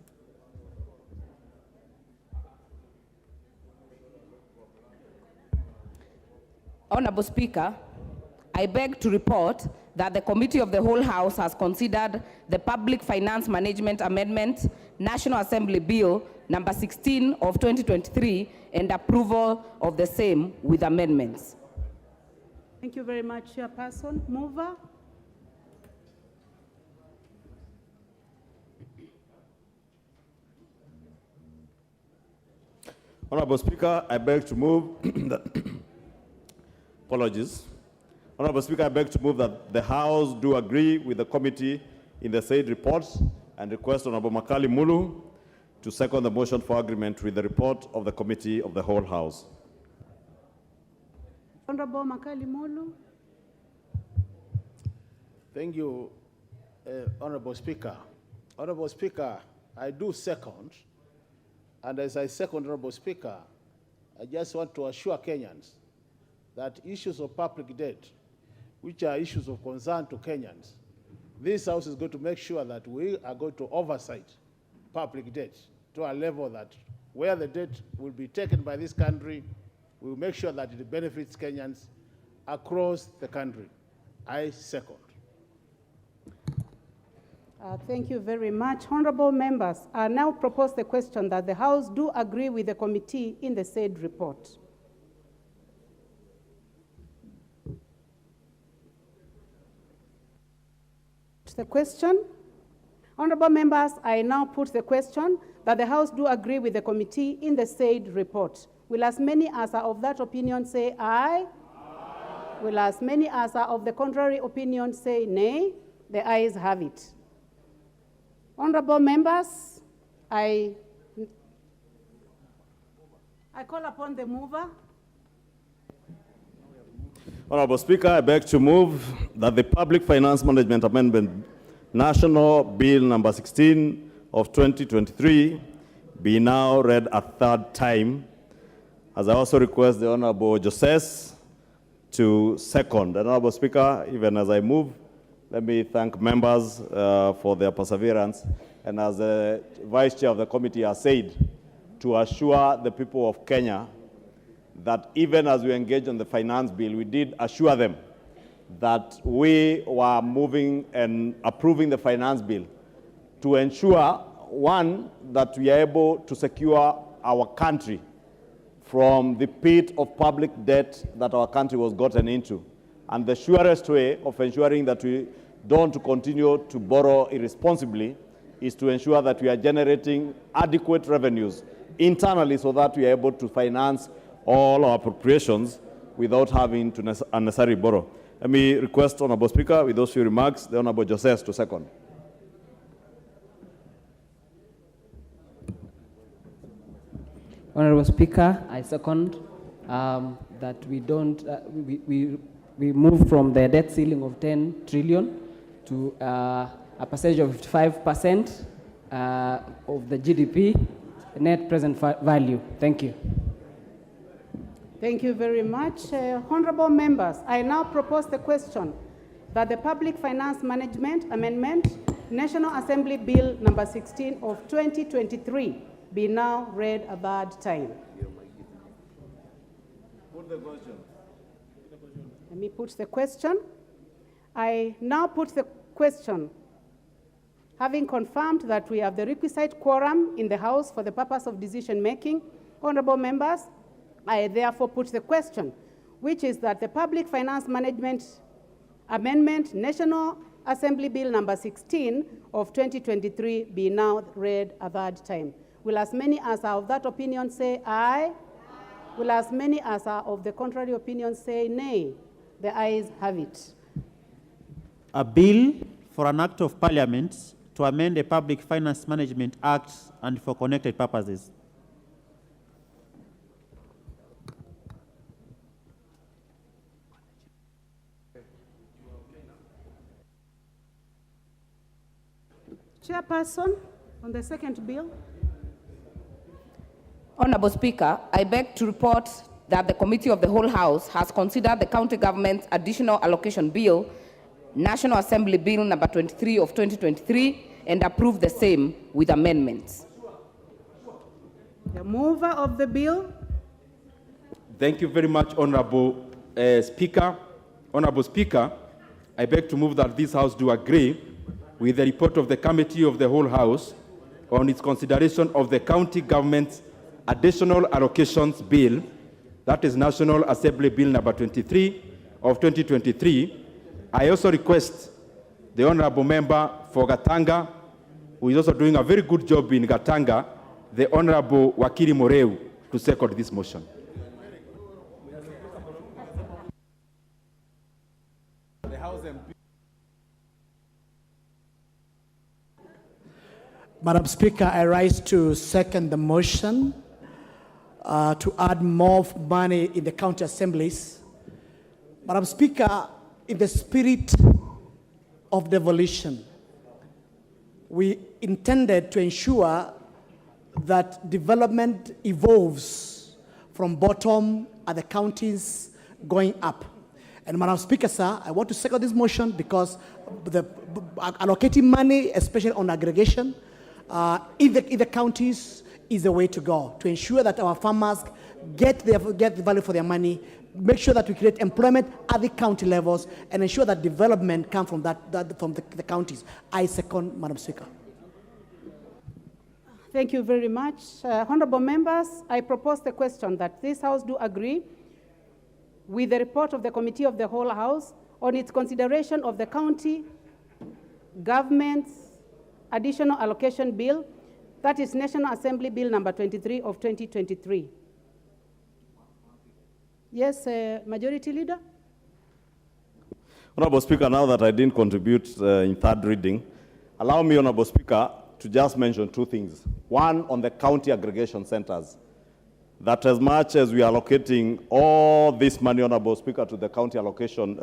Honorable Speaker, I beg to report that the Committee of the Whole House has considered the Public Finance Management Amendment, National Assembly Bill number 16 of 2023, and approval of the same with amendments. Thank you very much, Chairperson. Mover. Honorable Speaker, I beg to move that apologies. Honorable Speaker, I beg to move that the House do agree with the committee in the said report and request Honorable Makali Mulu to second the motion for agreement with the report of the Committee of the Whole House. Honorable Makali Mulu. Thank you, Honorable Speaker. Honorable Speaker, I do second, and as I second, Honorable Speaker, I just want to assure Kenyans that issues of public debt, which are issues of concern to Kenyans, this House is going to make sure that we are going to oversight public debt to a level that where the debt will be taken by this country, we will make sure that it benefits Kenyans across the country. I second. Thank you very much. Honorable members, I now propose the question that the House do agree with the committee in the said report. The question. Honorable members, I now put the question that the House do agree with the committee in the said report. Will as many as are of that opinion say aye? Aye. Will as many as are of the contrary opinion say nay? The ayes have it. Honorable members, I call upon the mover. Honorable Speaker, I beg to move that the Public Finance Management Amendment, National Bill number 16 of 2023, be now read a third time, as I also request the Honorable Joses to second. Honorable Speaker, even as I move, let me thank members for their perseverance, and as the Vice Chair of the committee has said, to assure the people of Kenya that even as we engage on the finance bill, we did assure them that we were moving and approving the finance bill to ensure, one, that we are able to secure our country from the pit of public debt that our country was gotten into. And the surest way of ensuring that we don't continue to borrow irresponsibly is to ensure that we are generating adequate revenues internally so that we are able to finance all our appropriations without having to unnecessarily borrow. Let me request, Honorable Speaker, with those few remarks, the Honorable Joses to second. Honorable Speaker, I second that we don't, we move from the debt ceiling of 10 trillion to a percentage of 55% of the GDP net present value. Thank you. Thank you very much. Honorable members, I now propose the question that the Public Finance Management Amendment, National Assembly Bill number 16 of 2023 be now read a third time. Put the question. Let me put the question. I now put the question. Having confirmed that we have the requisite quorum in the House for the purpose of decision making, honorable members, I therefore put the question, which is that the Public Finance Management Amendment, National Assembly Bill number 16 of 2023 be now read a third time. Will as many as are of that opinion say aye? Will as many as are of the contrary opinion say nay? The ayes have it. A bill for an act of parliament to amend the Public Finance Management Act and for connected purposes. Chairperson, on the second bill. Honorable Speaker, I beg to report that the Committee of the Whole House has considered the County Government's Additional Allocation Bill, National Assembly Bill number 23 of 2023, and approved the same with amendments. The mover of the bill. Thank you very much, Honorable Speaker. Honorable Speaker, I beg to move that this House do agree with the report of the Committee of the Whole House on its consideration of the County Government's Additional Allocations Bill, that is National Assembly Bill number 23 of 2023. I also request the Honorable Member for Gatanga, who is also doing a very good job in Gatanga, the Honorable Wakili Moreu, to second this motion. Madam Speaker, I rise to second the motion to add more money in the county assemblies. Madam Speaker, in the spirit of devolution, we intended to ensure that development evolves from bottom at the counties going up. And Madam Speaker, sir, I want to second this motion because the allocating money, especially on aggregation, in the counties is the way to go to ensure that our farmers get the value for their money, make sure that we create employment at the county levels, and ensure that development comes from the counties. I second, Madam Speaker. Thank you very much. Honorable members, I propose the question that this House do agree with the report of the Committee of the Whole House on its consideration of the County Government's Additional Allocation Bill, that is National Assembly Bill number 23 of 2023. Yes, Majority Leader? Honorable Speaker, now that I didn't contribute in third reading, allow me, Honorable Speaker, to just mention two things. One, on the county aggregation centers, that as much as we are allocating all this money, Honorable Speaker, to the county allocation,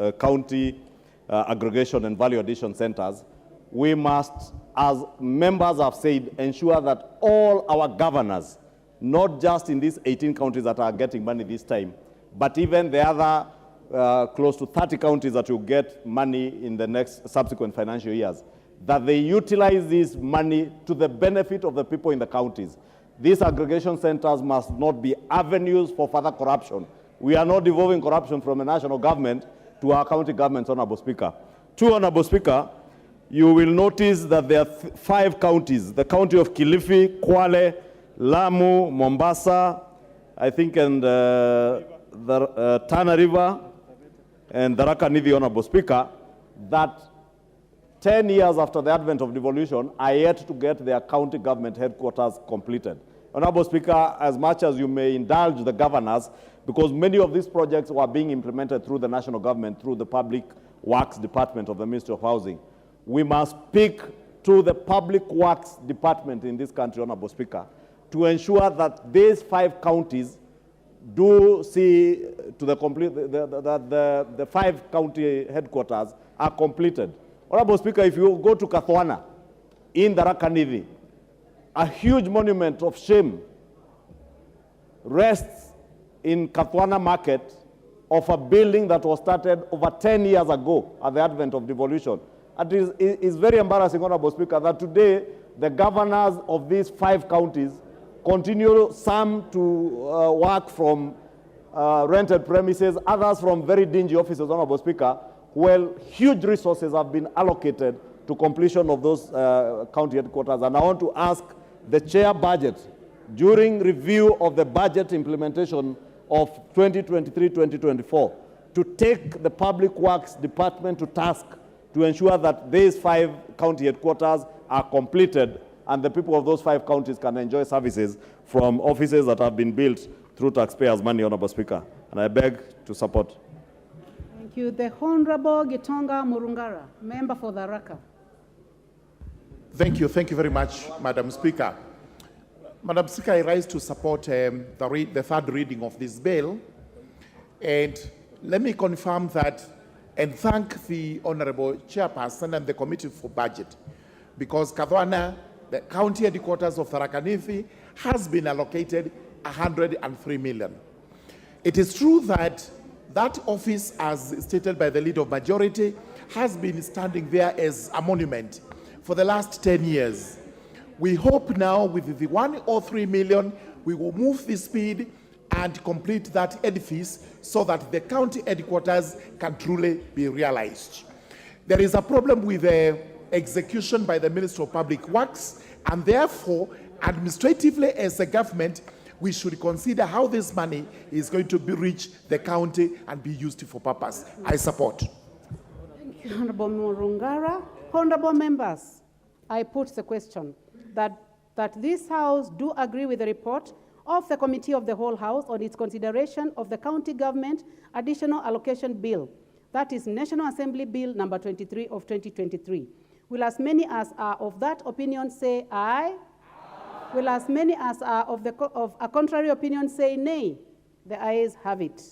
aggregation and value addition centers, we must, as members have said, ensure that all our governors, not just in these 18 counties that are getting money this time, but even the other close to 30 counties that will get money in the next subsequent financial years, that they utilize this money to the benefit of the people in the counties. These aggregation centers must not be avenues for further corruption. We are not devolving corruption from the national government to our county governments, Honorable Speaker. Two, Honorable Speaker, you will notice that there are 5 counties, the county of Kilifi, Kwale, Lamu, Mombasa, I think, and the Tana River, and the Tharaka Nithi, Honorable Speaker, that 10 years after the advent of devolution are yet to get their county government headquarters completed. Honorable Speaker, as much as you may indulge the governors, because many of these projects were being implemented through the national government, through the Public Works Department of the Ministry of Housing, we must speak to the Public Works Department in this country, Honorable Speaker, to ensure that these 5 counties do see to the complete, the 5 county headquarters are completed. Honorable Speaker, if you go to Kathwana, in the Tharaka Nithi, a huge monument of shame rests in Katwana Market of a building that was started over 10 years ago at the advent of devolution. And it is very embarrassing, Honorable Speaker, that today the governors of these 5 counties continue, some to work from rented premises, others from very dingy offices, Honorable Speaker, well, huge resources have been allocated to completion of those county headquarters. And I want to ask the chair budget, during review of the budget implementation of 2023-2024, to take the Public Works Department to task to ensure that these 5 county headquarters are completed and the people of those 5 counties can enjoy services from offices that have been built through taxpayers' money, Honorable Speaker. And I beg to support. Thank you. The Honorable Gitonga Murungara, member for the Raka. Thank you very much, Madam Speaker. Madam Speaker, I rise to support the third reading of this bill. And let me confirm that and thank the Honorable Chairperson and the Committee for Budget, because Katwana, the county headquarters of Tharaka Nithi, has been allocated 103 million. It is true that that office, as stated by the Leader of Majority, has been standing there as a monument for the last 10 years. We hope now with the 103 million, we will move the speed and complete that edifice so that the county headquarters can truly be realized. There is a problem with the execution by the Ministry of Public Works, and therefore, administratively as a government, we should consider how this money is going to be reach the county and be used for purpose. I support. Thank you, Honorable Murungara. Honorable members, I put the question that this House do agree with the report of the Committee of the Whole House on its consideration of the County Government Additional Allocation Bill, that is National Assembly Bill number 23 of 2023. Will as many as are of that opinion say aye? Aye. Will as many as are of a contrary opinion say nay? The ayes have it.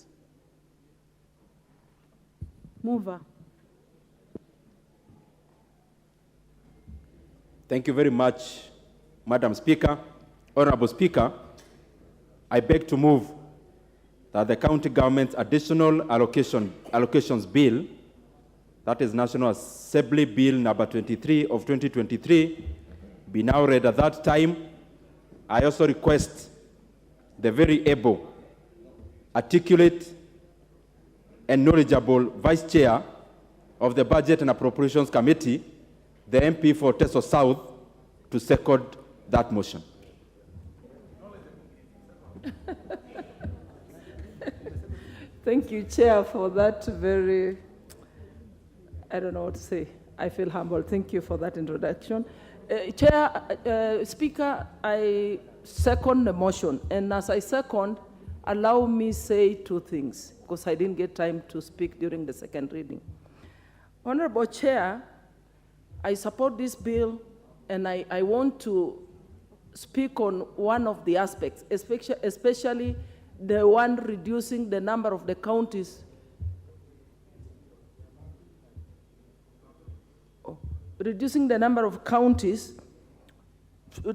Mover. Thank you very much, Madam Speaker. Honorable Speaker, I beg to move that the county government's additional allocations bill, that is National Assembly Bill number 23 of 2023, be now read at that time. I also request the very able, articulate, and knowledgeable Vice Chair of the Budget and Appropriations Committee, the MP for Teso South, to second that motion. Thank you, Chair, for that very, I don't know what to say. I feel humble. Thank you for that introduction. Speaker, I second the motion. And as I second, allow me say 2 things, because I didn't get time to speak during the second reading. Honorable Chair, I support this bill, and I want to speak on one of the aspects, especially the one reducing the number of the counties. Reducing the number of counties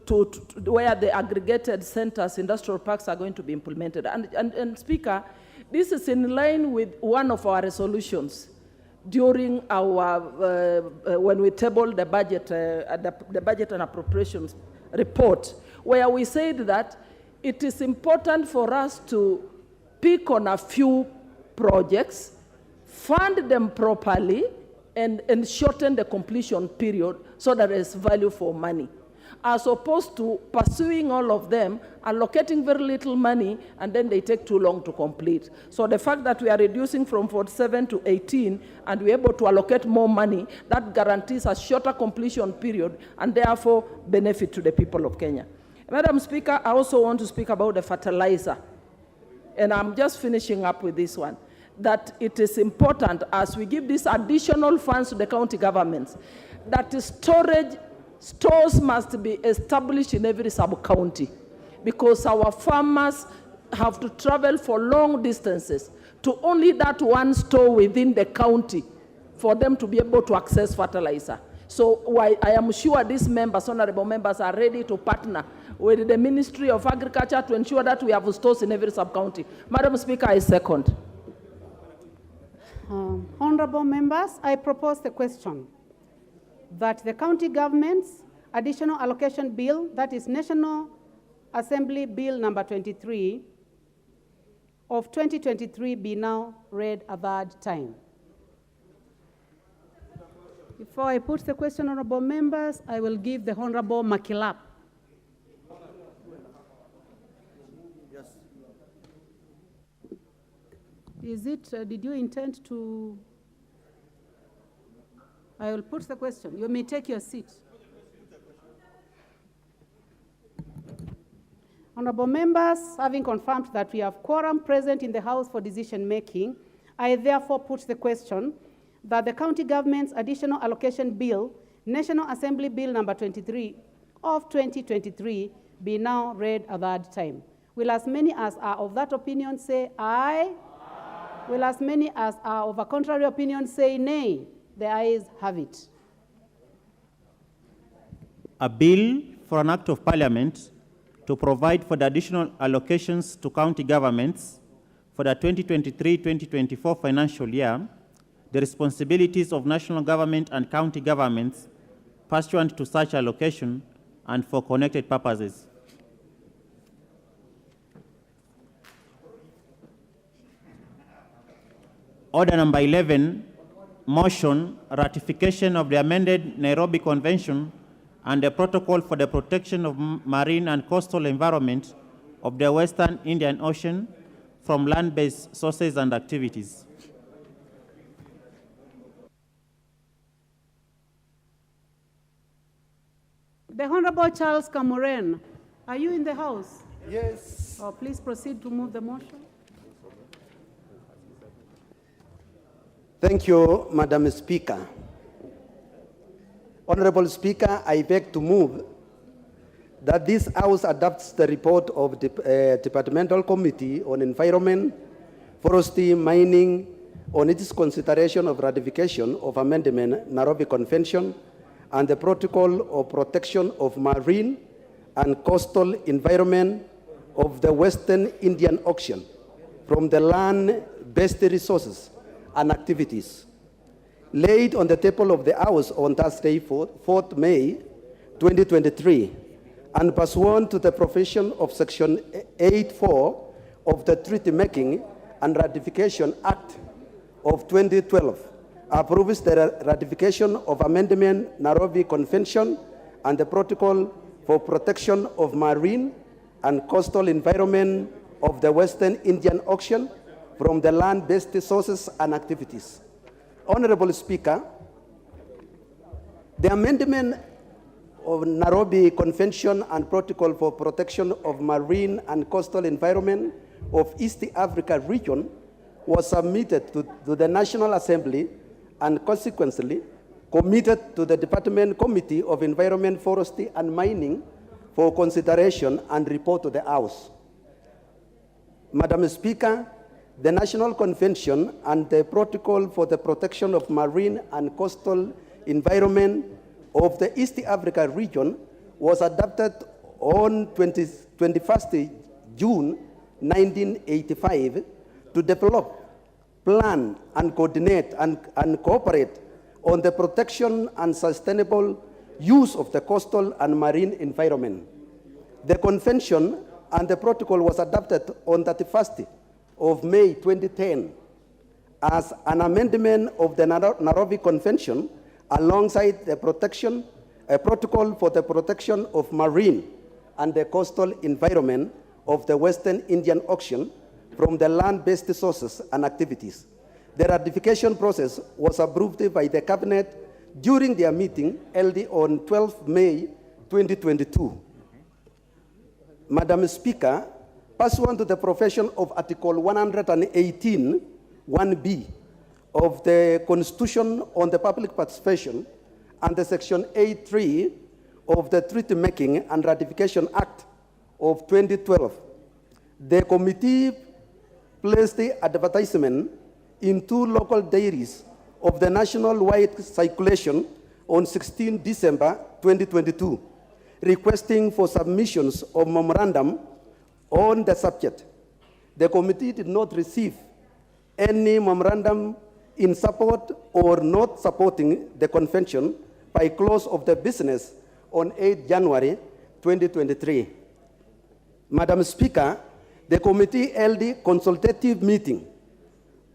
to where the aggregated centers, industrial parks, are going to be implemented. And Speaker, this is in line with one of our resolutions during our, when we tabled the budget, the budget and appropriations report, where we said that it is important for us to pick on a few projects, fund them properly, and shorten the completion period so that there is value for money, as opposed to pursuing all of them, allocating very little money, and then they take too long to complete. So the fact that we are reducing from 47 to 18, and we're able to allocate more money, that guarantees a shorter completion period, and therefore benefit to the people of Kenya. Madam Speaker, I also want to speak about the fertilizer, and I'm just finishing up with this one, that it is important, as we give these additional funds to the county governments, that stores must be established in every sub-county, because our farmers have to travel for long distances to only that one store within the county for them to be able to access fertilizer. So I am sure these members, honorable members, are ready to partner with the Ministry of Agriculture to ensure that we have stores in every sub-county. Madam Speaker, I second. Honorable members, I propose the question that the county government's additional allocation bill, that is National Assembly Bill number 23 of 2023, be now read a third time. Before I put the question, honorable members, I will give the Honorable Makilap. Yes. Is it, did you intend to? I will put the question. You may take your seat. Honorable members, having confirmed that we have quorum present in the House for decision making, I therefore put the question that the county government's additional allocation bill, National Assembly Bill number 23 of 2023, be now read a third time. Will as many as are of that opinion say aye? Aye. Will as many as are of a contrary opinion say nay? The ayes have it. A bill for an act of parliament to provide for the additional allocations to county governments for the 2023-2024 financial year, the responsibilities of national government and county governments pursuant to such allocation and for connected purposes. Order number 11, motion, ratification of the amended Nairobi Convention and the protocol for the protection of marine and coastal environment of the Western Indian Ocean from land-based sources and activities. The Honorable Charles Kamuren, are you in the House? Yes. Oh, please proceed to move the motion. Thank you, Madam Speaker. Honorable Speaker, I beg to move that this House adopts the report of the Departmental Committee on Environment, Forestry, Mining on its consideration of ratification of Amendment Nairobi Convention and the Protocol of Protection of Marine and Coastal Environment of the Western Indian Ocean from the land-based resources and activities, laid on the table of the House on Thursday, 4th May 2023, and pursuant to the provision of Section 8(4) of the Treaty Making and Ratification Act of 2012, approves the ratification of Amendment Nairobi Convention and the Protocol for Protection of Marine and Coastal Environment of the Western Indian Ocean from the land-based sources and activities. Honorable Speaker, the amendment of Nairobi Convention and Protocol for Protection of Marine and Coastal Environment of East Africa region was submitted to the National Assembly and consequently committed to the Department Committee of Environment, Forestry and Mining for consideration and report to the House. Madam Speaker, the National Convention and the Protocol for the Protection of Marine and Coastal Environment of the East Africa region was adopted on 21st June 1985 to develop, plan, and coordinate and cooperate on the protection and sustainable use of the coastal and marine environment. The Convention and the Protocol was adopted on 31st of May 2010 as an amendment of the Nairobi Convention alongside the Protocol for the Protection of Marine and the Coastal Environment of the Western Indian Ocean from the land-based sources and activities. The ratification process was approved by the Cabinet during their meeting held on 12 May 2022. Madam Speaker, pursuant to the provision of Article 118, 1B of the Constitution on the Public Participation and the Section 8(3) of the Treaty Making and Ratification Act of 2012, the committee placed the advertisement in 2 local diaries of the national-wide circulation on 16 December 2022, requesting for submissions of memorandum on the subject. The committee did not receive any memorandum in support or not supporting the convention by close of the business on 8 January 2023. Madam Speaker, the committee held a consultative meeting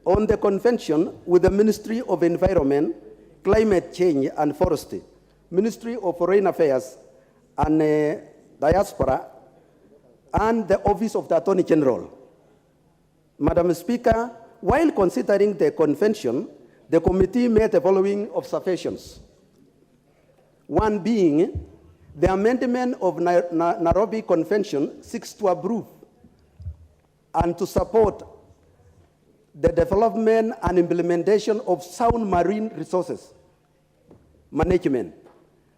on the convention with the Ministry of Environment, Climate Change and Forestry, Ministry of Foreign Affairs and Diaspora, and the Office of the Attorney General. Madam Speaker, while considering the convention, the committee made the following observations. One being, the amendment of Nairobi Convention seeks to approve and to support the development and implementation of sound marine resources management,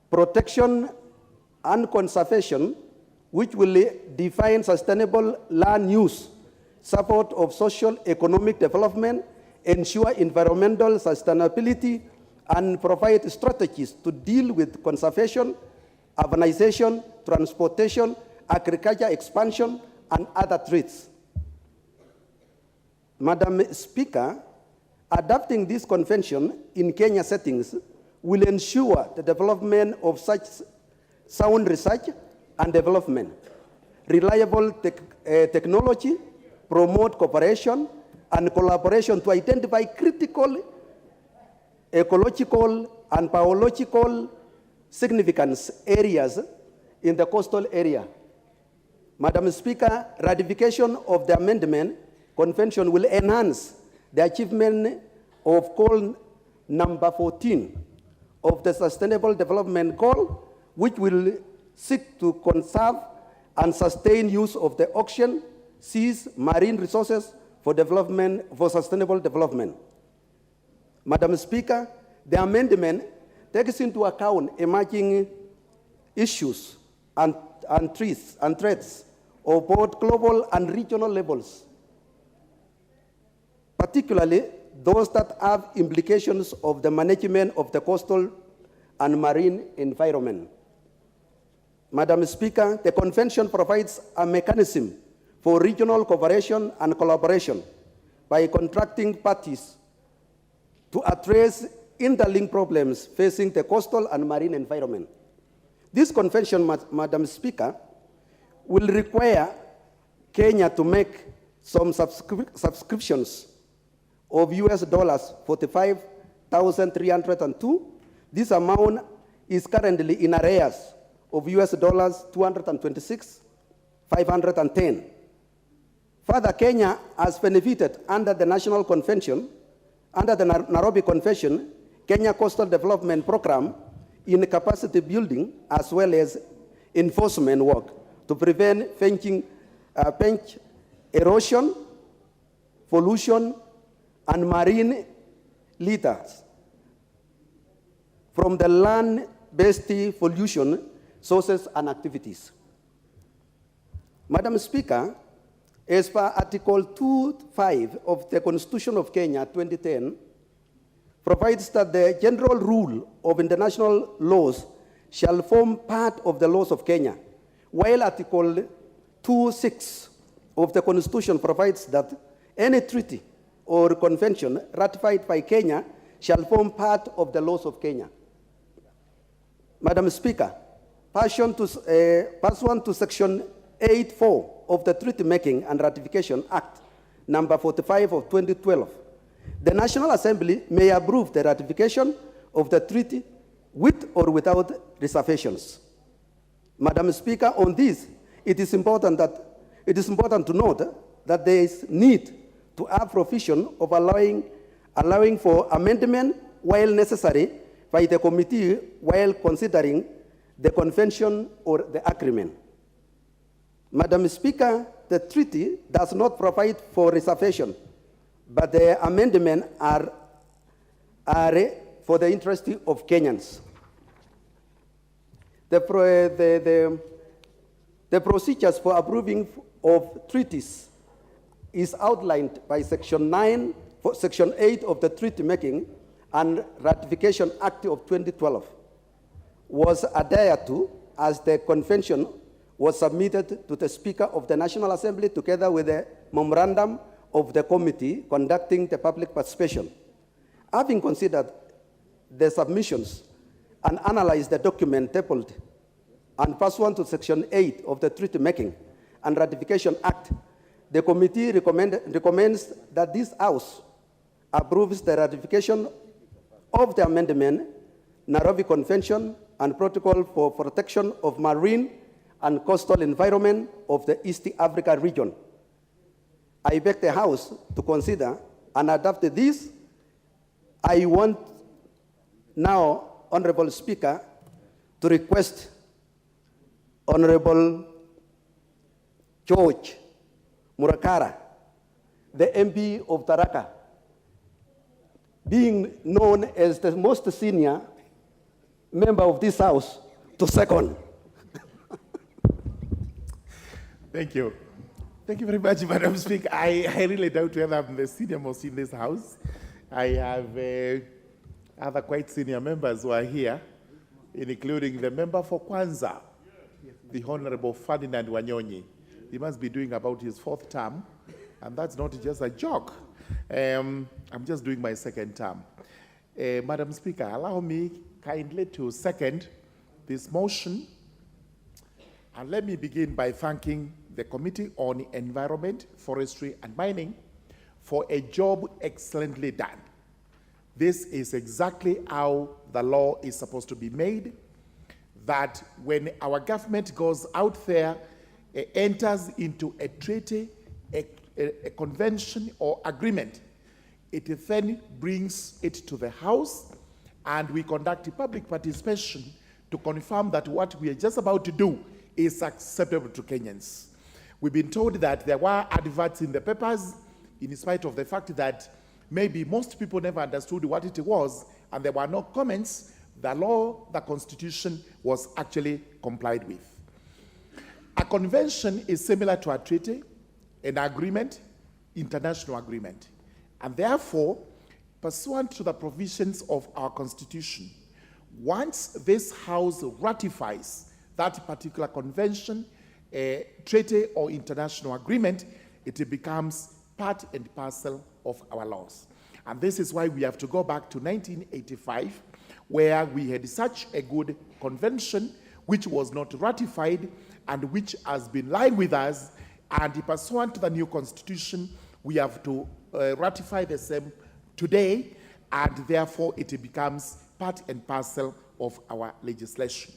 protection and conservation, which will define sustainable land use, support of social economic development, ensure environmental sustainability, and provide strategies to deal with conservation, urbanization, transportation, agriculture expansion, and other threats. Madam Speaker, adopting this convention in Kenya settings will ensure the development of such sound research and development, reliable technology, promote cooperation and collaboration to identify critical ecological and biological significance areas in the coastal area. Madam Speaker, ratification of the amendment convention will enhance the achievement of goal number 14 of the Sustainable Development Goal, which will seek to conserve and sustain use of the ocean, seas, marine resources for development, for sustainable development. Madam Speaker, the amendment takes into account emerging issues and threats of both global and regional levels, particularly those that have implications of the management of the coastal and marine environment. Madam Speaker, the convention provides a mechanism for regional cooperation and collaboration by contracting parties to address interlinked problems facing the coastal and marine environment. This convention, Madam Speaker, will require Kenya to make some subscriptions of US dollars 45,302. This amount is currently in arrears of US dollars 226,510. Further, Kenya has benefited under the National Convention, under the Nairobi Convention, Kenya Coastal Development Program in capacity building as well as enforcement work to prevent bench erosion, pollution, and marine litters from the land-based pollution sources and activities. Madam Speaker, as per Article 2.5 of the Constitution of Kenya 2010, provides that the general rule of international laws shall form part of the laws of Kenya, while Article 2.6 of the Constitution provides that any treaty or convention ratified by Kenya shall form part of the laws of Kenya. Madam Speaker, pursuant to Section 8.4 of the Treaty Making and Ratification Act, number 45 of 2012, the National Assembly may approve the ratification of the treaty with or without reservations. Madam Speaker, on this, it is important to note that there is need to have provision of allowing for amendment while necessary by the committee while considering the convention or the agreement. Madam Speaker, the treaty does not provide for reservation, but the amendments are for the interest of Kenyans. The procedures for approving of treaties is outlined by Section 8 of the Treaty Making and Ratification Act of 2012. was adhered to as the convention was submitted to the Speaker of the National Assembly together with the memorandum of the committee conducting the public participation. Having considered the submissions and analyzed the document tabled and pursuant to Section 8 of the Treaty Making and Ratification Act, the committee recommends that this House approves the ratification of the amendment, Nairobi Convention and Protocol for Protection of Marine and Coastal Environment of the East Africa region. I beg the House to consider and adopt this. I want now, Honorable Speaker, to request Honorable George Murakara, the MP of Tharaka, being known as the most senior member of this House, to second. Thank you. Thank you very much, Madam Speaker. I really doubt whether I'm the senior most in this House. I have other quite senior members who are here, including the member for Kwanza, the Honorable Ferdinand Wanyonyi. He must be doing about his 4th term, and that's not just a joke. I'm just doing my 2nd term. Madam Speaker, allow me kindly to second this motion. And let me begin by thanking the Committee on Environment, Forestry and Mining for a job excellently done. This is exactly how the law is supposed to be made, that when our government goes out there, enters into a treaty, a convention or agreement, it then brings it to the House, and we conduct a public participation to confirm that what we are just about to do is acceptable to Kenyans. We've been told that there were adverts in the papers, in spite of the fact that maybe most people never understood what it was, and there were no comments. The law, the Constitution, was actually complied with. A convention is similar to a treaty, an agreement, international agreement. And therefore, pursuant to the provisions of our Constitution, once this House ratifies that particular convention, treaty, or international agreement, it becomes part and parcel of our laws. And this is why we have to go back to 1985, where we had such a good convention which was not ratified and which has been lying with us, and pursuant to the new Constitution, we have to ratify the same today, and therefore it becomes part and parcel of our legislation.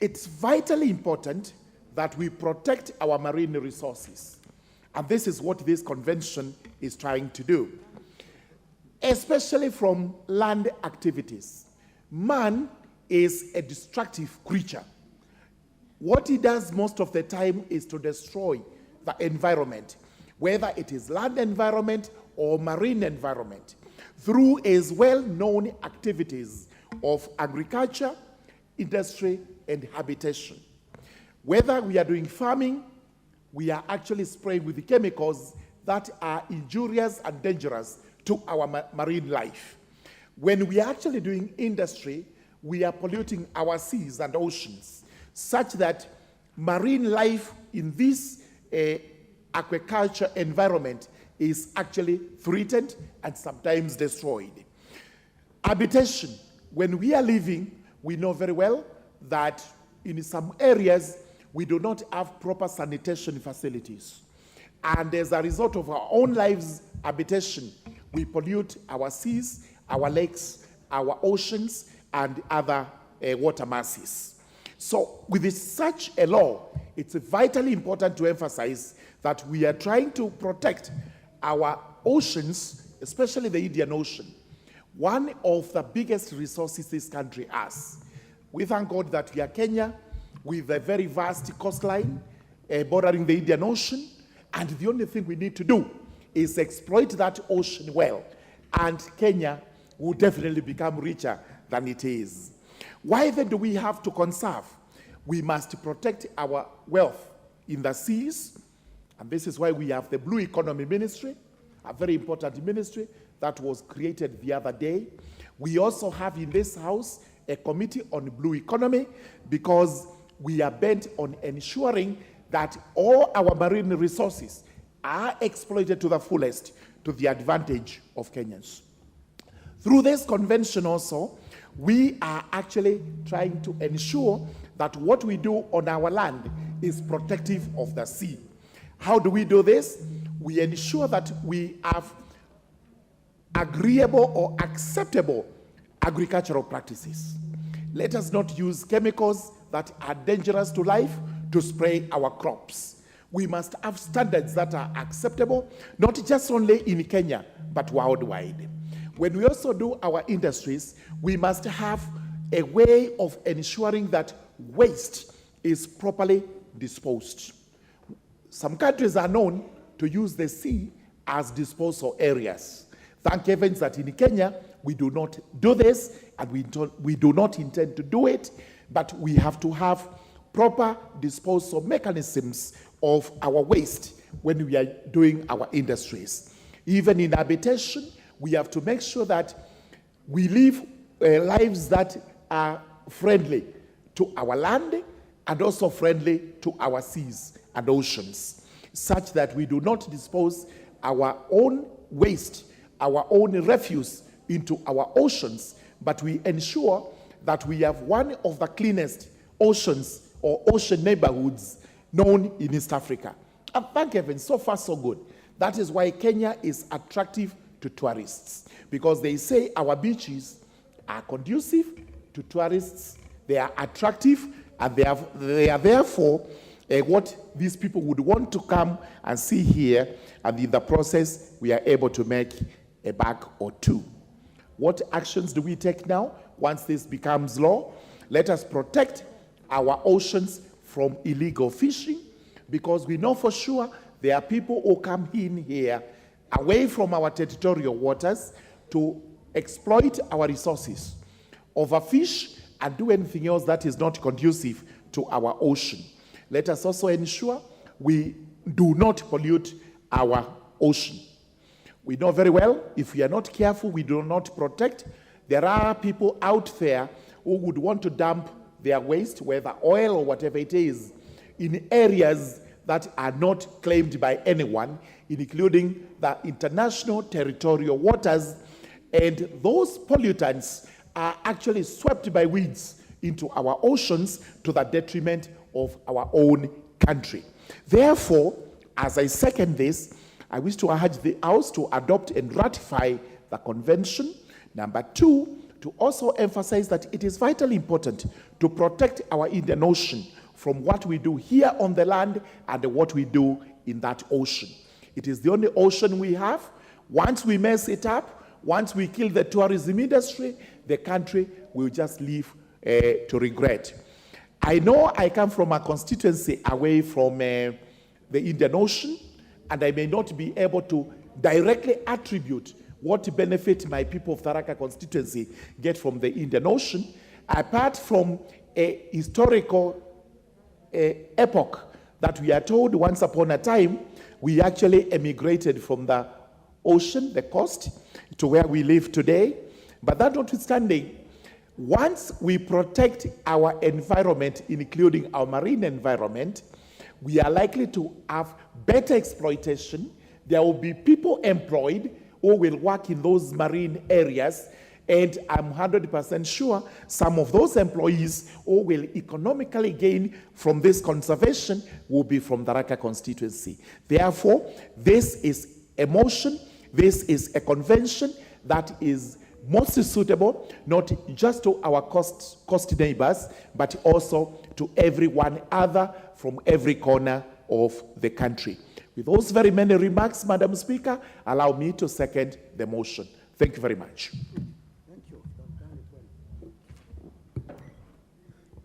It's vitally important that we protect our marine resources, and this is what this convention is trying to do, especially from land activities. Man is a destructive creature. What he does most of the time is to destroy the environment, whether it is land environment or marine environment, through his well-known activities of agriculture, industry, and habitation. Whether we are doing farming, we are actually spraying with the chemicals that are injurious and dangerous to our marine life. When we are actually doing industry, we are polluting our seas and oceans, such that marine life in this aquaculture environment is actually threatened and sometimes destroyed. Habitation, when we are living, we know very well that in some areas we do not have proper sanitation facilities. And as a result of our own lives' habitation, we pollute our seas, our lakes, our oceans, and other water masses. So with such a law, it's vitally important to emphasize that we are trying to protect our oceans, especially the Indian Ocean, one of the biggest resources this country has. We thank God that we are Kenya with a very vast coastline bordering the Indian Ocean, and the only thing we need to do is exploit that ocean well, and Kenya will definitely become richer than it is. Why then do we have to conserve? We must protect our wealth in the seas, and this is why we have the Blue Economy Ministry, a very important ministry that was created the other day. We also have in this House a committee on blue economy because we are bent on ensuring that all our marine resources are exploited to the fullest to the advantage of Kenyans. Through this convention also, we are actually trying to ensure that what we do on our land is protective of the sea. How do we do this? We ensure that we have agreeable or acceptable agricultural practices. Let us not use chemicals that are dangerous to life to spray our crops. We must have standards that are acceptable, not just only in Kenya, but worldwide. When we also do our industries, we must have a way of ensuring that waste is properly disposed. Some countries are known to use the sea as disposal areas. Thank heavens that in Kenya, we do not do this, and we do not intend to do it, but we have to have proper disposal mechanisms of our waste when we are doing our industries. Even in habitation, we have to make sure that we live lives that are friendly to our land and also friendly to our seas and oceans, such that we do not dispose our own waste, our own refuse into our oceans, but we ensure that we have one of the cleanest oceans or ocean neighborhoods known in East Africa. And thank heaven, so far so good. That is why Kenya is attractive to tourists, because they say our beaches are conducive to tourists, they are attractive, and they are therefore what these people would want to come and see here, and in the process, we are able to make a buck or two. What actions do we take now once this becomes law? Let us protect our oceans from illegal fishing, because we know for sure there are people who come in here away from our territorial waters to exploit our resources, overfish, and do anything else that is not conducive to our ocean. Let us also ensure we do not pollute our ocean. We know very well, if we are not careful, we do not protect. There are people out there who would want to dump their waste, whether oil or whatever it is, in areas that are not claimed by anyone, including the international territorial waters, and those pollutants are actually swept by winds into our oceans to the detriment of our own country. Therefore, as I second this, I wish to urge the House to adopt and ratify the convention. Number two, to also emphasize that it is vitally important to protect our Indian Ocean from what we do here on the land and what we do in that ocean. It is the only ocean we have. Once we mess it up, once we kill the tourism industry, the country will just live to regret. I know I come from a constituency away from the Indian Ocean, and I may not be able to directly attribute what benefit my people of Tharaka constituency get from the Indian Ocean, apart from a historical epoch that we are told once upon a time, we actually emigrated from the ocean, the coast, to where we live today. But that notwithstanding, once we protect our environment, including our marine environment, we are likely to have better exploitation. There will be people employed who will work in those marine areas, and I'm 100% sure some of those employees who will economically gain from this conservation will be from the Raka constituency. Therefore, this is a motion, this is a convention that is most suitable, not just to our coast neighbors, but also to everyone other from every corner of the country. With those very many remarks, Madam Speaker, allow me to second the motion. Thank you very much.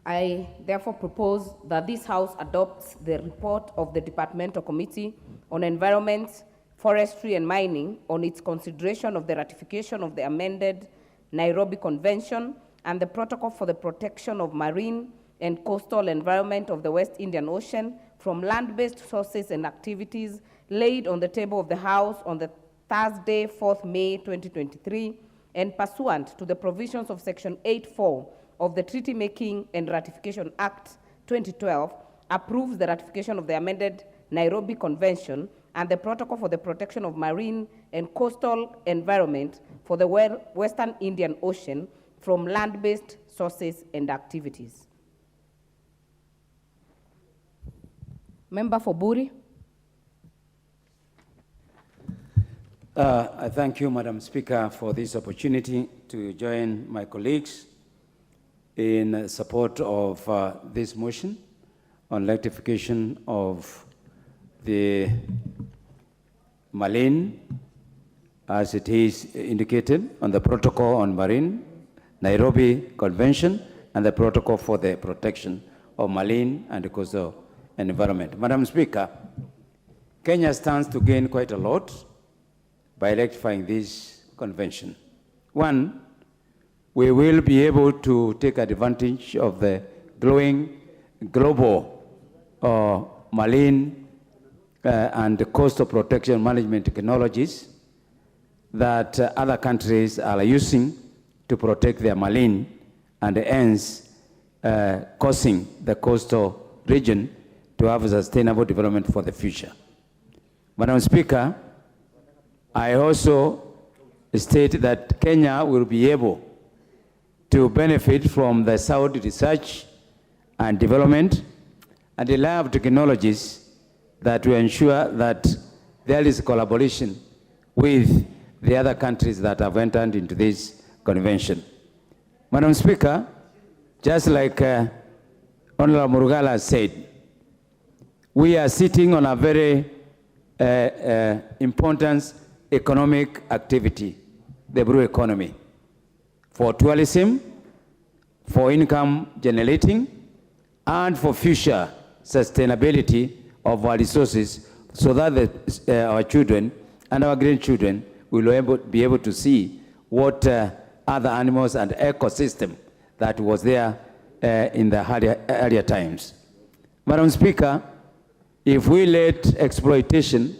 I therefore propose that this House adopts the report of the Departmental Committee on Environment, Forestry and Mining on its consideration of the ratification of the amended Nairobi Convention and the Protocol for the Protection of Marine and Coastal Environment of the West Indian Ocean from land-based sources and activities laid on the table of the House on the Thursday, 4th May 2023, and pursuant to the provisions of Section 8.4 of the Treaty Making and Ratification Act 2012 approves the ratification of the amended Nairobi Convention and the Protocol for the Protection of Marine and Coastal Environment for the Western Indian Ocean from land-based sources and activities. Member for Buri. I thank you, Madam Speaker, for this opportunity to join my colleagues in support of this motion on rectification of the Marine, as it is indicated on the Protocol on Marine, Nairobi Convention, and the Protocol for the Protection of Marine and Coastal Environment. Madam Speaker, Kenya stands to gain quite a lot by rectifying this convention. One, we will be able to take advantage of the growing global marine and coastal protection management technologies that other countries are using to protect their marine and hence causing the coastal region to have a sustainable development for the future. Madam Speaker, I also state that Kenya will be able to benefit from the sound research and development and the lab technologies that will ensure that there is collaboration with the other countries that have entered into this convention. Madam Speaker, just like Honorable Murugala said, we are sitting on a very important economic activity, the blue economy, for tourism, for income generating, and for future sustainability of our resources so that our children and our grandchildren will be able to see what other animals and ecosystem that was there in the earlier times. Madam Speaker, if we let exploitation,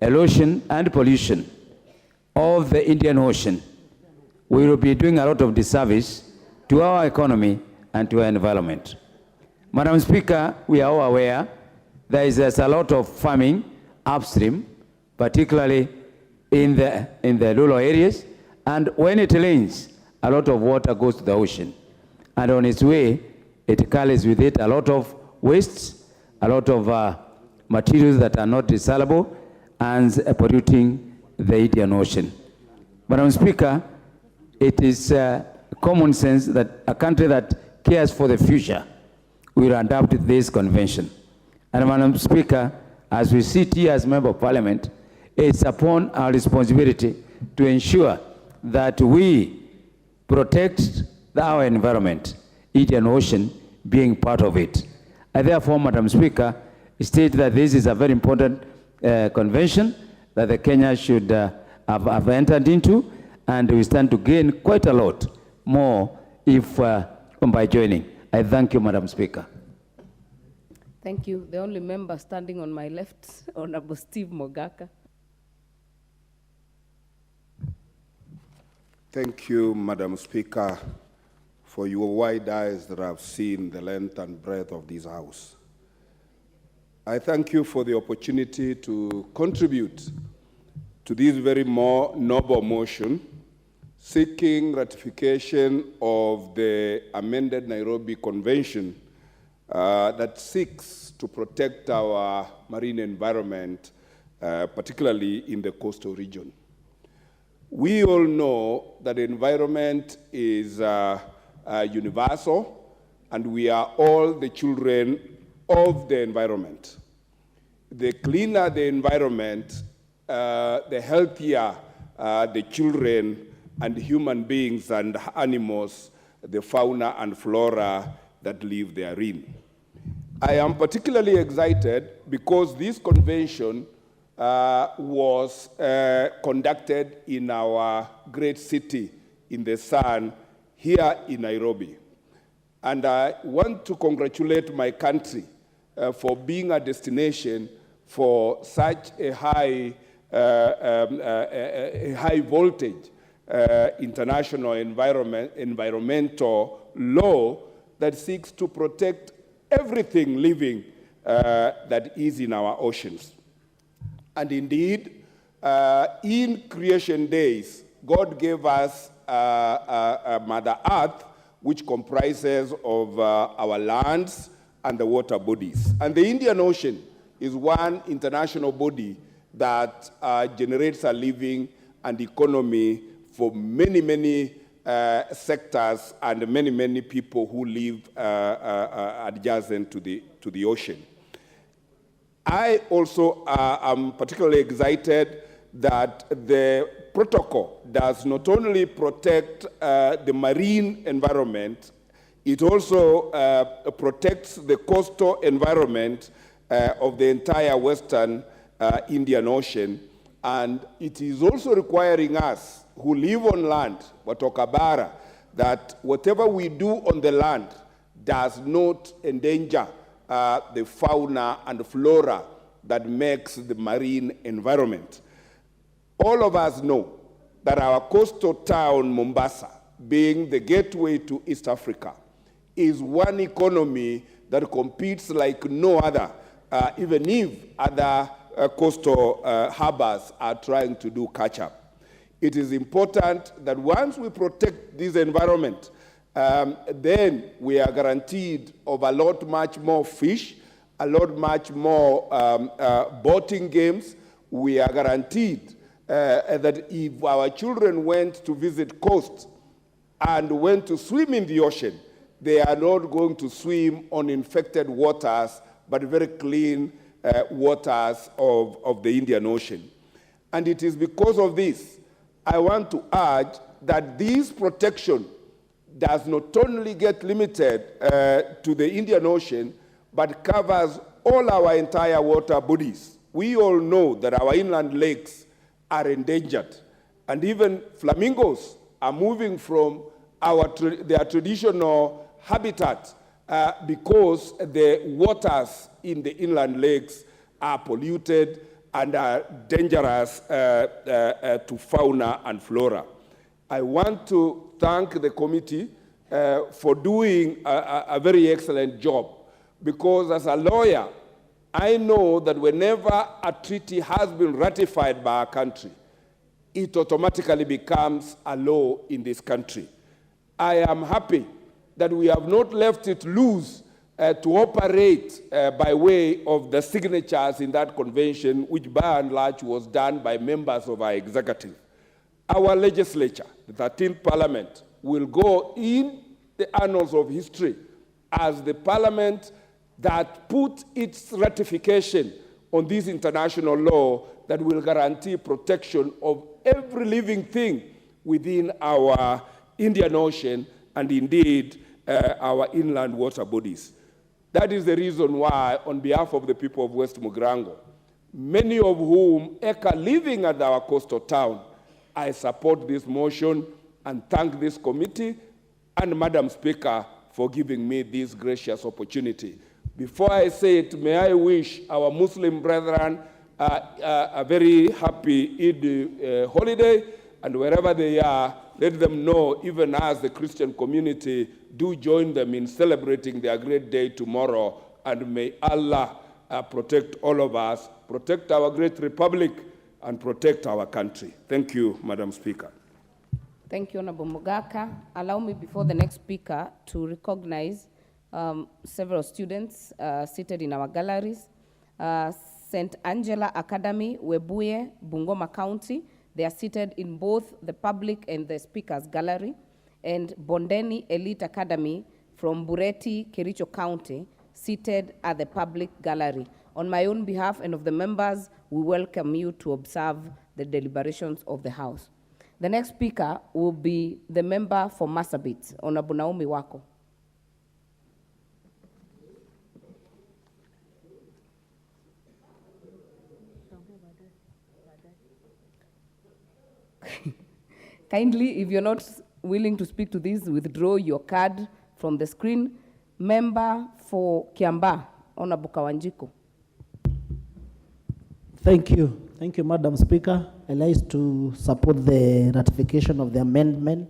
erosion, and pollution of the Indian Ocean, we will be doing a lot of disservice to our economy and to our environment. Madam Speaker, we are all aware there's a lot of farming upstream, particularly in the rural areas, and when it rains, a lot of water goes to the ocean. And on its way, it carries with it a lot of wastes, a lot of materials that are not recyclable, and polluting the Indian Ocean. Madam Speaker, it is common sense that a country that cares for the future will adopt this convention. And Madam Speaker, as we sit here as Member of Parliament, it's upon our responsibility to ensure that we protect our environment, Indian Ocean being part of it. I therefore, Madam Speaker, state that this is a very important convention that the Kenya should have entered into, and we stand to gain quite a lot more if by joining. I thank you, Madam Speaker. Thank you. The only member standing on my left, Honorable Steve Mogaka. Thank you, Madam Speaker, for your wide eyes that have seen the length and breadth of this House. I thank you for the opportunity to contribute to this very noble motion seeking ratification of the amended Nairobi Convention that seeks to protect our marine environment, particularly in the coastal region. We all know that the environment is universal, and we are all the children of the environment. The cleaner the environment, the healthier the children and human beings and animals, the fauna and flora that live therein. I am particularly excited because this convention was conducted in our great city in the sun here in Nairobi. And I want to congratulate my country for being a destination for such a high voltage international environmental law that seeks to protect everything living that is in our oceans. And indeed, in creation days, God gave us Mother Earth, which comprises of our lands and the water bodies. And the Indian Ocean is one international body that generates a living and economy for many, many sectors and many, many people who live adjacent to the ocean. I also am particularly excited that the protocol does not only protect the marine environment, it also protects the coastal environment of the entire Western Indian Ocean. And it is also requiring us who live on land, Watokabara, that whatever we do on the land does not endanger the fauna and flora that makes the marine environment. All of us know that our coastal town, Mombasa, being the gateway to East Africa, is one economy that competes like no other, even if other coastal harbors are trying to do catch-up. It is important that once we protect this environment, then we are guaranteed of a lot much more fish, a lot much more boating games. We are guaranteed that if our children went to visit coast and went to swim in the ocean, they are not going to swim on infected waters, but very clean waters of the Indian Ocean. And it is because of this, I want to urge that this protection does not only get limited to the Indian Ocean, but covers all our entire water bodies. We all know that our inland lakes are endangered, and even flamingos are moving from their traditional habitat because the waters in the inland lakes are polluted and are dangerous to fauna and flora. I want to thank the committee for doing a very excellent job, because as a lawyer, I know that whenever a treaty has been ratified by a country, it automatically becomes a law in this country. I am happy that we have not left it loose to operate by way of the signatures in that convention, which by and large was done by members of our executive. Our legislature, the 13th Parliament, will go in the annals of history as the Parliament that put its ratification on this international law that will guarantee protection of every living thing within our Indian Ocean and indeed our inland water bodies. That is the reason why, on behalf of the people of West Mugrango, many of whom are living at our coastal town, I support this motion and thank this committee and Madam Speaker for giving me this gracious opportunity. Before I say it, may I wish our Muslim brethren a very happy Eid holiday, and wherever they are, let them know, even as the Christian community, do join them in celebrating their great day tomorrow, and may Allah protect all of us, protect our great republic, and protect our country. Thank you, Madam Speaker. Thank you, Honorable Mugaka. Allow me, before the next speaker, to recognize several students seated in our galleries. St. Angela Academy, Webuye, Bungoma County. They are seated in both the public and the speaker's gallery. And Bondeni Elite Academy from Bureti, Kericho County, seated at the public gallery. On my own behalf and of the members, we welcome you to observe the deliberations of the House. The next speaker will be the member for Marsabit, Honorable Naomi Wako. Kindly, if you're not willing to speak to this, withdraw your card from the screen. Member for Kiamba, Honorable Kawanjiko. Thank you. Thank you, Madam Speaker. I like to support the ratification of the amendment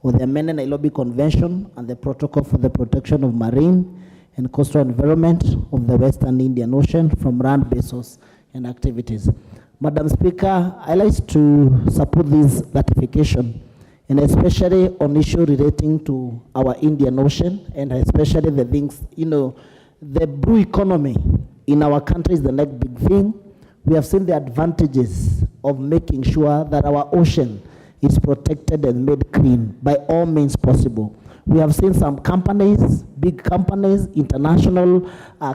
of the amended Nairobi Convention and the Protocol for the Protection of Marine and Coastal Environment of the Western Indian Ocean from land bases and activities. Madam Speaker, I like to support this ratification, and especially on issue relating to our Indian Ocean, and especially the things, the blue economy in our country is the next big thing. We have seen the advantages of making sure that our ocean is protected and made clean by all means possible. We have seen some companies, big companies, international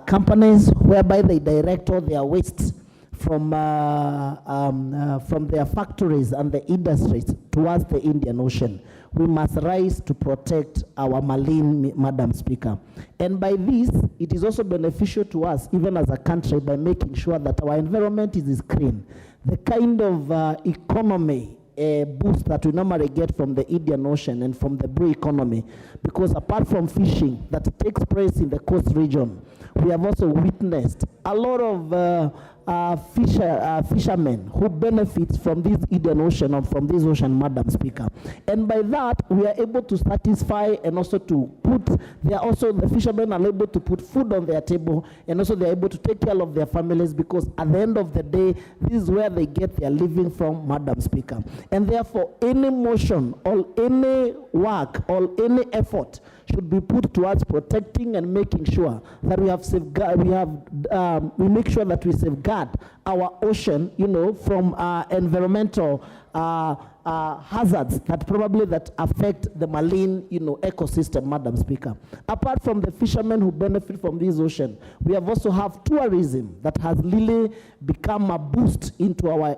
companies, whereby they direct all their wastes from their factories and the industries towards the Indian Ocean. We must rise to protect our marine, Madam Speaker. And by this, it is also beneficial to us, even as a country, by making sure that our environment is clean. The kind of economy boost that we normally get from the Indian Ocean and from the blue economy, because apart from fishing that takes place in the coast region, we have also witnessed a lot of fishermen who benefit from this Indian Ocean or from this ocean, Madam Speaker. And by that, we are able to satisfy and also to put, the fishermen are able to put food on their table, and also they're able to take care of their families, because at the end of the day, this is where they get their living from, Madam Speaker. And therefore, any motion or any work or any effort should be put towards protecting and making sure that we have we make sure that we safeguard our ocean, from environmental hazards that affect the marine, ecosystem, Madam Speaker. Apart from the fishermen who benefit from this ocean, we have also have tourism that has really become a boost into our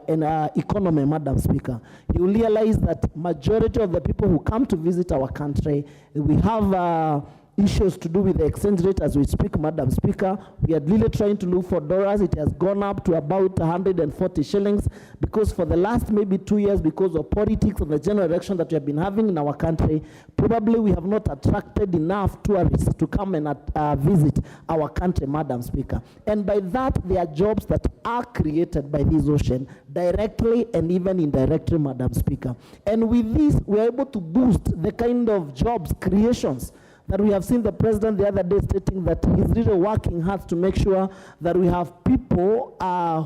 economy, Madam Speaker. You realize that majority of the people who come to visit our country, we have issues to do with the exchange rate as we speak, Madam Speaker. We are really trying to look for dollars. It has gone up to about 140 shillings, because for the last maybe 2 years, because of politics and the general election that we have been having in our country, probably we have not attracted enough tourists to come and visit our country, Madam Speaker. And by that, there are jobs that are created by this ocean, directly and even indirectly, Madam Speaker. And with this, we are able to boost the kind of jobs creations that we have seen the president the other day stating that he's really working hard to make sure that we have people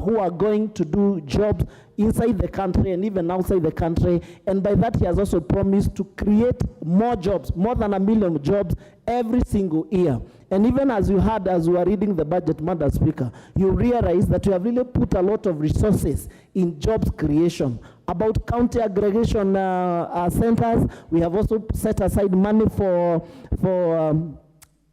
who are going to do jobs inside the country and even outside the country. And by that, he has also promised to create more jobs, more than 1 million jobs every single year. And even as you heard, as we were reading the budget, Madam Speaker, you realize that we have really put a lot of resources in jobs creation. About county aggregation centers, we have also set aside money for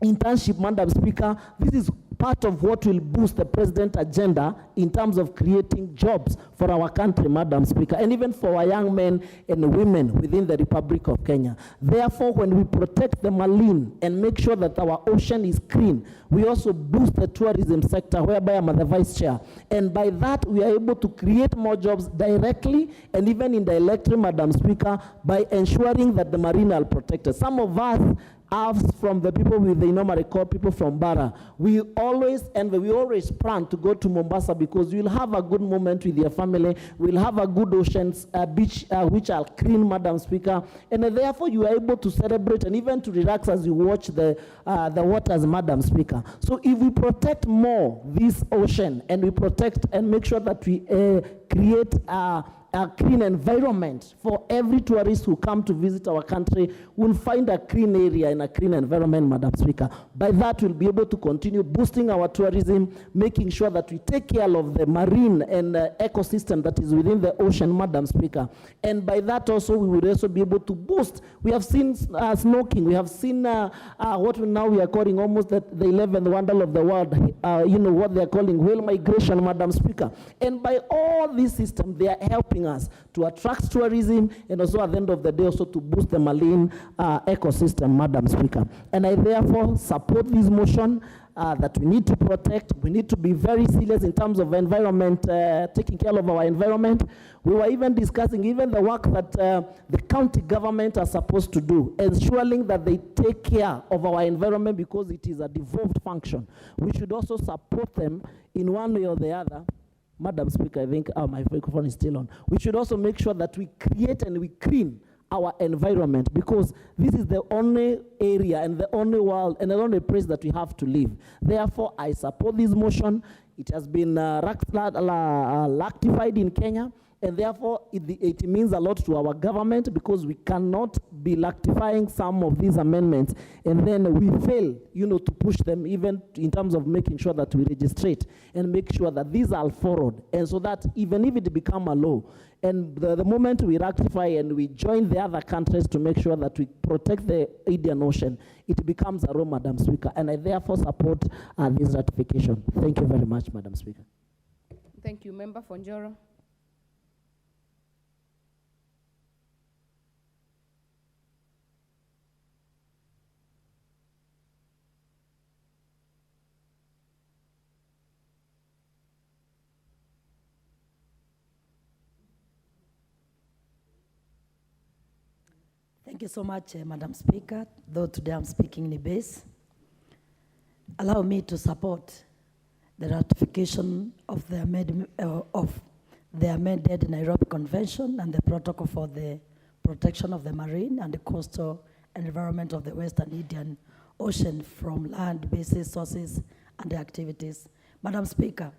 internship, Madam Speaker. This is part of what will boost the president's agenda in terms of creating jobs for our country, Madam Speaker, and even for our young men and women within the Republic of Kenya. Therefore, when we protect the marine and make sure that our ocean is clean, we also boost the tourism sector, whereby I'm the vice chair. And by that, we are able to create more jobs directly and even indirectly, Madam Speaker, by ensuring that the marine are protected. Some of us from the people with the normally call people from Bara, we always plan to go to Mombasa, because we'll have a good moment with your family. We'll have a good oceans beach, which are clean, Madam Speaker, and therefore you are able to celebrate and even to relax as you watch the waters, Madam Speaker. So if we protect more this ocean, and we protect and make sure that we create a clean environment for every tourist who come to visit our country, will find a clean area and a clean environment, Madam Speaker. By that, we'll be able to continue boosting our tourism, making sure that we take care of the marine and ecosystem that is within the ocean, Madam Speaker. And by that also, we will also be able to boost. We have seen snorkeling. We have seen what we are calling almost the 11th wonder of the world, what they are calling whale migration, Madam Speaker. And by all these systems, they are helping us to attract tourism, and also at the end of the day also to boost the marine ecosystem, Madam Speaker. And I therefore support this motion that we need to protect. We need to be very serious in terms of environment, taking care of our environment. We were even discussing even the work that the county government are supposed to do, ensuring that they take care of our environment, because it is a devolved function. We should also support them in one way or the other. Madam Speaker, I think my microphone is still on. We should also make sure that we create and we clean our environment, because this is the only area and the only world and the only place that we have to live. Therefore, I support this motion. It has been ratified in Kenya, and therefore it means a lot to our government, because we cannot be rectifying some of these amendments and then we fail, to push them, even in terms of making sure that we registrate and make sure that these are followed, and so that even if it become a law, and the moment we rectify and we join the other countries to make sure that we protect the Indian Ocean, it becomes a law, Madam Speaker, and I therefore support this ratification. Thank you very much, Madam Speaker. Thank you. Member for Njoro. Thank you so much, Madam Speaker, though today I'm speaking in base. Allow me to support the ratification of the amended Nairobi Convention and the protocol for the protection of the marine and the coastal environment of the Western Indian Ocean from land-based sources and activities. Madam Speaker,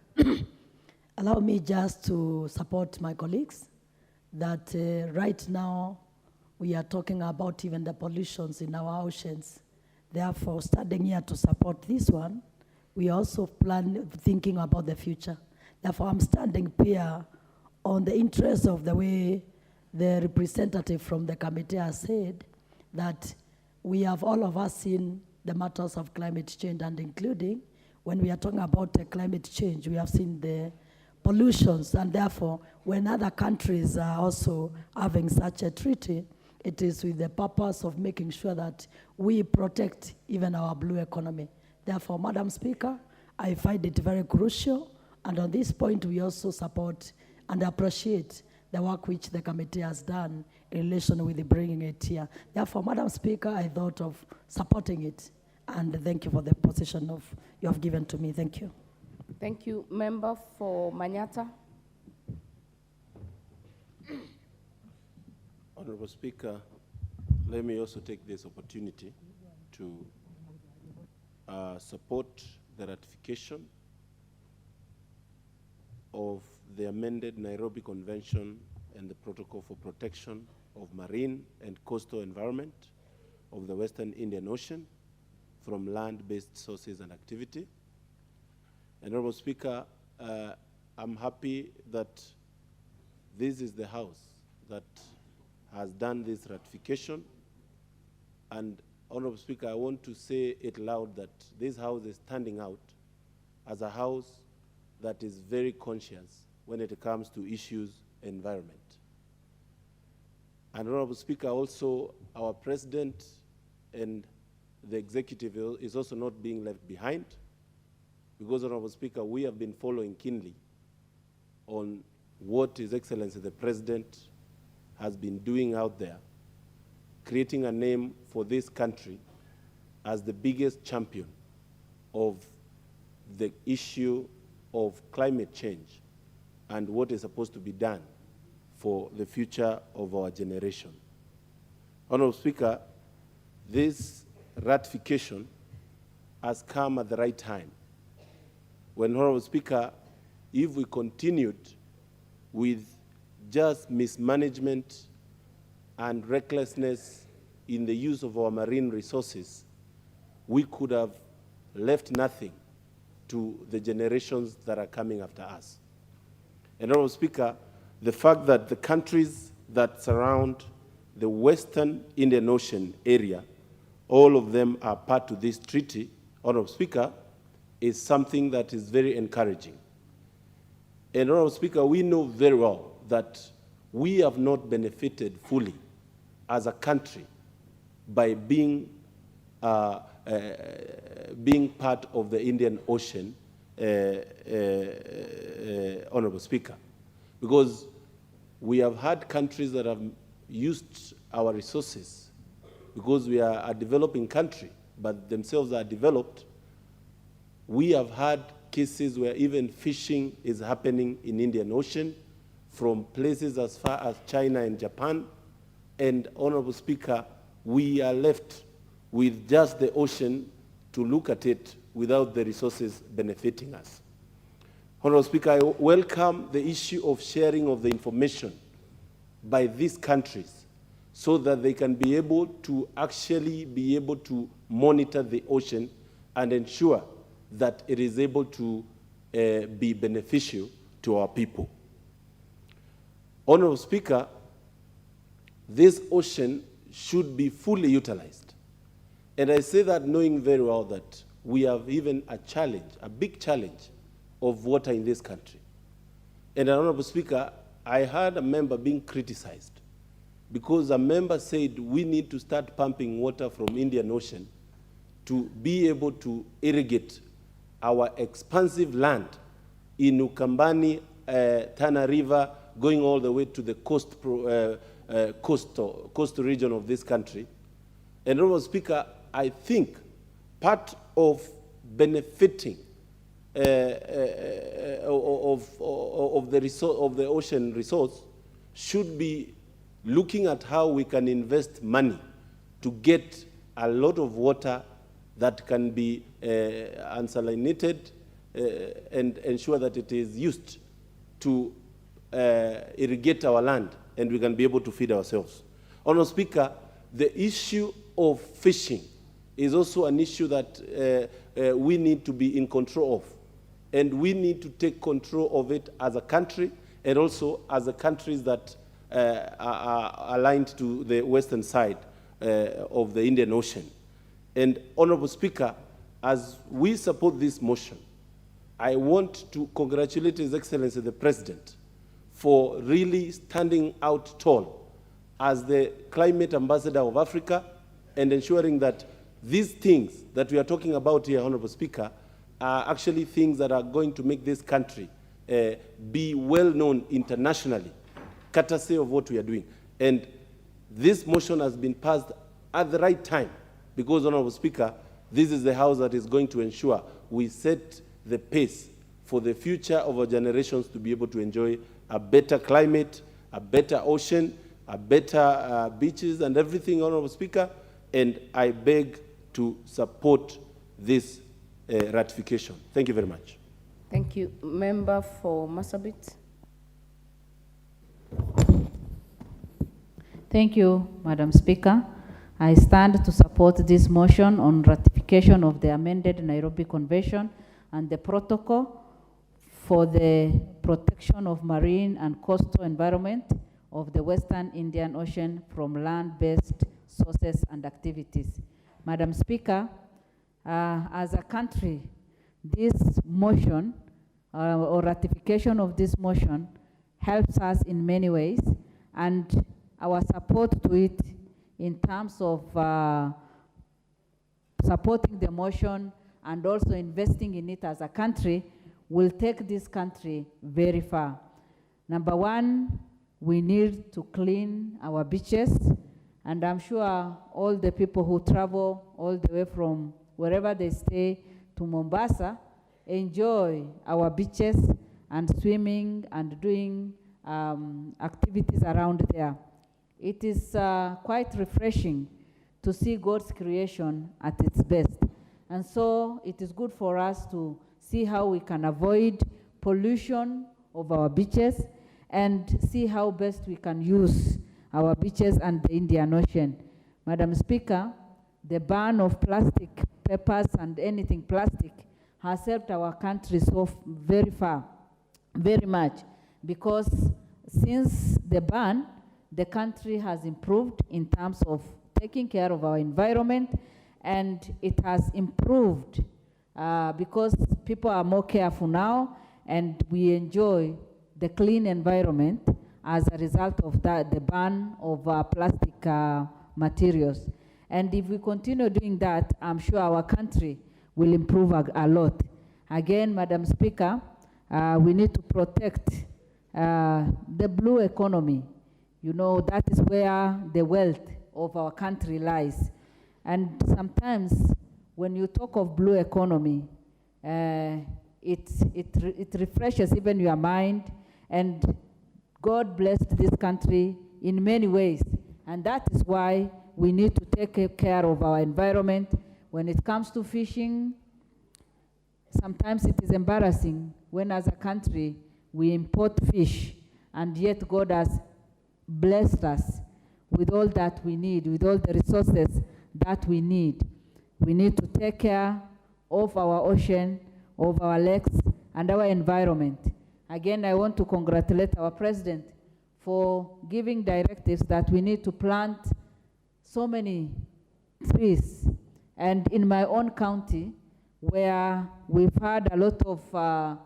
allow me just to support my colleagues that right now we are talking about even the pollutions in our oceans. Therefore, standing here to support this one, we also thinking about the future. Therefore, I'm standing here on the interest of the way the representative from the committee has said, that we have all of us seen the matters of climate change, and including when we are talking about climate change, we have seen the pollutions, and therefore, when other countries are also having such a treaty, it is with the purpose of making sure that we protect even our blue economy. Therefore, Madam Speaker, I find it very crucial, and on this point, we also support and appreciate the work which the committee has done in relation with bringing it here. Therefore, Madam Speaker, I thought of supporting it, and thank you for the position you have given to me. Thank you. Thank you. Member for Manyata. Honorable Speaker, let me also take this opportunity to support the ratification of the amended Nairobi Convention and the Protocol for Protection of Marine and Coastal Environment of the Western Indian Ocean from land-based sources and activity. Honorable Speaker, I'm happy that this is the House that has done this ratification. And Honorable Speaker, I want to say it loud that this House is standing out as a House that is very conscious when it comes to issues environment. And Honorable Speaker, also our President and the Executive is also not being left behind, because, Honorable Speaker, we have been following keenly on what His Excellency the President has been doing out there, creating a name for this country as the biggest champion of the issue of climate change and what is supposed to be done for the future of our generation. Honorable Speaker, this ratification has come at the right time. When, Honorable Speaker, if we continued with just mismanagement and recklessness in the use of our marine resources, we could have left nothing to the generations that are coming after us. And, Honorable Speaker, the fact that the countries that surround the Western Indian Ocean area, all of them are part of this treaty, Honorable Speaker, is something that is very encouraging. And, Honorable Speaker, we know very well that we have not benefited fully as a country by being part of the Indian Ocean, Honorable Speaker, because we have had countries that have used our resources because we are a developing country, but themselves are developed. We have had cases where even fishing is happening in Indian Ocean from places as far as China and Japan, And Honorable Speaker, we are left with just the ocean to look at it without the resources benefiting us. Honorable Speaker, I welcome the issue of sharing of the information by these countries so that they can be able to actually be able to monitor the ocean and ensure that it is able to be beneficial to our people. Honorable Speaker, this ocean should be fully utilized. And I say that knowing very well that we have even a challenge, a big challenge of water in this country. And Honorable Speaker, I heard a member being criticized because a member said we need to start pumping water from Indian Ocean to be able to irrigate our expansive land in Ukambani, Tana River, going all the way to the coastal region of this country. And Honorable Speaker, I think part of benefiting of the ocean resource should be looking at how we can invest money to get a lot of water that can be unsalinated and ensure that it is used to irrigate our land and we can be able to feed ourselves. Honorable Speaker, the issue of fishing is also an issue that we need to be in control of. And we need to take control of it as a country and also as the countries that are aligned to the western side of the Indian Ocean. And Honorable Speaker, as we support this motion, I want to congratulate His Excellency the President for really standing out tall as the climate ambassador of Africa and ensuring that these things that we are talking about here, Honorable Speaker, are actually things that are going to make this country be well known internationally, courtesy of what we are doing. And this motion has been passed at the right time because, Honorable Speaker, this is the House that is going to ensure we set the pace for the future of our generations to be able to enjoy a better climate, a better ocean, a better beaches and everything, Honorable Speaker. And I beg to support this ratification. Thank you very much. Thank you. Member for Marsabit. Thank you, Madam Speaker. I stand to support this motion on ratification of the amended Nairobi Convention and the protocol for the protection of marine and coastal environment of the Western Indian Ocean from land-based sources and activities. Madam Speaker, as a country, this motion or ratification of this motion helps us in many ways, and our support to it in terms of supporting the motion and also investing in it as a country will take this country very far. Number one, we need to clean our beaches, and I'm sure all the people who travel all the way from wherever they stay to Mombasa enjoy our beaches and swimming and doing activities around there. It is quite refreshing to see God's creation at its best. And so it is good for us to see how we can avoid pollution of our beaches and see how best we can use our beaches and the Indian Ocean. Madam Speaker, the ban of plastic, papers and anything plastic has helped our country so very far, very much, because since the ban, the country has improved in terms of taking care of our environment, and it has improved because people are more careful now, and we enjoy the clean environment as a result of that, the ban of plastic materials. And if we continue doing that, I'm sure our country will improve a lot. Again, Madam Speaker, we need to protect the blue economy. You know, that is where the wealth of our country lies. And sometimes when you talk of blue economy, it refreshes even your mind, and God blessed this country in many ways And that is why we need to take care of our environment. When it comes to fishing, sometimes it is embarrassing when as a country we import fish, and yet God has blessed us with all that we need, with all the resources that we need. We need to take care of our ocean, of our lakes, and our environment. Again, I want to congratulate our president for giving directives that we need to plant so many trees. And in my own county, where we've had a lot of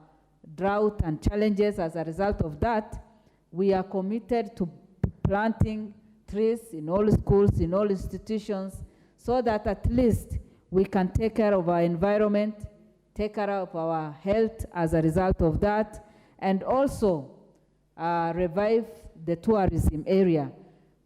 drought and challenges as a result of that, we are committed to planting trees in all schools, in all institutions, so that at least we can take care of our environment, take care of our health as a result of that, and also revive the tourism area.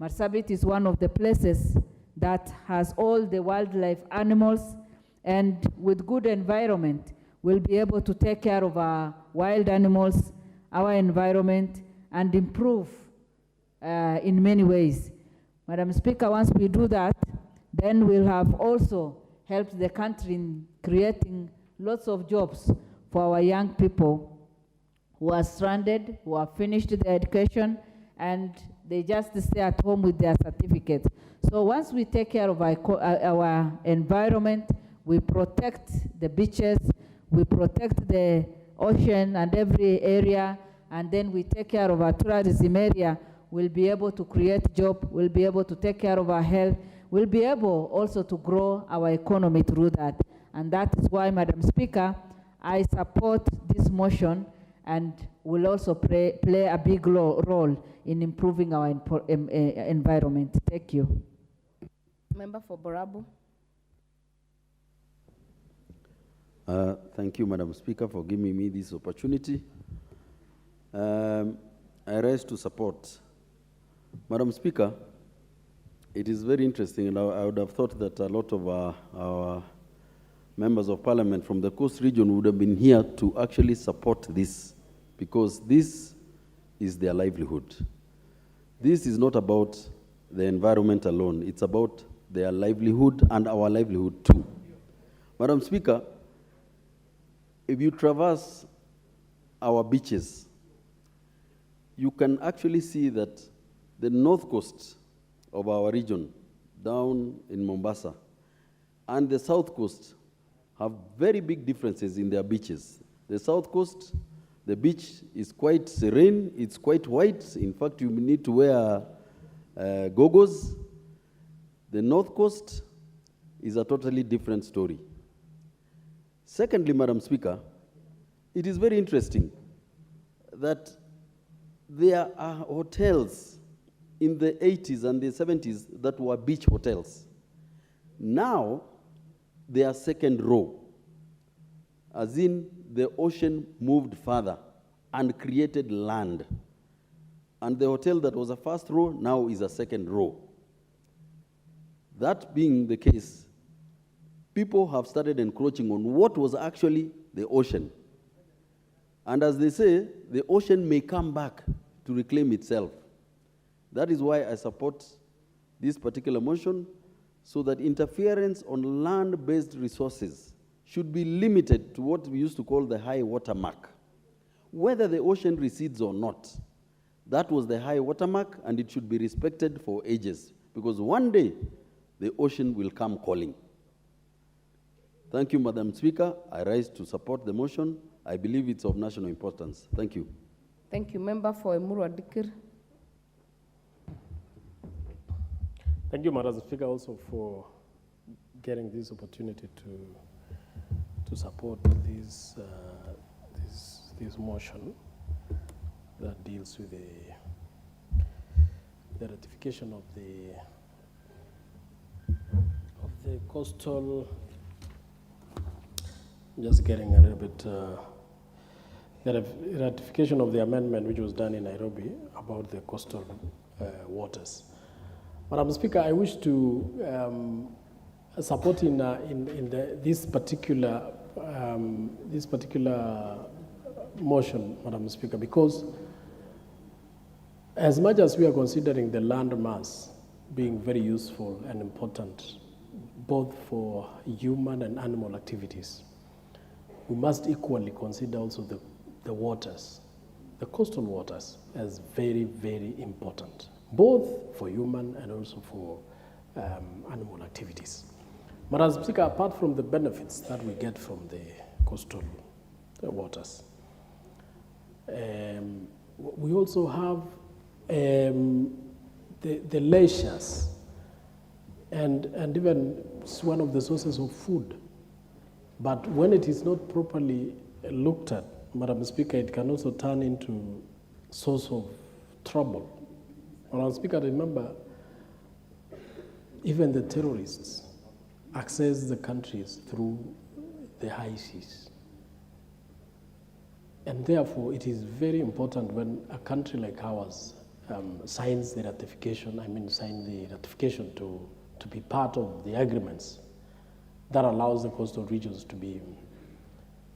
Marsabit is one of the places that has all the wildlife animals, and with good environment, we'll be able to take care of our wild animals, our environment, and improve in many ways. Madam Speaker, once we do that, then we'll have also helped the country in creating lots of jobs for our young people who are stranded, who have finished their education, and they just stay at home with their certificates. So once we take care of our environment, we protect the beaches, we protect the ocean and every area, and then we take care of our tourism area, we'll be able to create jobs, we'll be able to take care of our health, we'll be able also to grow our economy through that. And that is why, Madam Speaker, I support this motion and will also play a big role in improving our environment. Thank you. Member for Borabu. Thank you, Madam Speaker, for giving me this opportunity. I rise to support. Madam Speaker, it is very interesting, and I would have thought that a lot of our members of parliament from the coast region would have been here to actually support this, because this is their livelihood. This is not about the environment alone. It's about their livelihood and our livelihood too. Madam Speaker, if you traverse our beaches, you can actually see that the north coast of our region, down in Mombasa, and the south coast have very big differences in their beaches. The south coast, the beach is quite serene, it's quite white. In fact, you need to wear goggles. The north coast is a totally different story. Secondly, Madam Speaker, it is very interesting that there are hotels in the 80s and the 70s that were beach hotels. Now, they are second row, as in the ocean moved further and created land. And the hotel that was a first row now is a second row. That being the case, people have started encroaching on what was actually the ocean. And as they say, the ocean may come back to reclaim itself. That is why I support this particular motion, so that interference on land-based resources should be limited to what we used to call the high water mark. Whether the ocean recedes or not, that was the high water mark, and it should be respected for ages, because one day the ocean will come calling. Thank you, Madam Speaker. I rise to support the motion. I believe it's of national importance. Thank you. Thank you. Member for Emuru Adikir. Thank you, Madam Speaker, also for getting this opportunity to support this motion that deals with the ratification of the coastal. Just getting a little bit the ratification of the amendment which was done in Nairobi about the coastal waters. Madam Speaker, I wish to support this particular motion, Madam Speaker, because as much as we are considering the land mass being very useful and important both for human and animal activities, we must equally consider also the waters, the coastal waters, as very, very important, both for human and also for animal activities. Madam Speaker, apart from the benefits that we get from the coastal waters, we also have the leisures, and even it's one of the sources of food. But when it is not properly looked at, Madam Speaker, it can also turn into source of trouble. Madam Speaker, remember, even the terrorists access the countries through the high seas. And therefore, it is very important when a country like ours signs the ratification, to be part of the agreements that allows the coastal regions to be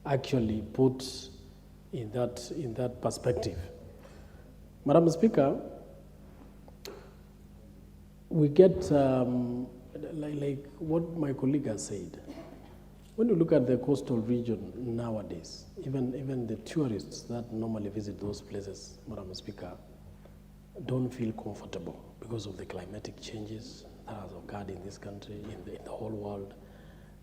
actually put in that perspective. Madam Speaker, we get, like what my colleague has said, when you look at the coastal region nowadays, even the tourists that normally visit those places, Madam Speaker, don't feel comfortable because of the climatic changes that has occurred in this country, in the whole world,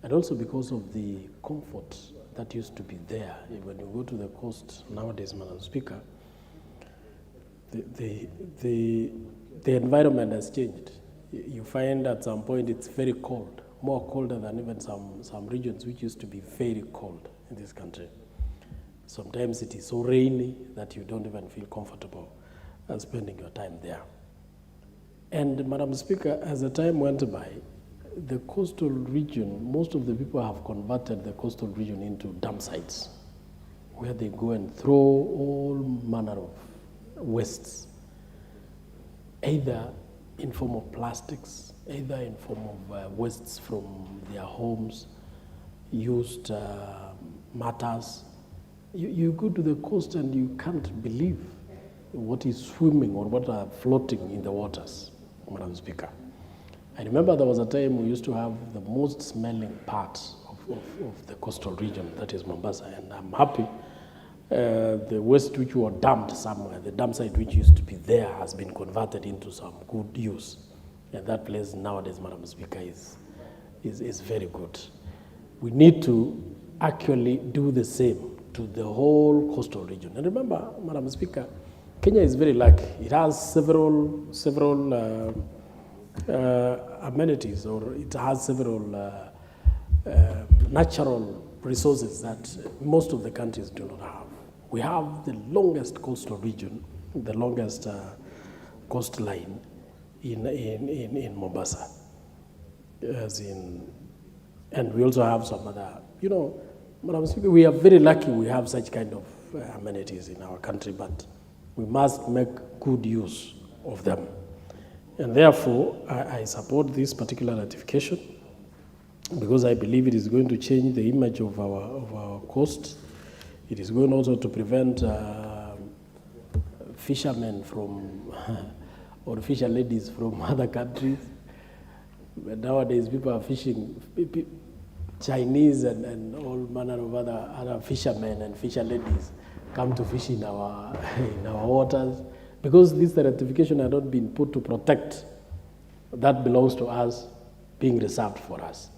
and also because of the comfort that used to be there. When you go to the coast nowadays, Madam Speaker, the environment has changed. You find at some point it's very cold, more colder than even some regions which used to be very cold in this country. Sometimes it is so rainy that you don't even feel comfortable spending your time there. And Madam Speaker, as the time went by, the coastal region, most of the people have converted the coastal region into dump sites where they go and throw all manner of wastes, either in form of plastics, either in form of wastes from their homes, used matters. You go to the coast and you can't believe what is swimming or what are floating in the waters, Madam Speaker. I remember there was a time we used to have the most smelling part of the coastal region, that is Mombasa, and I'm happy the waste which were dumped somewhere, the dump site which used to be there has been converted into some good use. And that place nowadays, Madam Speaker, is very good. We need to actually do the same to the whole coastal region. And remember, Madam Speaker, Kenya is very lucky. It has several amenities, or it has several natural resources that most of the countries do not have. We have the longest coastal region, the longest coastline in Mombasa, and we also have some other, Madam Speaker, we are very lucky we have such kind of amenities in our country, but we must make good use of them. And therefore, I support this particular ratification because I believe it is going to change the image of our coast. It is going also to prevent fishermen from, or fisher ladies from other countries. But nowadays, people are fishing, Chinese and all manner of other fishermen and fisher ladies come to fish in our waters. Because this ratification had not been put to protect that belongs to us, being reserved for us.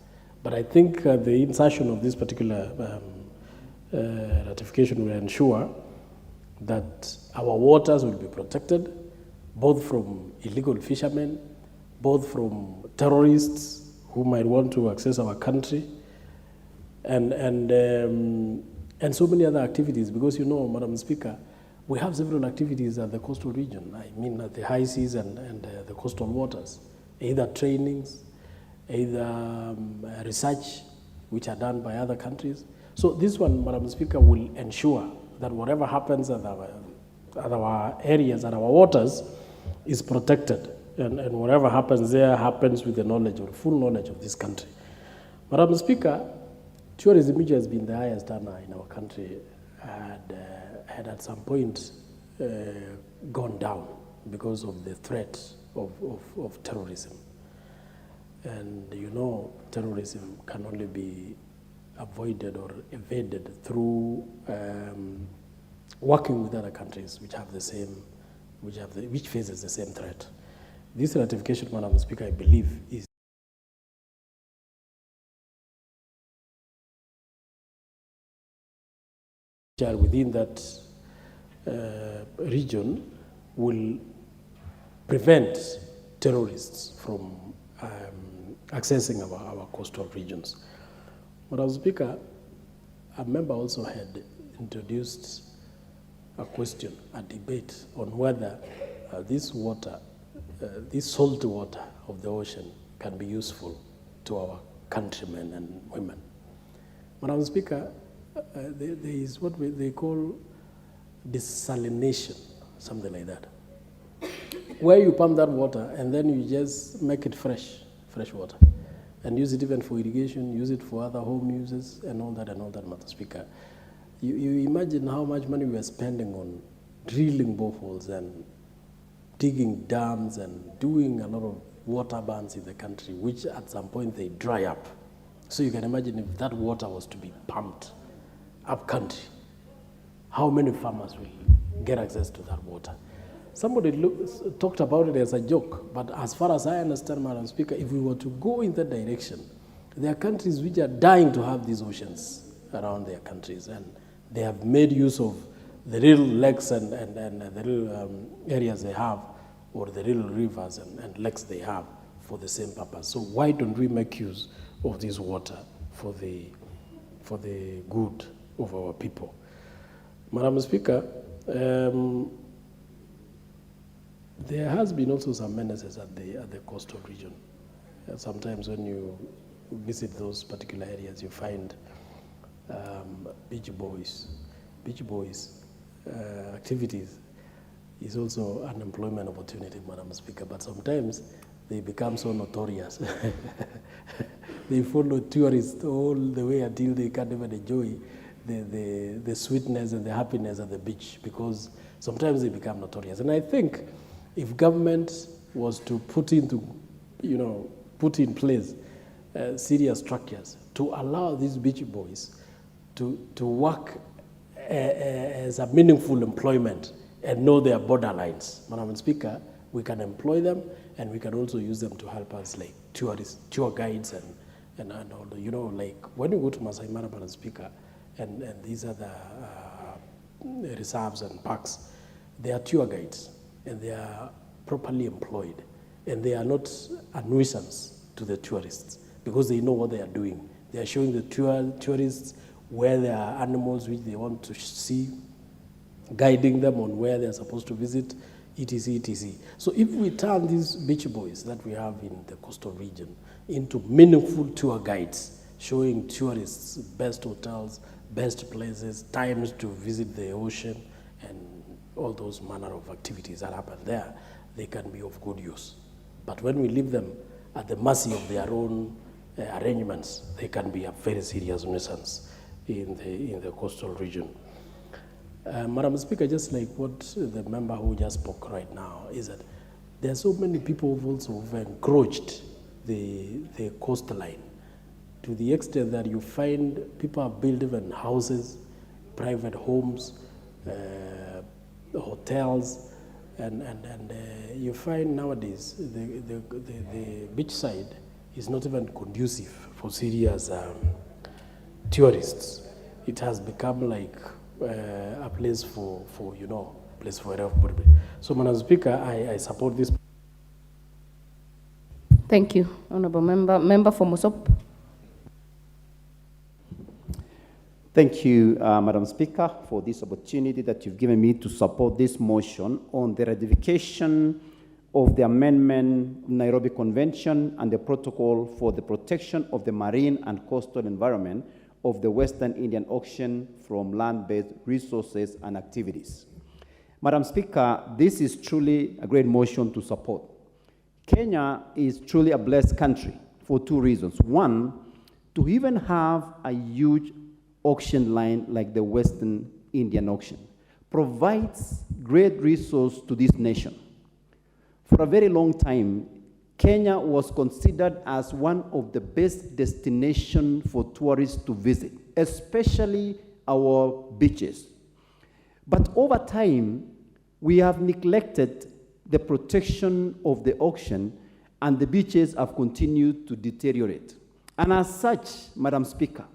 But I think the insertion of this particular ratification will ensure that our waters will be protected, both from illegal fishermen, both from terrorists who might want to access our country, and so many other activities. Because Madam Speaker, we have several activities at the coastal region. I mean, at the high seas and the coastal waters, either trainings, either research, which are done by other countries. So this one, Madam Speaker, will ensure that whatever happens at our areas, at our waters, is protected. And whatever happens there happens with the knowledge or full knowledge of this country. Madam Speaker, tourism, which has been the highest earner in our country, had at some point gone down because of the threat of terrorism. And you know, terrorism can only be avoided or evaded through working with other countries which have the same, which faces the same threat. This ratification, Madam Speaker, I believe is within that region will prevent terrorists from accessing our coastal regions. Madam Speaker, a member also had introduced a question, a debate on whether this water, this salty water of the ocean can be useful to our countrymen and women. Madam Speaker, there is what they call desalination, something like that, where you pump that water and then you just make it fresh water, and use it even for irrigation, use it for other home uses, and all that, Madam Speaker. You imagine how much money we are spending on drilling boreholes and digging dams and doing a lot of water bans in the country, which at some point they dry up. So you can imagine if that water was to be pumped up country, how many farmers will get access to that water? Somebody talked about it as a joke, but as far as I understand, Madam Speaker, if we were to go in that direction, there are countries which are dying to have these oceans around their countries, and they have made use of the little lakes and the little areas they have, or the little rivers and lakes they have for the same purpose. So why don't we make use of this water for the good of our people? Madam Speaker, there has been also some menaces at the coastal region. Sometimes when you visit those particular areas, you find beach boys activities is also an employment opportunity, Madam Speaker, but sometimes they become so notorious. They follow tourists all the way until they can't even enjoy the sweetness and the happiness at the beach, because sometimes they become notorious. And I think if government was to put in place serious structures to allow these beach boys to work as a meaningful employment and know their borderlines, Madam Speaker, we can employ them, and we can also use them to help us, like tour guides and all. You know, like when you go to Masai Mara, Madam Speaker, and these are the reserves and parks, they are tour guides, and they are properly employed, and they are not a nuisance to the tourists because they know what they are doing. They are showing the tourists where there are animals which they want to see, guiding them on where they are supposed to visit, etc., etc. So if we turn these beach boys that we have in the coastal region into meaningful tour guides, showing tourists best hotels, best places, times to visit the ocean, and all those manner of activities that happen there, they can be of good use. But when we leave them at the mercy of their own arrangements, they can be a very serious nuisance in the coastal region. Madam Speaker, just like what the member who just spoke right now, is that there are so many people who also have encroached the coastline to the extent that you find people have built even houses, private homes, hotels, and you find nowadays the beach side is not even conducive for serious tourists. It has become like a place for everybody. So, Madam Speaker, I support this. Thank you, Honourable Member. Member for Mosop. Thank you, Madam Speaker, for this opportunity that you've given me to support this motion on the ratification of the amendment Nairobi Convention and the protocol for the protection of the marine and coastal environment of the Western Indian Ocean from land-based resources and activities. Madam Speaker, this is truly a great motion to support. Kenya is truly a blessed country for two reasons. One, to even have a huge ocean line like the Western Indian Ocean provides great resource to this nation. for a very long time, Kenya was considered as one of the best destinations for tourists to visit, especially our beaches. But over time, we have neglected the protection of the ocean, and the beaches have continued to deteriorate. And as such, Madam Speaker,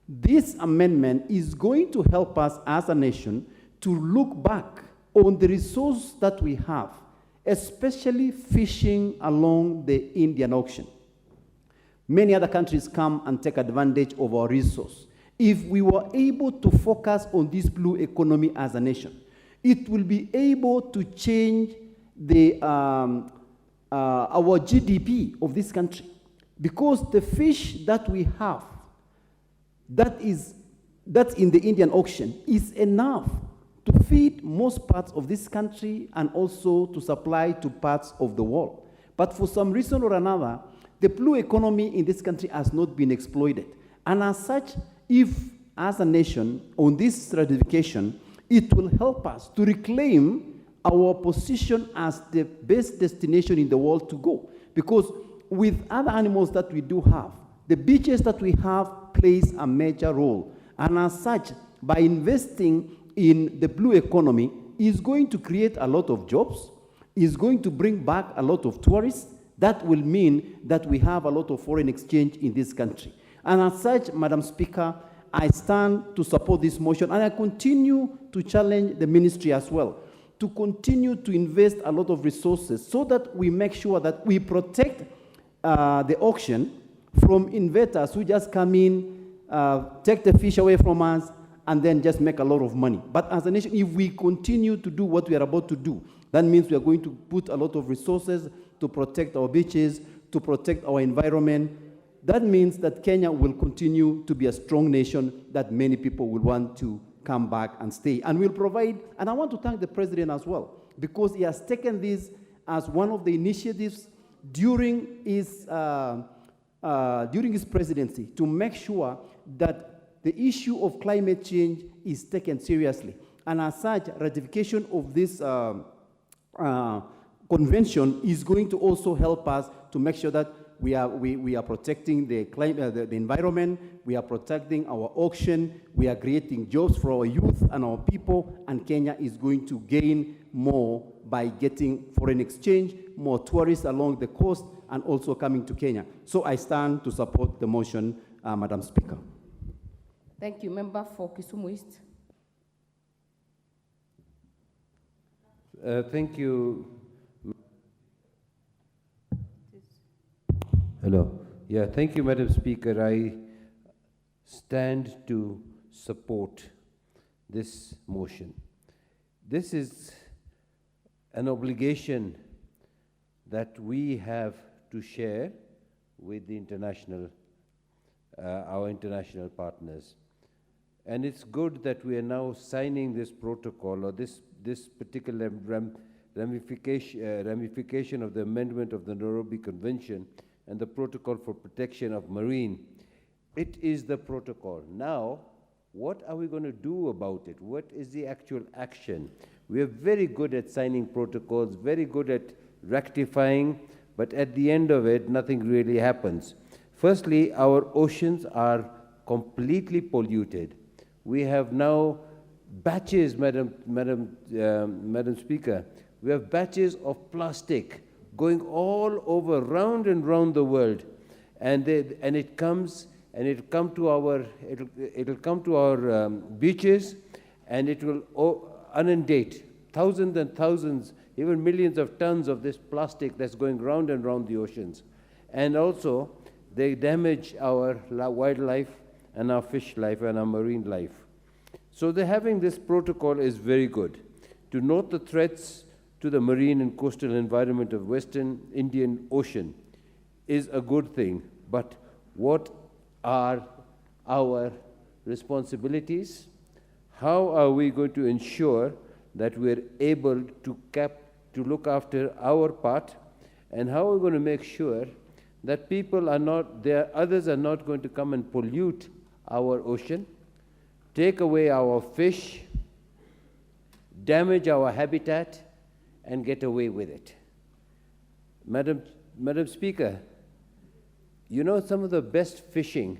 this amendment is going to help us as a nation to look back on the resource that we have, especially fishing along the Indian Ocean. Many other countries come and take advantage of our resource. If we were able to focus on this blue economy as a nation, it will be able to change our GDP of this country. Because the fish that we have, that's in the Indian Ocean, is enough to feed most parts of this country and also to supply to parts of the world. But for some reason or another, the blue economy in this country has not been exploited. And as such, if as a nation, on this ratification, it will help us to reclaim our position as the best destination in the world to go. Because with other animals that we do have, the beaches that we have plays a major role. And as such, by investing in the blue economy, is going to create a lot of jobs, is going to bring back a lot of tourists. That will mean that we have a lot of foreign exchange in this country. And as such, Madam Speaker, I stand to support this motion, and I continue to challenge the ministry as well to continue to invest a lot of resources so that we make sure that we protect the auction from investors who just come in, take the fish away from us, and then just make a lot of money. But as a nation, if we continue to do what we are about to do, that means we are going to put a lot of resources to protect our beaches, to protect our environment. That means that Kenya will continue to be a strong nation that many people will want to come back and stay. And we'll provide, and I want to thank the president as well, because he has taken this as one of the initiatives during his presidency to make sure that the issue of climate change is taken seriously. And as such, ratification of this convention is going to also help us to make sure that we are protecting the climate, the environment, we are protecting our ocean, we are creating jobs for our youth and our people, and Kenya is going to gain more by getting foreign exchange, more tourists along the coast, and also coming to Kenya. So I stand to support the motion, Madam Speaker. Thank you. Member for Kisumu East. Thank you. Hello. Yeah, thank you, Madam Speaker. I stand to support this motion. This is an obligation that we have to share with the international, our international partners. And it's good that we are now signing this protocol, or this particular ramification of the amendment of the Nairobi Convention and the Protocol for Protection of Marine. It is the protocol. Now, what are we going to do about it? What is the actual action? We are very good at signing protocols, very good at rectifying, but at the end of it, nothing really happens. Firstly, our oceans are completely polluted. We have now batches, Madam Speaker, we have batches of plastic going all over, round and round the world, and it'll come to our beaches, and it will inundate thousands and thousands, even millions of tons of this plastic that's going round and round the oceans, and also they damage our wildlife and our fish life and our marine life. So having this protocol is very good. To note the threats to the marine and coastal environment of Western Indian Ocean is a good thing, but what are our responsibilities? How are we going to ensure that we're able to look after our part, and how are we going to make sure that others are not going to come and pollute our ocean, take away our fish, damage our habitat, and get away with it? Madam Speaker, you know, some of the best fishing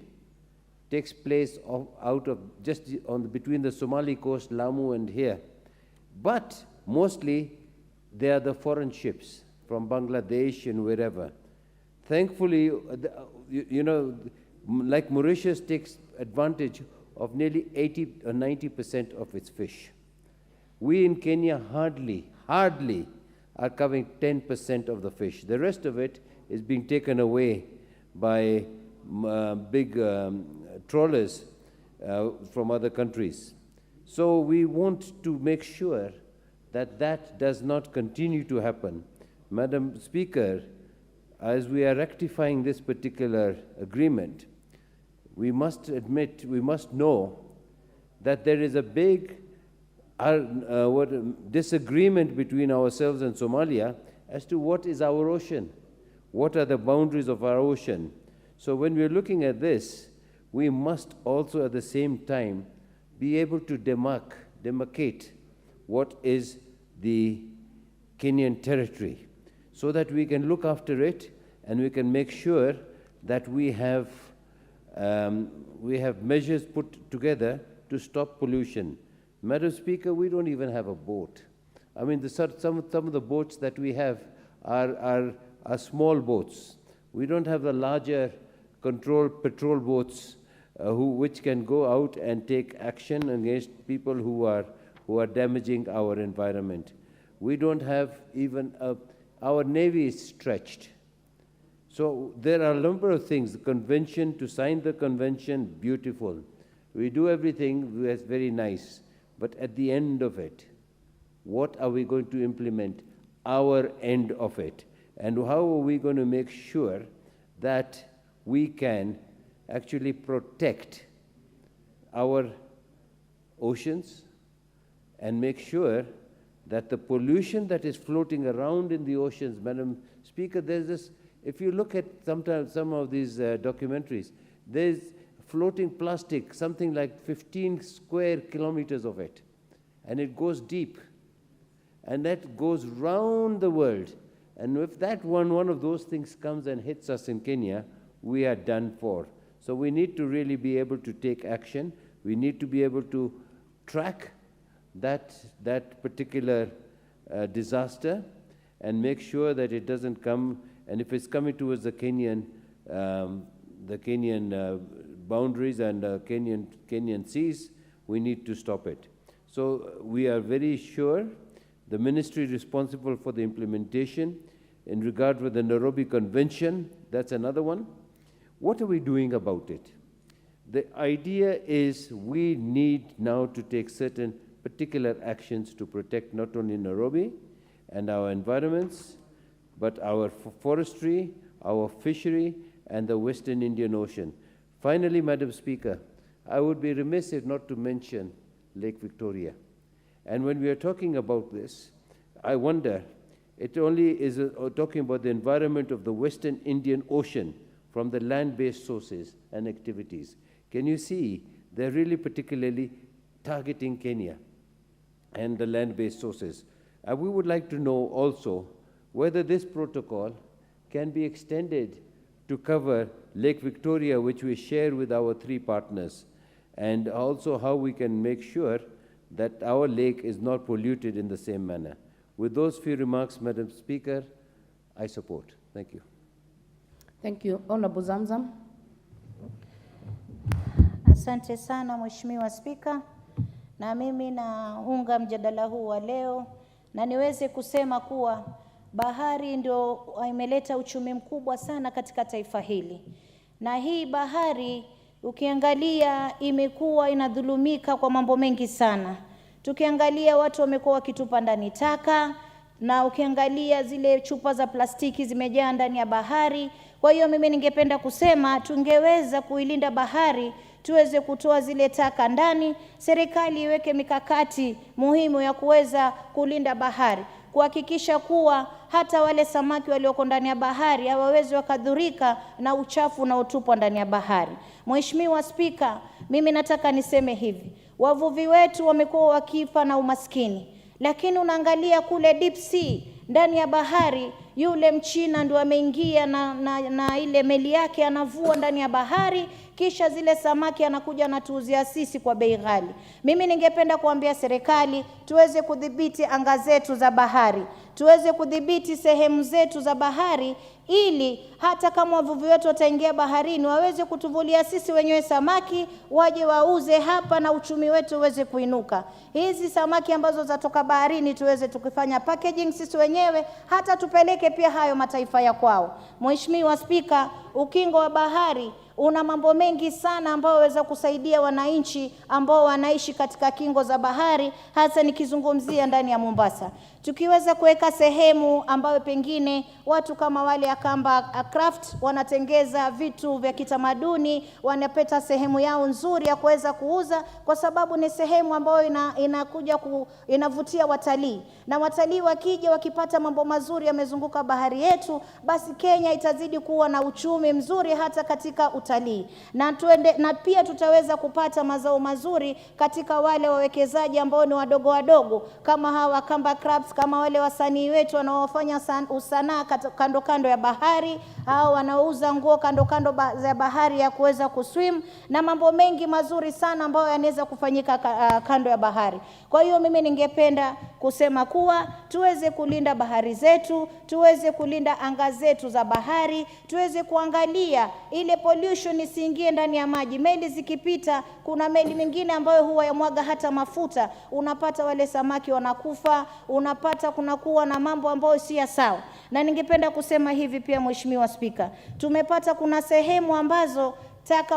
takes place between the Somali coast, Lamu, and here. But mostly, they are the foreign ships from Bangladesh and wherever. Thankfully, you know, like Mauritius takes advantage of nearly 80 or 90% of its fish. We in Kenya hardly are covering 10% of the fish. The rest of it is being taken away by big trawlers from other countries. So we want to make sure that that does not continue to happen. Madam Speaker, as we are rectifying this particular agreement, we must know that there is a big disagreement between ourselves and Somalia as to what is our ocean, what are the boundaries of our ocean. So when we're looking at this, we must also at the same time be able to demarcate what is the Kenyan territory, so that we can look after it and we can make sure that we have measures put together to stop pollution. Madam Speaker, we don't even have a boat. I mean, some of the boats that we have are small boats. We don't have the larger controlled patrol boats which can go out and take action against people who are damaging our environment. We don't have even our Navy is stretched. So there are a number of things. The convention, to sign the convention, beautiful. We do everything, that's very nice. But at the end of it, what are we going to implement? Our end of it. And how are we going to make sure that we can actually protect our oceans and make sure that the pollution that is floating around in the oceans, Madam Speaker, there's this, if you look at sometimes some of these documentaries, there's floating plastic, something like 15 square kilometers of it, and it goes deep, and that goes round the world. And if that one of those things comes and hits us in Kenya, we are done for. So we need to really be able to take action. We need to be able to track that particular disaster and make sure that it doesn't come, and if it's coming towards the Kenyan boundaries and Kenyan seas, we need to stop it. So we are very sure the ministry responsible for the implementation in regard with the Nairobi Convention, that's another one. What are we doing about it? The idea is we need now to take certain particular actions to protect not only Nairobi and our environments, but our forestry, our fishery, and the Western Indian Ocean. Finally, Madam Speaker, I would be remiss if not to mention Lake Victoria. And when we are talking about this, I wonder, it only is talking about the environment of the Western Indian Ocean from the land-based sources and activities. Can you see they're really particularly targeting Kenya and the land-based sources? We would like to know also whether this protocol can be extended to cover Lake Victoria, which we share with our 3 partners, and also how we can make sure that our lake is not polluted in the same manner. With those few remarks, Madam Speaker, I support. Thank you. Thank you. Honorable Zamzam. Asante sana Mheshimiwa Spika, na mimi naunga mjadala huu wa leo, na niweze kusema kuwa bahari ndio imeleta uchumi mkubwa sana katika taifa hili. Na hii bahari ukiangalia imekuwa inadhulumika kwa mambo mengi sana. Tukiangalia watu wamekuwa wakitupa ndani taka, na ukiangalia zile chupa za plastiki zimejaa ndani ya bahari. Kwa hiyo mimi ningependa kusema tungeweza kuilinda bahari, tuweze kutoa zile taka ndani, serikali iweke mikakati muhimu ya kuweza kulinda bahari, kuhakikisha kuwa hata wale samaki walioko ndani ya bahari hawawezi wakadhurika na uchafu na utupwa ndani ya bahari. Mheshimiwa Spika, mimi nataka niseme hivi, wavuvi wetu wamekuwa wakifa na umaskini, lakini unaangalia kule deep sea ndani ya bahari yule Mchina ndio ameingia na ile meli yake anavua ndani ya bahari, kisha zile samaki anakuja na tuuzia sisi kwa bei ghali. Mimi ningependa kuambia serikali tuweze kudhibiti anga zetu za bahari, tuweze kudhibiti sehemu zetu za bahari, ili hata kama wavuvi wetu wataingia baharini waweze kutuvulia sisi wenyewe samaki, waje wauze hapa na uchumi wetu uweze kuinuka. Hizi samaki ambazo zatoka baharini tuweze tukifanya packaging sisi wenyewe, hata tupeleke pia hayo mataifa ya kwao. Mheshimiwa Spika, ukingo wa bahari una mambo mengi sana ambayo waweza kusaidia wananchi ambao wanaishi katika kingo za bahari, hasa nikizungumzia ndani ya Mombasa. Tukiweza kuweka sehemu ambayo pengine watu kama wale Akamba Craft wanatengeza vitu vya kitamaduni, wanapeta sehemu yao nzuri ya kuweza kuuza, kwa sababu ni sehemu ambayo inavutia watalii. Na watalii wakija wakipata mambo mazuri yamezunguka bahari yetu, basi Kenya itazidi kuwa na uchumi mzuri hata katika utalii. Na pia tutaweza kupata mazao mazuri katika wale wawekezaji ambao ni wadogo wadogo, kama hawa Akamba Crafts, kama wale wasanii wetu wanaofanya usanaa kando kando ya bahari, au wanaouza nguo kando kando ya bahari ya kuweza kuswim, na mambo mengi mazuri sana ambayo yanaweza kufanyika kando ya bahari. Kwa hiyo mimi ningependa kusema kuwa tuweze kulinda bahari zetu, tuweze kulinda anga zetu za bahari, tuweze kuangalia ile pollution isiingie ndani ya maji. Meli zikipita, kuna meli mingine ambayo huwa yamwaga hata mafuta, unapata wale samaki wanakufa, unapata kunakuwa na mambo ambayo si sawa. Na ningependa kusema hivi pia, Mheshimiwa Spika, tumepata kuna sehemu ambazo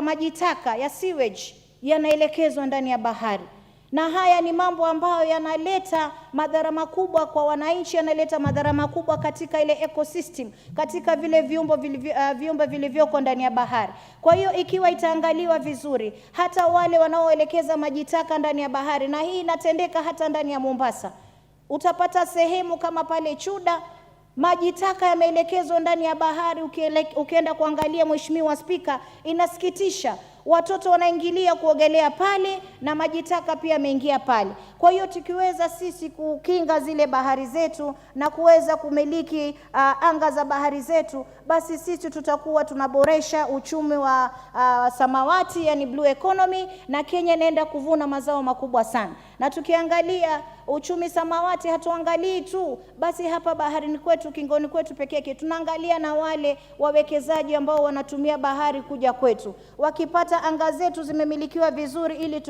maji taka ya sewage yanaelekezwa ndani ya bahari. Na haya ni mambo ambayo yanaleta madhara makubwa kwa wananchi, yanaleta madhara makubwa katika ile ecosystem, katika vile viumbe vilivyoko ndani ya bahari. Kwa hiyo ikiwa itaangaliwa vizuri, hata wale wanaoelekeza maji taka ndani ya bahari, na hii inatendeka hata ndani ya Mombasa, utapata sehemu kama pale Chuda, maji taka yameelekezwa ndani ya bahari. Ukienda kuangalia, Mheshimiwa Spika, inasikitisha. Watoto wanaingilia kuogelea pale na maji taka pia yameingia pale. Kwa hiyo tukiweza sisi kukinga zile bahari zetu na kuweza kumiliki anga za bahari zetu, basi sisi tutakuwa tunaboresha uchumi wa samawati, yani blue economy, na Kenya inaenda kuvuna mazao makubwa sana. Na tukiangalia uchumi samawati, hatuangalii tu basi hapa baharini kwetu, kingoni kwetu pekee yake, tunaangalia na wale wawekezaji ambao wanatumia bahari kuja kwetu. Wakipata anga zetu zimemilikiwa vizuri, ili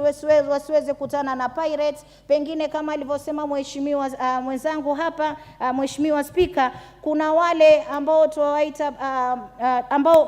wasiweze kutana na pirates, pengine kama alivyosema mheshimiwa mwenzangu hapa, Mheshimiwa Spika, kuna wale ambao tuwaita ambao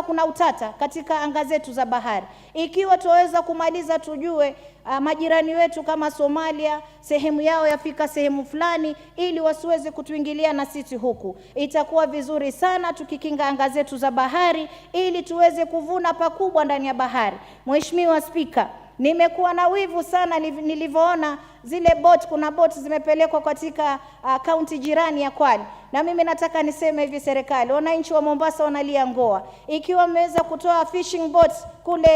kuna utata katika anga zetu za bahari. Ikiwa tuweza kumaliza, tujue majirani wetu kama Somalia, sehemu yao yafika sehemu fulani, ili wasiweze kutuingilia na sisi huku, itakuwa vizuri sana tukikinga anga zetu za bahari, ili tuweze kuvuna pakubwa ndani ya bahari. Mheshimiwa Spika, nimekuwa na wivu sana nilivyoona zile kuna boat zimepelekwa katika kaunti jirani ya Kwale. Na mimi nataka niseme hivi, serikali, wananchi wa Mombasa wanalia ngoa. Ikiwa mmeweza kutoa fishing boats kule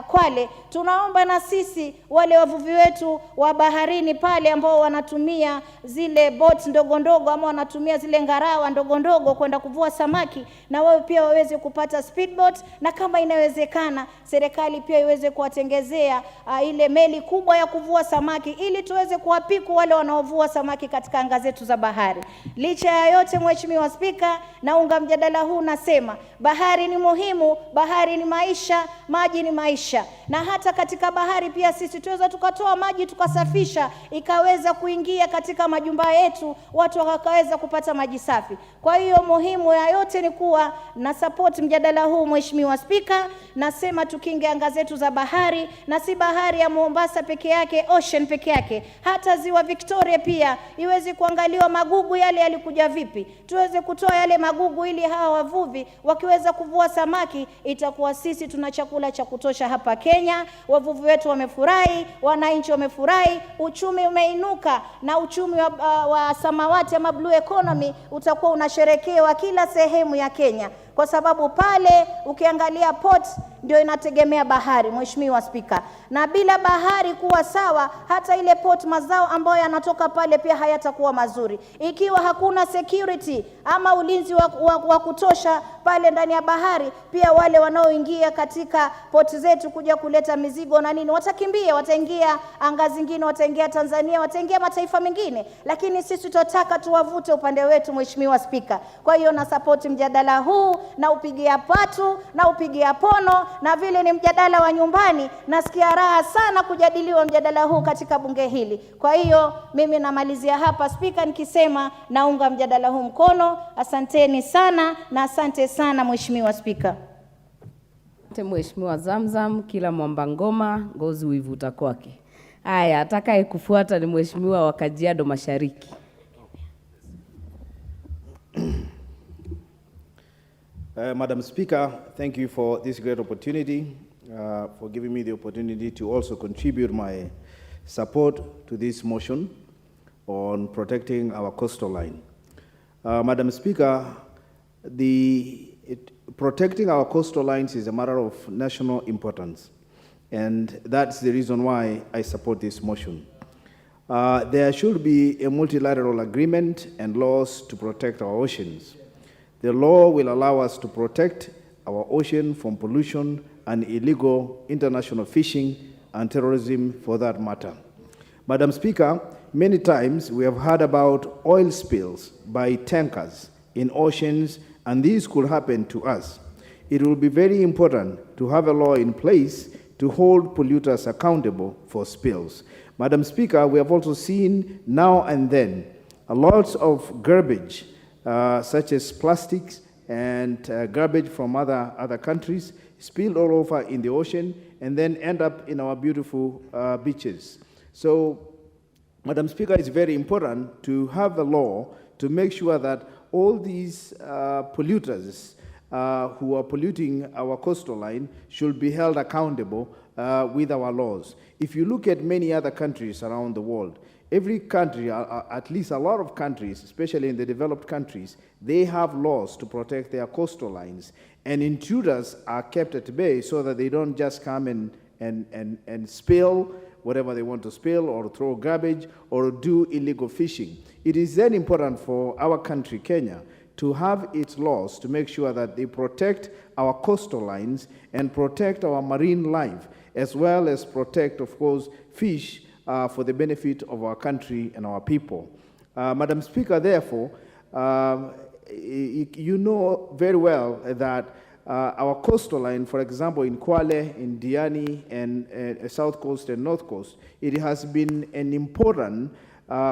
Kwale, tunaomba na sisi wale wavuvi wetu wa baharini pale ambao wanatumia zile boats ndogo ndogo, ama wanatumia zile ngarawa ndogo ndogo kwenda kuvua samaki, na wao pia waweze kupata speedboat, na kama inawezekana serikali pia iweze kuwatengezea ile meli kubwa ya kuvua samaki, ili tuweze kuwapiku wale wanaovua samaki katika anga zetu za bahari. Licha ya yote, Mheshimiwa Spika, naunga mjadala huu, nasema bahari ni muhimu, bahari ni maisha, maji ni maisha. Na hata katika bahari pia sisi tuweza tukatoa maji tukasafisha, ikaweza kuingia katika majumba yetu, watu wakaweza kupata maji safi. Kwa hiyo muhimu ya yote ni kuwa na support mjadala huu, Mheshimiwa Spika. Nasema tukinge anga zetu za bahari, na si bahari ya Mombasa peke yake, ocean peke yake, hata ziwa Victoria pia iweze kuangaliwa magugu yale yalikuja vipi. Tuweze kutoa yale magugu, ili hawa wavuvi wakiweza kuvua samaki, itakuwa sisi tuna chakula cha kutosha hapa Kenya. Wavuvi wetu wamefurahi, wananchi wamefurahi, uchumi umeinuka, na uchumi wa samawati ama blue economy utakuwa unasherekewa kila sehemu ya Kenya. kwa sababu pale ukiangalia port ndio inategemea bahari, Mheshimiwa Spika, na bila bahari kuwa sawa, hata ile port mazao ambayo yanatoka pale pia hayatakuwa mazuri. Ikiwa hakuna security ama ulinzi wa kutosha pale ndani ya bahari, pia wale wanaoingia katika port zetu kuja kuleta mizigo na nini watakimbia, wataingia anga zingine, wataingia Tanzania, wataingia mataifa mengine, lakini sisi tutataka tuwavute upande wetu, Mheshimiwa Spika. Kwa hiyo na support mjadala huu, na upigia patu, na upigia pono, na vile ni mjadala wa nyumbani, nasikia raha sana kujadiliwa mjadala huu katika bunge hili. Kwa hiyo mimi namalizia hapa Spika nikisema naunga mjadala huu mkono. Asanteni sana na asante sana Mheshimiwa Spika. Mheshimiwa Zamzam, kila mwamba ngoma ngozi uivuta kwake. Haya, atakaye kufuata ni Mheshimiwa wa Kajiado Mashariki. Madam Speaker, thank you for this great opportunity, for giving me the opportunity to also contribute my support to this motion on protecting our coastal line. Madam Speaker, protecting our coastal lines is a matter of national importance, and that's the reason why I support this motion. There should be a multilateral agreement and laws to protect our oceans. The law will allow us to protect our ocean from pollution and illegal international fishing and terrorism for that matter. Madam Speaker, many times we have heard about oil spills by tankers in oceans, and these could happen to us. It will be very important to have a law in place to hold polluters accountable for spills. Madam Speaker, we have also seen now and then lots of garbage, such as plastics and garbage from other countries spilled all over in the ocean and then end up in our beautiful beaches. So, Madam Speaker, it's very important to have a law to make sure that all these polluters who are polluting our coastal line should be held accountable with our laws. If you look at many other countries around the world, every country, at least a lot of countries, especially in the developed countries, they have laws to protect their coastal lines, and intruders are kept at bay so that they don't just come and spill whatever they want to spill, or throw garbage, or do illegal fishing. It is then important for our country, Kenya, to have its laws to make sure that they protect our coastal lines and protect our marine life, as well as protect, of course, fish for the benefit of our country and our people. Madam Speaker, therefore, you know very well that our coastal line, for example, in Kwale, in Diani, and South Coast and North Coast, it has been an important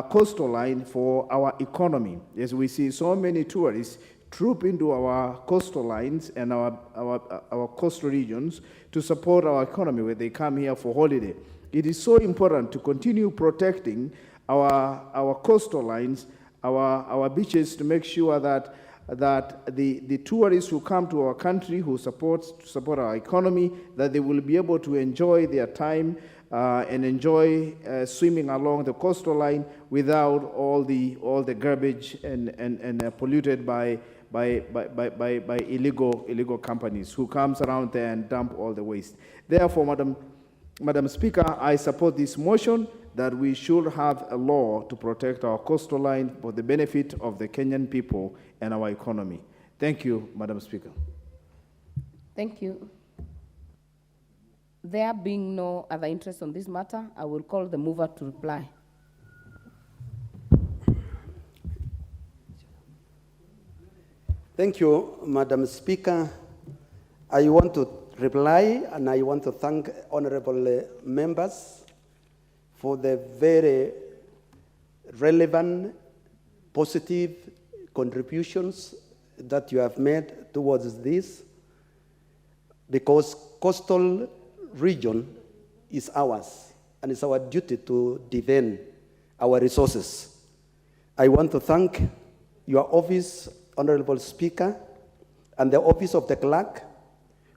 coastal line for our economy, as we see so many tourists troop into our coastal lines and our coastal regions to support our economy when they come here for holiday. It is so important to continue protecting our coastal lines, our beaches, to make sure that the tourists who come to our country, who support our economy, that they will be able to enjoy their time and enjoy swimming along the coastal line without all the garbage and polluted by illegal companies who comes around there and dump all the waste. Therefore, Madam Speaker, I support this motion that we should have a law to protect our coastal line for the benefit of the Kenyan people and our economy. Thank you, Madam Speaker. Thank you. There being no other interest on this matter, I will call the mover to reply. Thank you, Madam Speaker. I want to reply, and I want to thank honorable members for the very relevant, positive contributions that you have made towards this, because coastal region is ours, and it's our duty to defend our resources. I want to thank your office, Honorable Speaker, and the office of the clerk,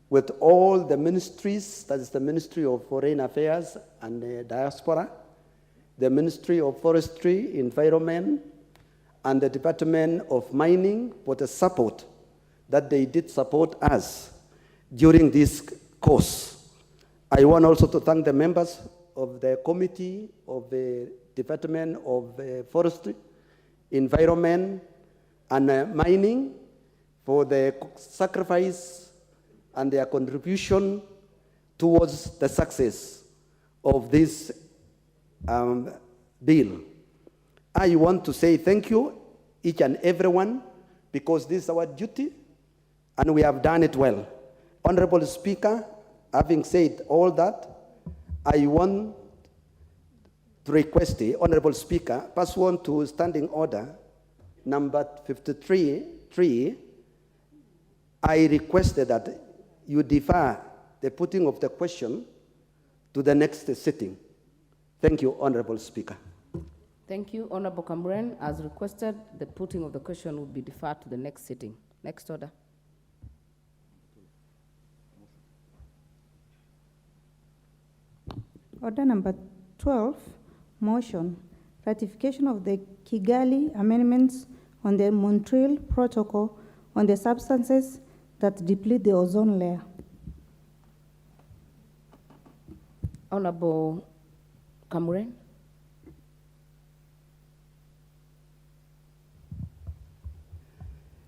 with all the ministries, that is the Ministry of Foreign Affairs and Diaspora, the Ministry of Forestry, Environment, and the Department of Mining for the support that they did support us during this course. I want also to thank the members of the committee of the Department of Forestry, Environment, and Mining for their sacrifice and their contribution towards the success of this bill. I want to say thank you, each and everyone, because this is our duty, and we have done it well. Honorable Speaker, having said all that, I want to request the Honorable Speaker, pursuant to Standing Order number 53.3, I requested that you defer the putting of the question to the next sitting. Thank you, Honorable Speaker. Thank you, Honorable Cameron. As requested, the putting of the question will be deferred to the next sitting. Next order. Order number 12, motion, ratification of the Kigali amendments on the Montreal Protocol on the substances that deplete the ozone layer. Honorable Cameron.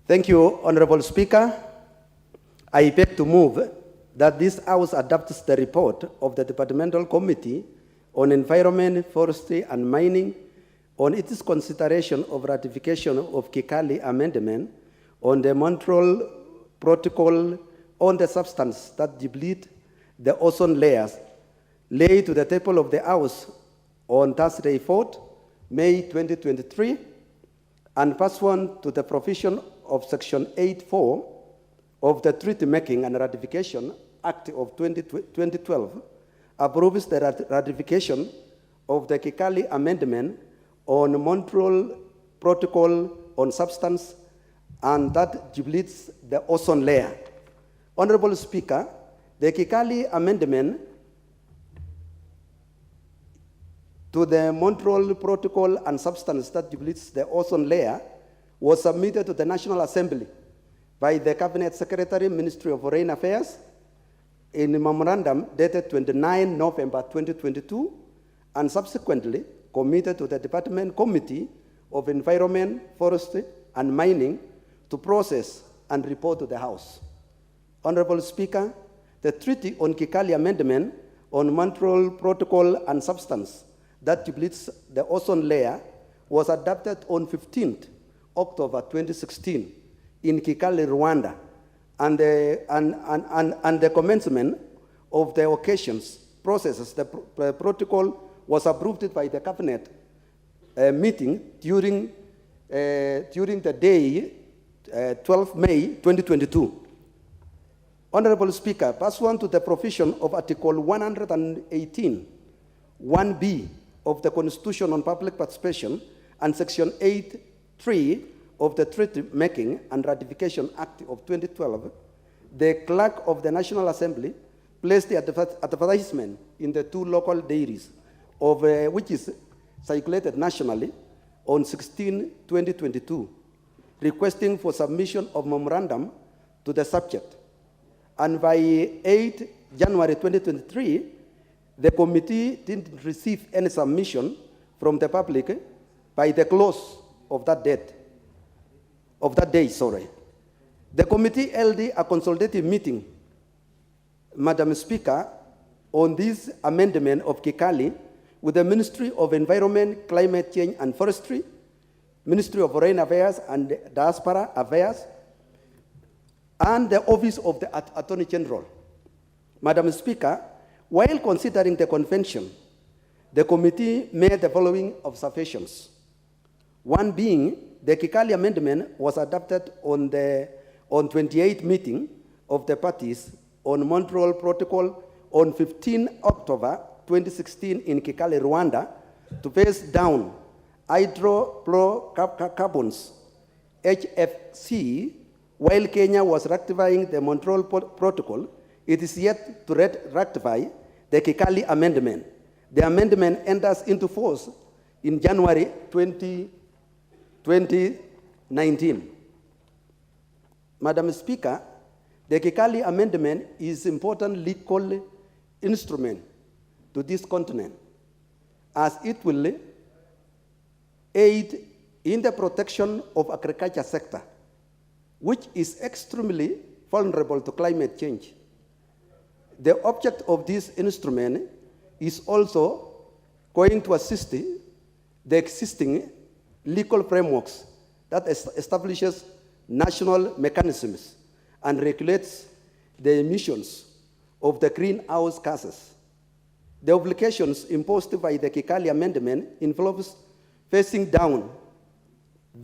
Thank you, Honorable Speaker. I beg to move that this House adopts the report of the Departmental Committee on Environment, Forestry, and Mining on its consideration of ratification of Kigali Amendment on the Montreal Protocol on the substance that deplete the ozone layers, laid to the table of the House on Thursday, 4th May 2023, and pursuant to the provision of Section 8.4 of the Treaty Making and Ratification Act of 2012, approves the ratification of the Kigali Amendment on Montreal Protocol on substance and that depletes the ozone layer. Honorable Speaker, the Kigali Amendment to the Montreal Protocol and substance that depletes the ozone layer was submitted to the National Assembly by the Cabinet Secretary, Ministry of Foreign Affairs, in a memorandum dated 29 November 2022, and subsequently committed to the Department Committee of Environment, Forestry, and Mining to process and report to the House. Honorable Speaker, the Treaty on Kigali Amendment on Montreal Protocol and substance that depletes the ozone layer was adopted on 15th October 2016 in Kigali, Rwanda, and the commencement of the occasions processes. The protocol was approved by the Cabinet meeting during the day 12 May 2022. Honorable Speaker, pursuant to the provision of Article 118, 1B of the Constitution on Public Participation and Section 8.3 of the Treaty Making and Ratification Act of 2012, the Clerk of the National Assembly placed the advertisement in the two local diaries, of which is circulated nationally on 16/2022, requesting for submission of memorandum to the subject. And by 8 January 2023, the committee didn't receive any submission from the public by the close of that day. The committee held a consultative meeting, Madam Speaker, on this amendment of Kigali with the Ministry of Environment, Climate Change and Forestry, Ministry of Foreign Affairs and Diaspora Affairs, and the Office of the Attorney General. Madam Speaker, while considering the convention, the committee made the following observations. One being, the Kigali Amendment was adopted on 28th meeting of the parties on Montreal Protocol on 15 October 2016 in Kigali, Rwanda, to phase down hydrofluorocarbons, HFC, while Kenya was ratifying the Montreal Protocol. It is yet to ratify the Kigali Amendment. The amendment enters into force in January 2019. Madam Speaker, the Kigali Amendment is an important legal instrument to this continent, as it will aid in the protection of agriculture sector, which is extremely vulnerable to climate change. The object of this instrument is also going to assist the existing legal frameworks that establishes national mechanisms and regulates the emissions of the greenhouse gases. The obligations imposed by the Kigali Amendment involves phasing down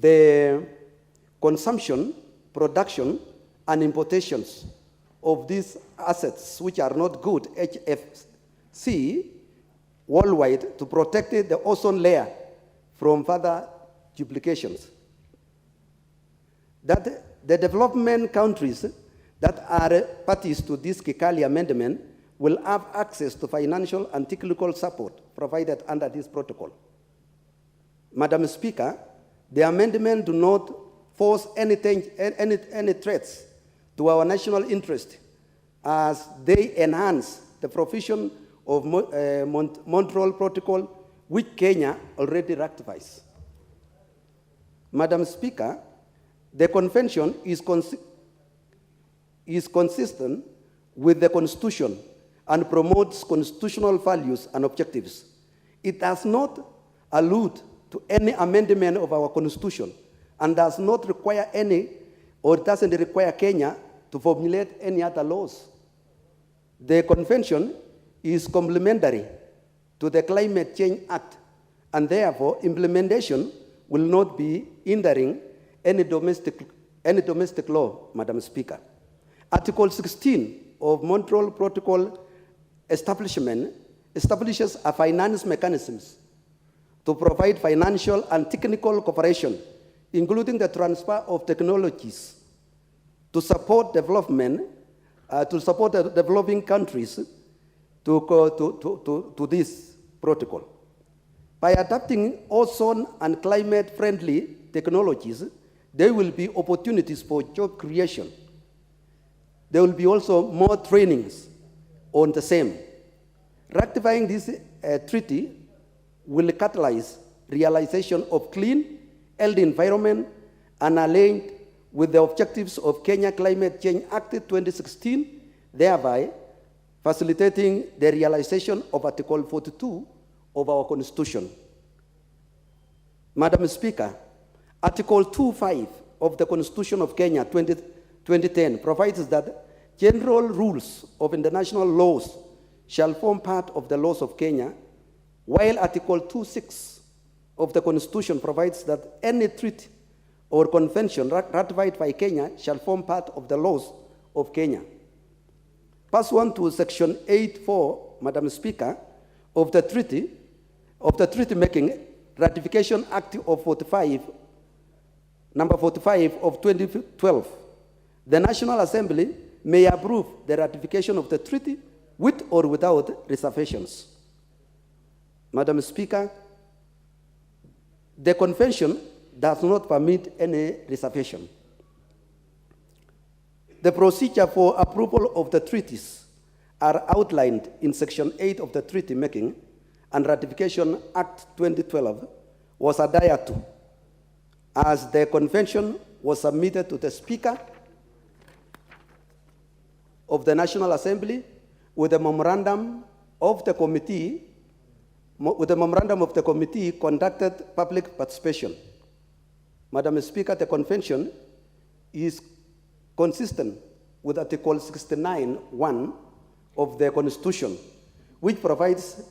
the consumption, production, and importations of these assets, which are not good HFC worldwide, to protect the ozone layer from further duplications. That the development countries that are parties to this Kigali Amendment will have access to financial and technical support provided under this protocol. Madam Speaker, the amendment do not force any threats to our national interest, as they enhance the provision of Montreal Protocol, which Kenya already ratifies. Madam Speaker, the convention is consistent with the Constitution and promotes constitutional values and objectives. It does not allude to any amendment of our Constitution and does not require any, or doesn't require Kenya to formulate any other laws. The convention is complementary to the Climate Change Act, and therefore implementation will not be hindering any domestic law, Madam Speaker. Article 16 of Montreal Protocol establishes a finance mechanisms to provide financial and technical cooperation, including the transfer of technologies to support development, to support the developing countries to this protocol. By adapting ozone and climate-friendly technologies, there will be opportunities for job creation. There will be also more trainings on the same. Ratifying this treaty will catalyze realization of clean, healthy environment and aligned with the objectives of Kenya Climate Change Act 2016, thereby facilitating the realization of Article 42 of our Constitution. Madam Speaker, Article 2.5 of the Constitution of Kenya 2010 provides that general rules of international laws shall form part of the laws of Kenya, while Article 2.6 of the Constitution provides that any treaty or convention ratified by Kenya shall form part of the laws of Kenya. Pursuant to Section 8.4, Madam Speaker, of the treaty making Ratification Act of 45, number 45 of 2012, the National Assembly may approve the ratification of the treaty with or without reservations. Madam Speaker, the convention does not permit any reservation. The procedure for approval of the treaties are outlined in Section 8 of the Treaty Making and Ratification Act 2012 was adhered to, as the convention was submitted to the Speaker of the National Assembly with a memorandum of the committee, conducted public participation. Madam Speaker, the convention is consistent with Article 69(1) of the Constitution, which provides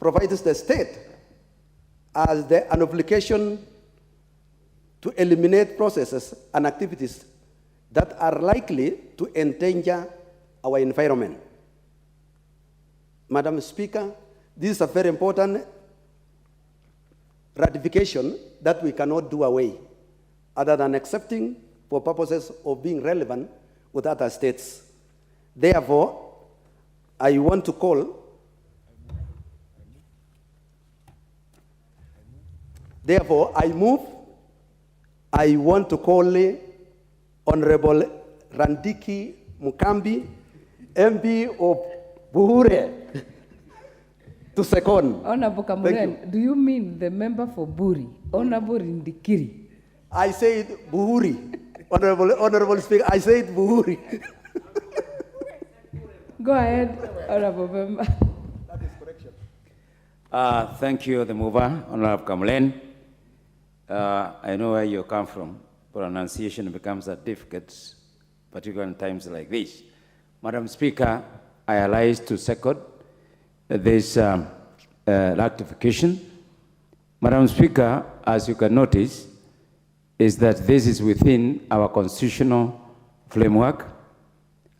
the state as an obligation to eliminate processes and activities that are likely to endanger our environment. Madam Speaker, this is a very important ratification that we cannot do away, other than accepting for purposes of being relevant with other states. Therefore, I want to call Honorable Randiki Mukambi, MP of Buhure, to second. Honorable Kamuren, do you mean the member for Buri, Honorable Rindikiri? I said Buhuri. Honorable Speaker, I said Buhuri. Go ahead, Honorable Member. Thank you, the mover, Honorable Kamulen. I know where you come from. Pronunciation becomes difficult, particularly in times like this. Madam Speaker, I rise to second this ratification. Madam Speaker, as you can notice, is that this is within our constitutional framework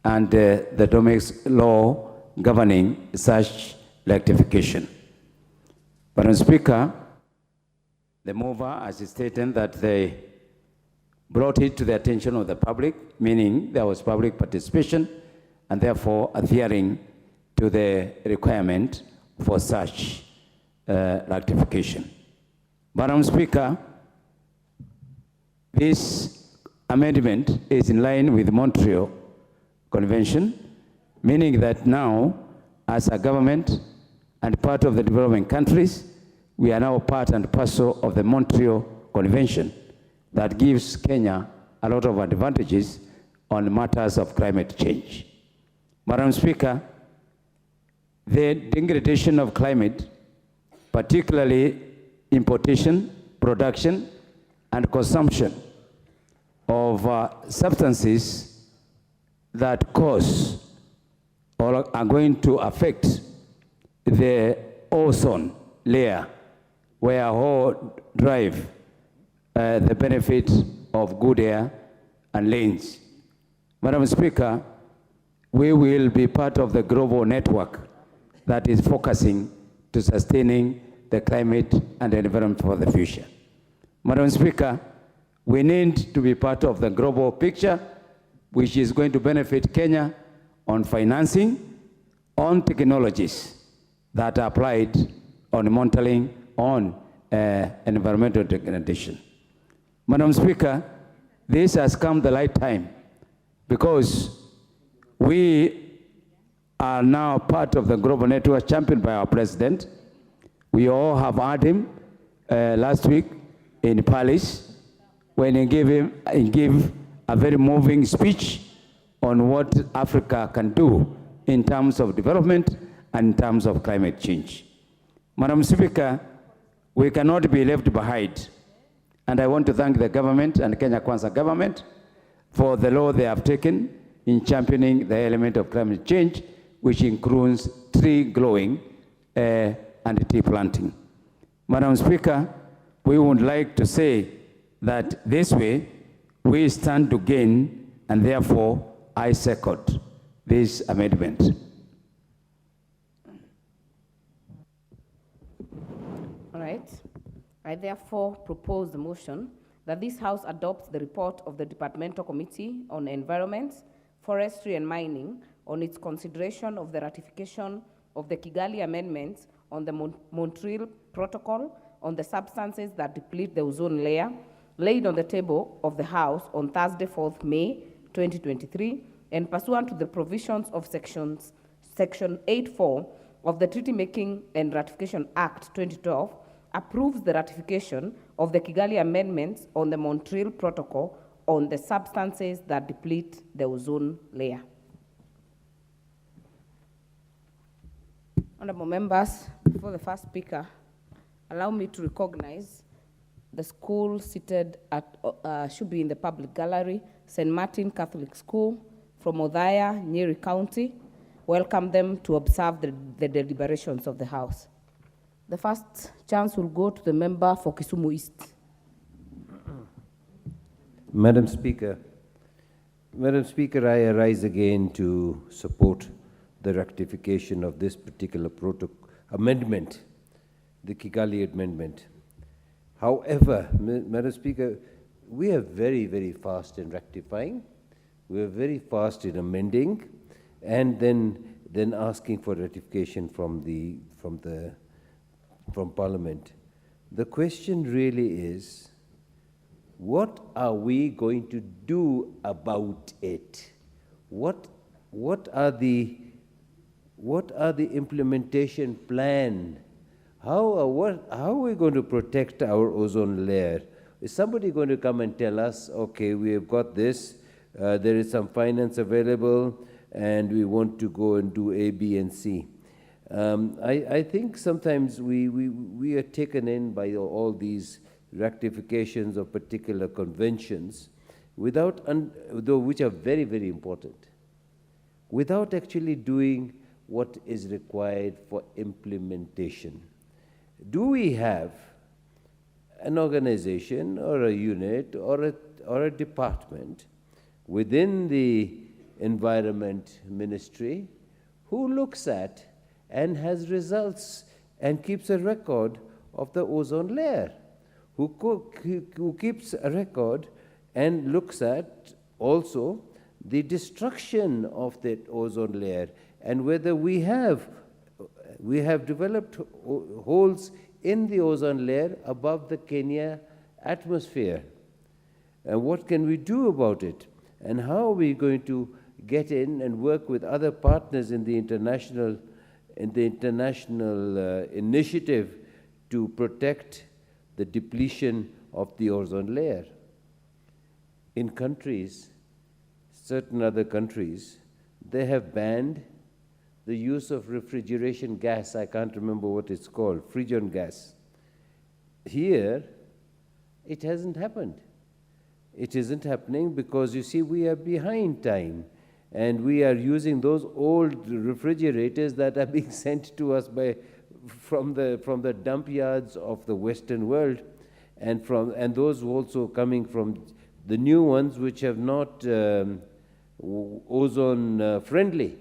and the domestic law governing such ratification. Madam Speaker, the mover has stated that they brought it to the attention of the public, meaning there was public participation and therefore adhering to the requirement for such ratification. Madam Speaker, this amendment is in line with the Montreal Convention, meaning that now, as a government and part of the developing countries, we are now part and parcel of the Montreal Convention that gives Kenya a lot of advantages on matters of climate change. Madam Speaker, the degradation of climate, particularly importation, production, and consumption of substances that cause or are going to affect the ozone layer, where all drive the benefit of good air and lanes. Madam Speaker, we will be part of the global network that is focusing to sustaining the climate and the environment for the future. Madam Speaker, we need to be part of the global picture, which is going to benefit Kenya on financing, on technologies that are applied on monitoring on environmental degradation. Madam Speaker, this has come the right time because we are now part of the global network championed by our president. We all have heard him last week in Paris when he gave a very moving speech on what Africa can do in terms of development and in terms of climate change. Madam Speaker, we cannot be left behind. And I want to thank the government and Kenya Kwanza government for the law they have taken in championing the element of climate change, which includes tree growing and tree planting. Madam Speaker, we would like to say that this way we stand to gain, and therefore I second this amendment. All right. I therefore propose the motion that this House adopts the report of the Departmental Committee on Environment, Forestry and Mining on its consideration of the ratification of the Kigali Amendments on the Montreal Protocol on the substances that deplete the ozone layer, laid on the table of the House on Thursday, 4th May 2023, and pursuant to the provisions of Section 8.4 of the Treaty Making and Ratification Act 2012, approves the ratification of the Kigali Amendments on the Montreal Protocol on the substances that deplete the ozone layer. Honorable members, before the first speaker, allow me to recognize the school seated at, should be in the public gallery, St. Martin Catholic School from Othaya, Nyeri County. Welcome them to observe the deliberations of the House. The first chance will go to the member for Kisumu East. Madam Speaker, I arise again to support the ratification of this particular amendment, the Kigali Amendment. However, Madam Speaker, we are very, very fast in rectifying. We are very fast in amending, and then asking for ratification from Parliament. The question really is, What are we going to do about it? What are the implementation plan? How are we going to protect our ozone layer? Is somebody going to come and tell us, okay, we have got this, there is some finance available, and we want to go and do A, B, and C? I think sometimes we are taken in by all these rectifications of particular conventions, which are very, very important, without actually doing what is required for implementation. Do we have an organization or a unit or a department within the Environment Ministry who looks at and has results and keeps a record of the ozone layer, who keeps a record and looks at also the destruction of that ozone layer, and whether we have developed holes in the ozone layer above the Kenya atmosphere, and what can we do about it, and how are we going to get in and work with other partners in the international initiative to protect the depletion of the ozone layer. In countries, certain other countries, they have banned the use of refrigeration gas. I can't remember what it's called, freon gas. Here, it hasn't happened. It isn't happening because, you see, we are behind time, and we are using those old refrigerators that are being sent to us from the dump yards of the Western world, and those also coming from the new ones which have not ozone friendly,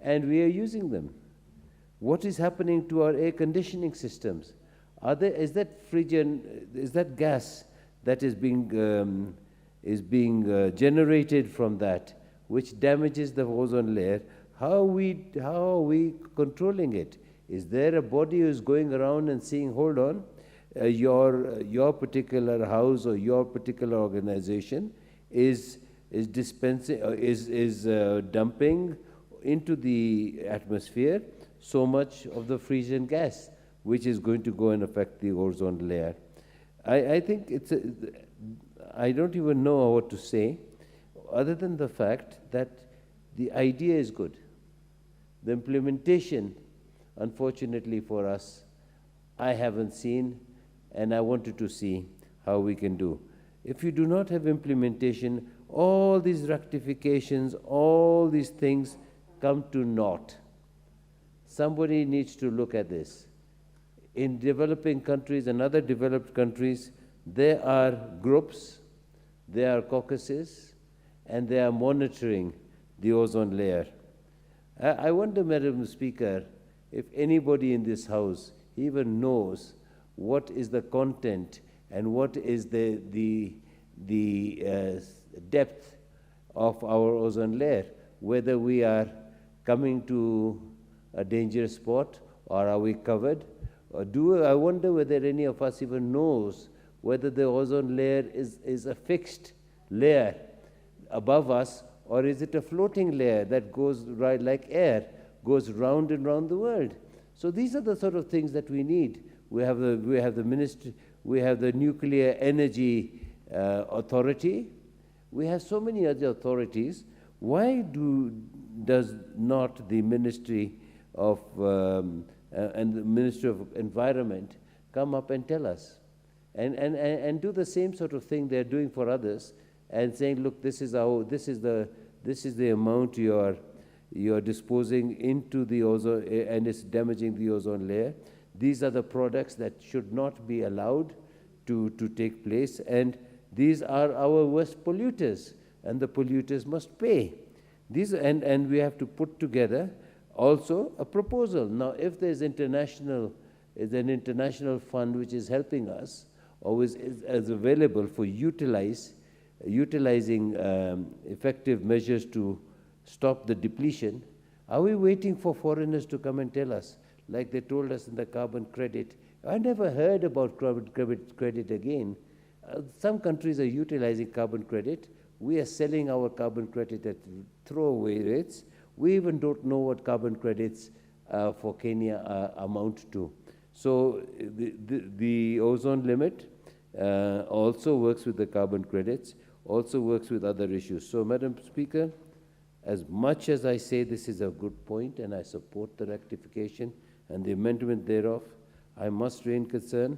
and we are using them. What is happening to our air conditioning systems? Is that gas that is being generated from that, which damages the ozone layer? How are we controlling it? Is there a body who is going around and saying, hold on, your particular house or your particular organization is dumping into the atmosphere so much of the freon gas, which is going to go and affect the ozone layer? I think I don't even know what to say, other than the fact that the idea is good. The implementation, unfortunately for us, I haven't seen, and I wanted to see how we can do. If you do not have implementation, all these rectifications, all these things come to naught. Somebody needs to look at this. In developing countries and other developed countries, there are groups, there are caucuses, and they are monitoring the ozone layer. I wonder, Madam Speaker, if anybody in this House even knows what is the content and what is the depth of our ozone layer, whether we are coming to a dangerous spot or are we covered? Or I wonder whether any of us even knows whether the ozone layer is a fixed layer above us, or is it a floating layer that goes right like air, goes round and round the world? So these are the sort of things that we need. We have the ministry, we have the Nuclear Energy Authority, we have so many other authorities. Why does not the Ministry of and the Ministry of Environment come up and tell us, and do the same sort of thing they're doing for others, and saying, look, this is the amount you are disposing into the ozone, and it's damaging the ozone layer. These are the products that should not be allowed to take place, and these are our worst polluters, and the polluters must pay. And we have to put together also a proposal. Now, if there's an international fund which is helping us, or is available for utilizing effective measures to stop the depletion, are we waiting for foreigners to come and tell us, like they told us in the carbon credit? I never heard about carbon credit again. Some countries are utilizing carbon credit. We are selling our carbon credit at throwaway rates. We even don't know what carbon credits for Kenya amount to. So the ozone limit also works with the carbon credits, also works with other issues. So, Madam Speaker, as much as I say this is a good point and I support the rectification and the amendment thereof, I must raise concern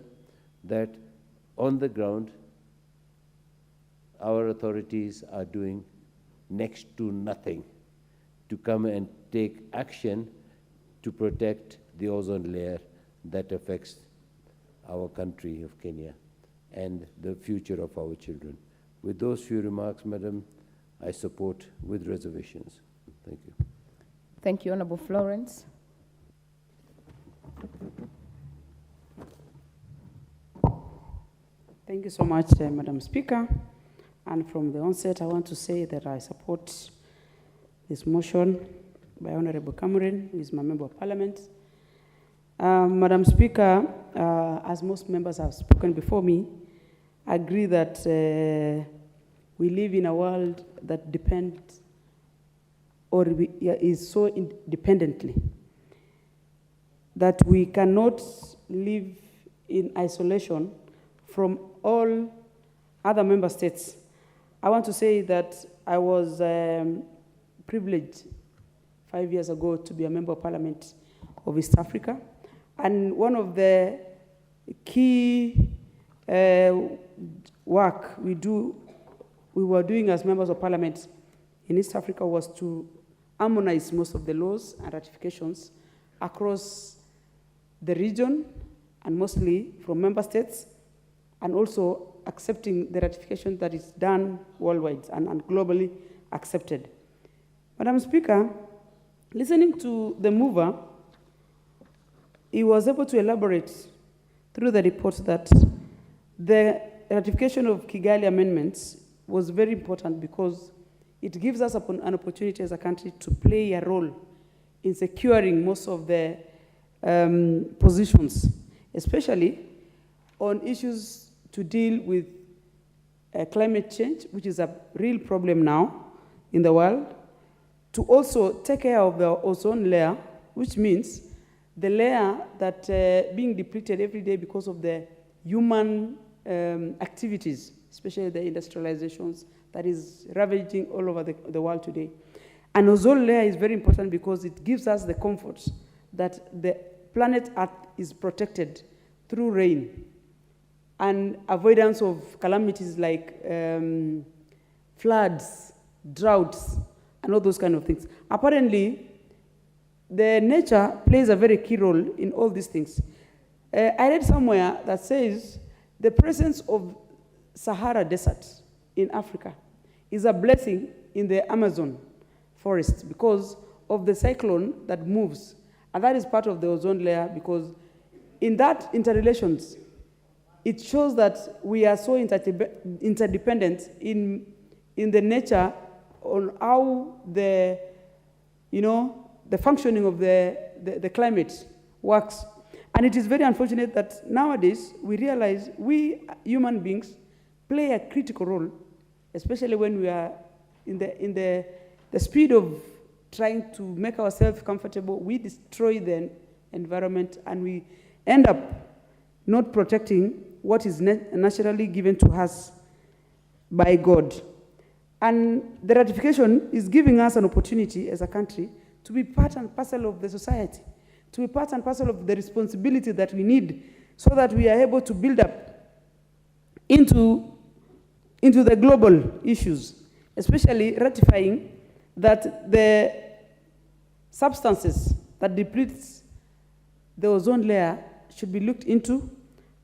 that on the ground, our authorities are doing next to nothing to come and take action to protect the ozone layer that affects our country of Kenya and the future of our children. With those few remarks, Madam, I support with reservations. Thank you. Thank you, Honorable Florence. Thank you so much, Madam Speaker. And from the onset, I want to say that I support this motion by Honorable Cameron, who is my Member of Parliament. Madam Speaker, as most members have spoken before me, I agree that we live in a world that depends or is so independently that we cannot live in isolation from all other member states. I want to say that I was privileged 5 years ago to be a Member of Parliament of East Africa. And one of the key work we were doing as members of Parliament in East Africa was to harmonize most of the laws and ratifications across the region and mostly from member states, and also accepting the ratification that is done worldwide and globally accepted. Madam Speaker, listening to the mover, he was able to elaborate through the report that the ratification of Kigali amendments was very important because it gives us an opportunity as a country to play a role in securing most of the positions, especially on issues to deal with climate change, which is a real problem now in the world, to also take care of the ozone layer, which means the layer that being depleted every day because of the human activities, especially the industrializations that is ravaging all over the world today. And ozone layer is very important because it gives us the comfort that the planet Earth is protected through rain and avoidance of calamities like floods, droughts, and all those kind of things. Apparently, the nature plays a very key role in all these things. I read somewhere that says the presence of Sahara Desert in Africa is a blessing in the Amazon forest because of the cyclone that moves. And that is part of the ozone layer because in that interrelations, it shows that we are so interdependent in the nature on how the functioning of the climate works. And it is very unfortunate that nowadays we realize we human beings play a critical role, especially when we are in the speed of trying to make ourselves comfortable. We destroy the environment and we end up not protecting what is naturally given to us by God. And the ratification is giving us an opportunity as a country to be part and parcel of the society, to be part and parcel of the responsibility that we need so that we are able to build up into the global issues, especially ratifying that the substances that depletes the ozone layer should be looked into.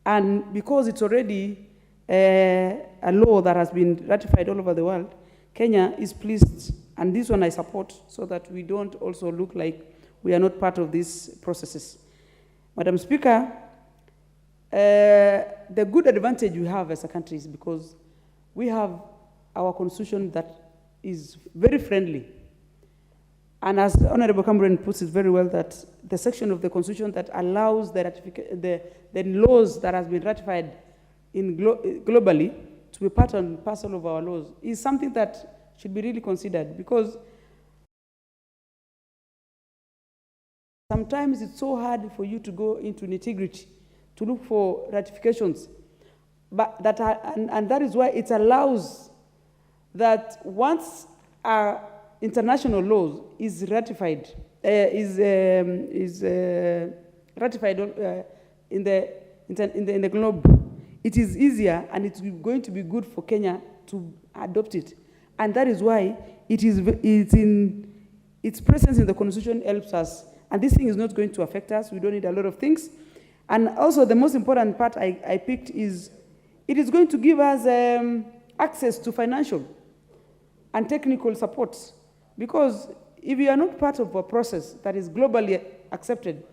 And because it's already a law that has been ratified all over the world, Kenya is pleased, and this one I support, so that we don't also look like we are not part of these processes. Madam Speaker, the good advantage we have as a country is because we have our constitution that is very friendly. And as Honorable Cameron puts it very well, that the section of the constitution that allows the laws that has been ratified globally to be part and parcel of our laws is something that should be really considered, because sometimes it's so hard for you to go into nitty-gritty to look for ratifications. But and that is why it allows that once our international laws is ratified, ratified in the globe, it is easier and it's going to be good for Kenya to adopt it. And that is why its presence in the Constitution helps us. And this thing is not going to affect us. We don't need a lot of things. And also the most important part I picked is it is going to give us access to financial and technical support. Because if you are not part of a process that is globally accepted,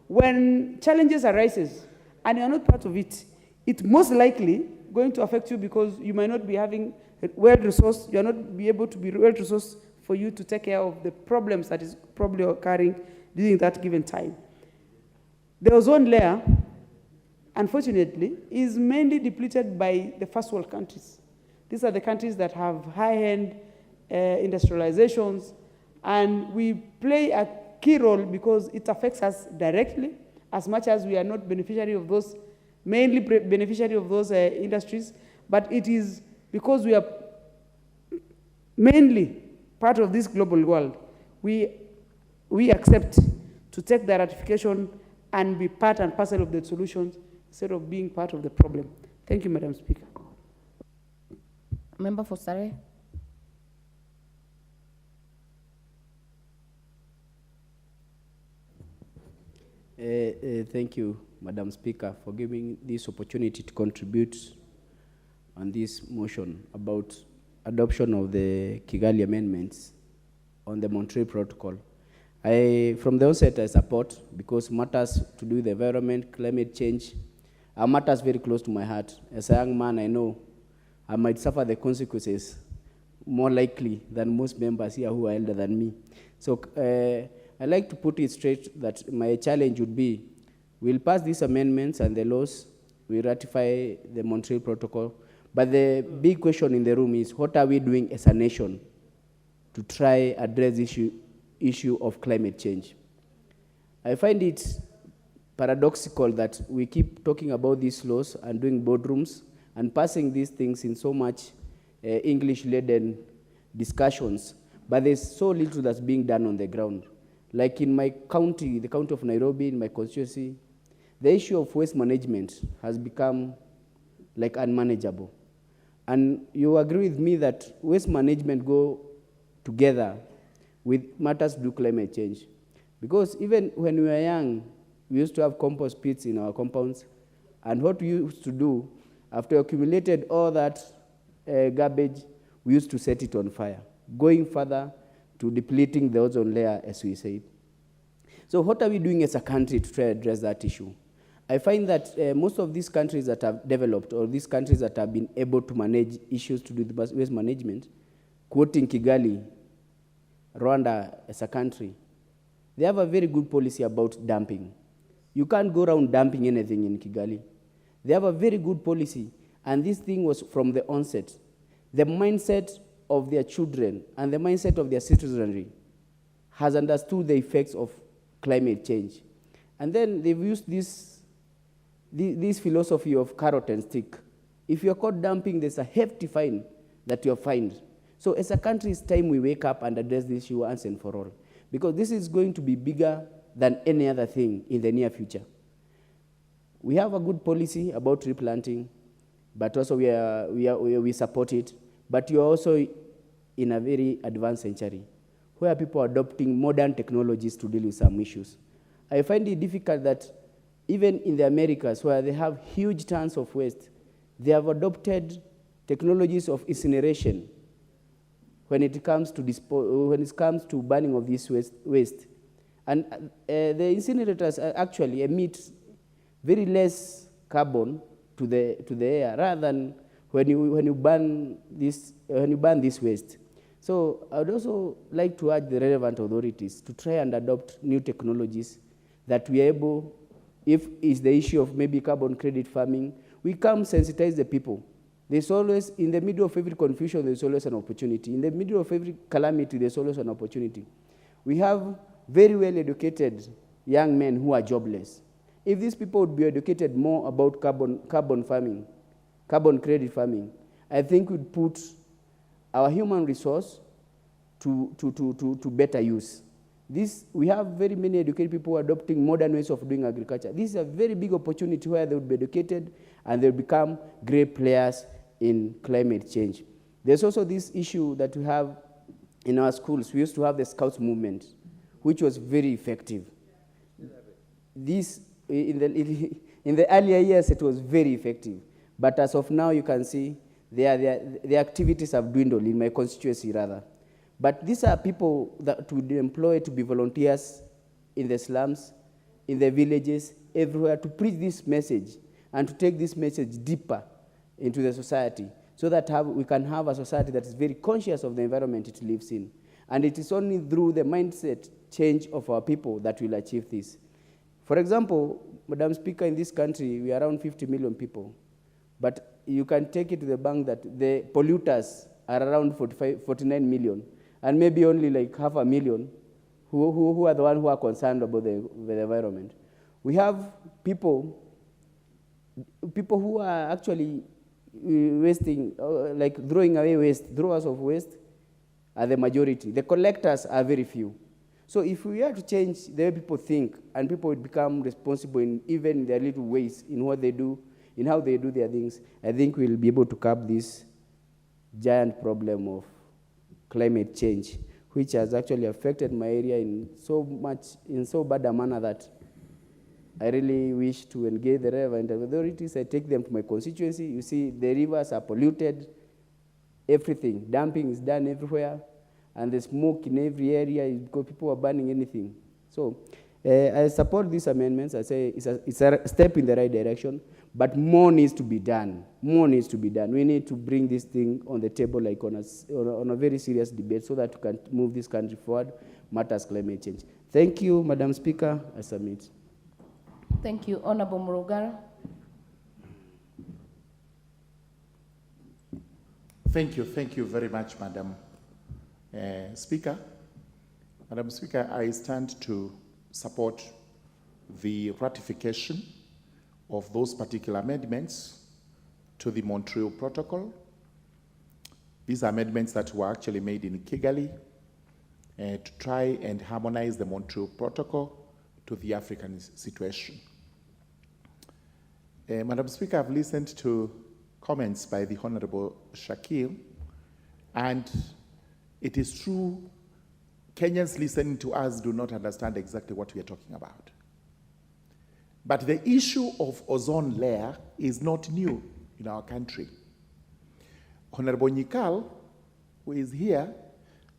when challenges arises and you are not part of it, it's most likely going to affect you because you might not be having well-resourced, you are not be able to be well-resourced for you to take care of the problems that is probably occurring during that given time. The ozone layer, unfortunately, is mainly depleted by the first world countries. These are the countries that have high-end industrializations, and we play a key role because it affects us directly, as much as we are not beneficiary of those, mainly beneficiary of those industries, but it is because we are mainly part of this global world, we accept to take the ratification and be part and parcel of the solutions instead of being part of the problem. Thank you, Madam Speaker. Member for Surrey. Thank you, Madam Speaker, for giving this opportunity to contribute on this motion about adoption of the Kigali amendments on the Montreal Protocol. From the onset, I support, because matters to do with the environment, climate change, are matters very close to my heart. As a young man, I know I might suffer the consequences more likely than most members here who are elder than me. So I'd like to put it straight that my challenge would be, we'll pass these amendments and the laws, we ratify the Montreal Protocol, but the big question in the room is, what are we doing as a nation to try address issue of climate change? I find it paradoxical that we keep talking about these laws and doing boardrooms and passing these things in so much English-laden discussions, but there's so little that's being done on the ground. Like in my county, the county of Nairobi, in my constituency, the issue of waste management has become like unmanageable. And you agree with me that waste management go together with matters to do climate change. Because even when we were young, we used to have compost pits in our compounds, and what we used to do, after accumulated all that garbage, we used to set it on fire, going further to depleting the ozone layer, as we said. So what are we doing as a country to try to address that issue? I find that most of these countries that have developed, or these countries that have been able to manage issues to do with waste management, quoting Kigali, Rwanda as a country, they have a very good policy about dumping. You can't go around dumping anything in Kigali. They have a very good policy, and this thing was from the onset. The mindset of their children and the mindset of their citizenry has understood the effects of climate change. And then they've used this philosophy of carrot and stick. If you're caught dumping, there's a hefty fine that you're fined. So as a country, it's time we wake up and address this issue once and for all, because this is going to be bigger than any other thing in the near future. We have a good policy about replanting, but also we support it. But you're also in a very advanced century where people are adopting modern technologies to deal with some issues. I find it difficult that even in the Americas, where they have huge tons of waste, they have adopted technologies of incineration when it comes to burning of this waste. And the incinerators actually emit very less carbon to the air rather than when you burn this waste. So I would also like to urge the relevant authorities to try and adopt new technologies that we are able, if it's the issue of maybe carbon credit farming, we come sensitize the people. There's always, in the middle of every confusion, there's always an opportunity. In the middle of every calamity, there's always an opportunity. We have very well-educated young men who are jobless. If these people would be educated more about carbon farming, carbon credit farming, I think we'd put our human resource to better use. We have very many educated people adopting modern ways of doing agriculture. This is a very big opportunity where they would be educated and they'll become great players in climate change. There's also this issue that we have in our schools. We used to have the Scouts movement, which was very effective. This, in the earlier years, it was very effective. But as of now, you can see the activities have dwindled in my constituency, rather. But these are people that would employ to be volunteers in the slums, in the villages, everywhere, to preach this message and to take this message deeper into the society so that we can have a society that is very conscious of the environment it lives in. And it is only through the mindset change of our people that will achieve this. For example, Madam Speaker, in this country, we are around 50 million people. But you can take it to the bank that the polluters are around 49 million. And maybe only like 500,000 who are the ones who are concerned about the environment. We have people who are actually wasting, like throwing away waste, throwers of waste are the majority. The collectors are very few. So if we are to change the way people think and people would become responsible in even their little ways in what they do, in how they do their things, I think we'll be able to curb this giant problem of climate change, which has actually affected my area in so bad a manner that I really wish to engage the relevant authorities. I take them to my constituency. You see, the rivers are polluted, everything. Dumping is done everywhere, and the smoke in every area because people are burning anything. So I support these amendments. I say it's a step in the right direction, but more needs to be done. More needs to be done. We need to bring this thing on the table like on a very serious debate so that we can move this country forward, matters climate change. Thank you, Madam Speaker. I submit. Thank you, Honorable Murugara. Thank you very much, Madam Speaker. Madam Speaker, I stand to support the ratification of those particular amendments to the Montreal Protocol. These are amendments that were actually made in Kigali to try and harmonize the Montreal Protocol to the African situation. Madam Speaker, I've listened to comments by the Honorable Shakil, and it is true, Kenyans listening to us do not understand exactly what we are talking about. But the issue of ozone layer is not new in our country. Honorable Nyikal, who is here,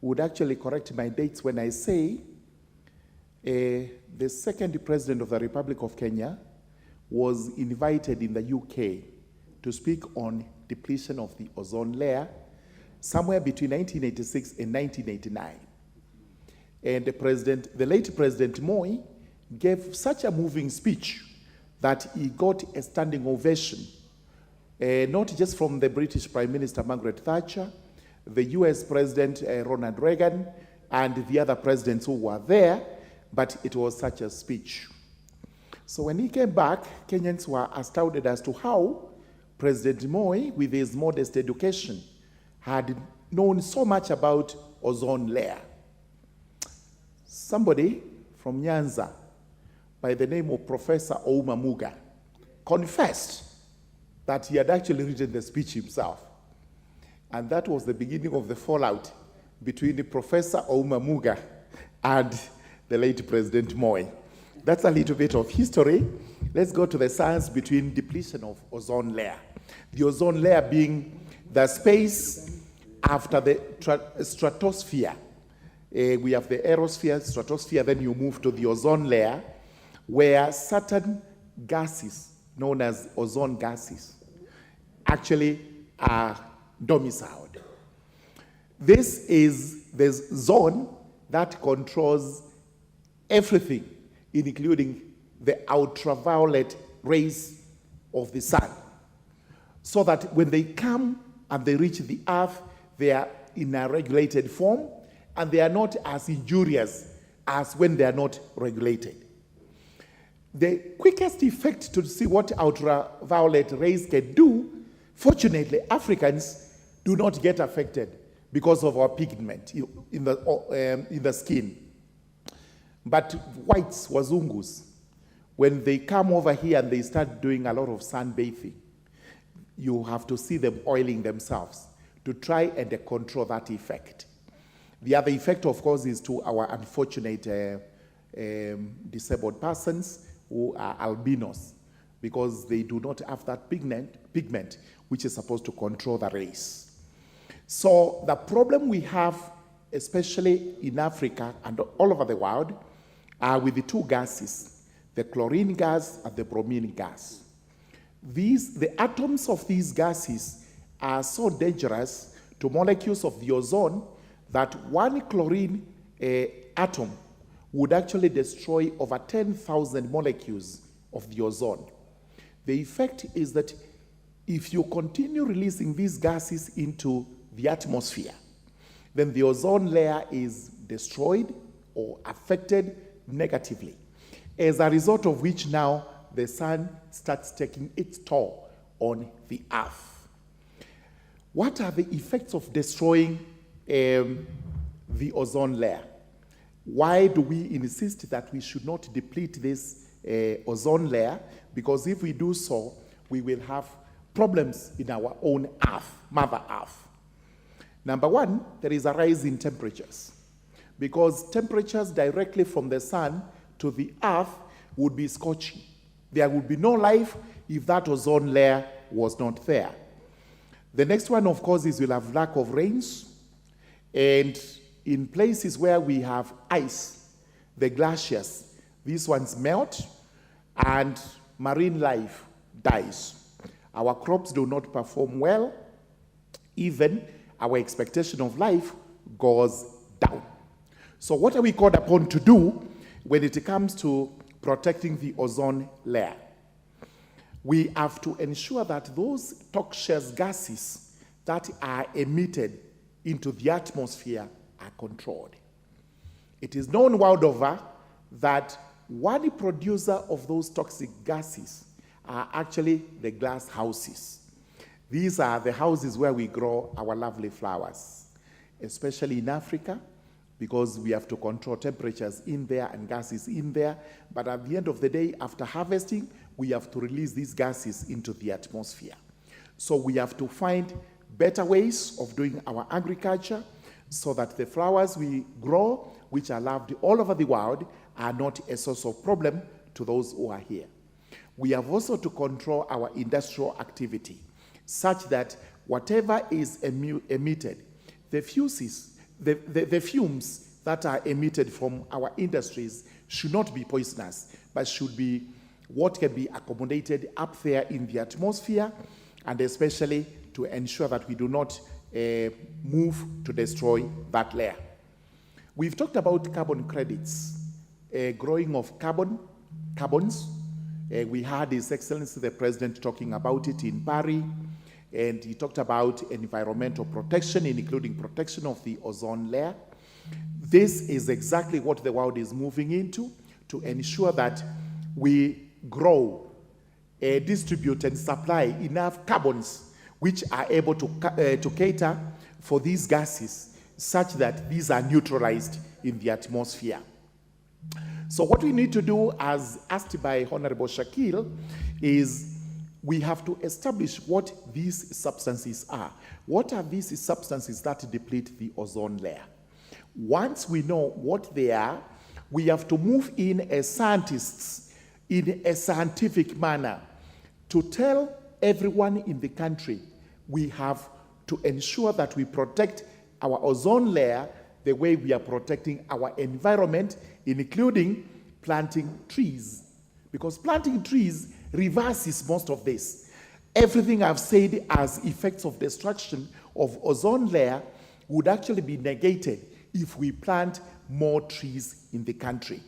would actually correct my dates when I say the second president of the Republic of Kenya was invited in the UK to speak on depletion of the ozone layer somewhere between 1986 and 1989. And the late President Moi gave such a moving speech that he got a standing ovation, not just from the British Prime Minister Margaret Thatcher, the US President Ronald Reagan, and the other presidents who were there, but it was such a speech. So when he came back, Kenyans were astounded as to how President Moi, with his modest education, had known so much about ozone layer. Somebody from Nyanza, by the name of Professor Ouma Muga, confessed that he had actually written the speech himself. And that was the beginning of the fallout between the Professor Ouma Muga and the late President Moi. That's a little bit of history. Let's go to the science between depletion of ozone layer. The ozone layer being the space after the stratosphere. We have the aerosphere, stratosphere, then you move to the ozone layer, where certain gases, known as ozone gases, actually are domiciled. This is the zone that controls everything, including the ultraviolet rays of the sun. so that when they come and they reach the earth, they are in a regulated form and they are not as injurious as when they are not regulated. The quickest effect to see what ultraviolet rays can do, fortunately, Africans do not get affected because of our pigment in the skin. But whites, wazungus, when they come over here and they start doing a lot of sunbathing, you have to see them oiling themselves to try and control that effect. The other effect, of course, is to our unfortunate disabled persons who are albinos, because they do not have that pigment which is supposed to control the rays. So the problem we have, especially in Africa and all over the world, are with the two gases, the chlorine gas and the bromine gas. The atoms of these gases are so dangerous to molecules of the ozone that one chlorine atom would actually destroy over 10,000 molecules of the ozone. The effect is that if you continue releasing these gases into the atmosphere, then the ozone layer is destroyed or affected negatively, as a result of which now the sun starts taking its toll on the earth. What are the effects of destroying the ozone layer? Why do we insist that we should not deplete this ozone layer? Because if we do so, we will have problems in our own earth, Mother Earth. Number one, there is a rise in temperatures, because temperatures directly from the sun to the earth would be scorching. There would be no life if that ozone layer was not there. The next one, of course, is we'll have lack of rains, and in places where we have ice, the glaciers, these ones melt and marine life dies. Our crops do not perform well. Even our expectation of life goes down. So what are we called upon to do when it comes to protecting the ozone layer? We have to ensure that those toxic gases that are emitted into the atmosphere are controlled. It is known world over that one producer of those toxic gases are actually the glass houses. These are the houses where we grow our lovely flowers, especially in Africa, because we have to control temperatures in there and gases in there. But at the end of the day, after harvesting, we have to release these gases into the atmosphere. So we have to find better ways of doing our agriculture so that the flowers we grow, which are loved all over the world, are not a source of problem to those who are here. We have also to control our industrial activity such that whatever is emitted, the fumes that are emitted from our industries should not be poisonous, but should be what can be accommodated up there in the atmosphere, and especially to ensure that we do not move to destroy that layer. We've talked about carbon credits, growing of carbons. We had His Excellency the President talking about it in Paris, and he talked about environmental protection, including protection of the ozone layer. This is exactly what the world is moving into, to ensure that we grow, distribute, and supply enough carbons which are able to cater for these gases, such that these are neutralized in the atmosphere. So what we need to do, as asked by Honorable Shakil, is we have to establish what these substances are. What are these substances that deplete the ozone layer? Once we know what they are, we have to move in as scientists in a scientific manner to tell everyone in the country we have to ensure that we protect our ozone layer the way we are protecting our environment, including planting trees. Because planting trees reverses most of this. Everything I've said as effects of destruction of ozone layer would actually be negated if we plant more trees in the country.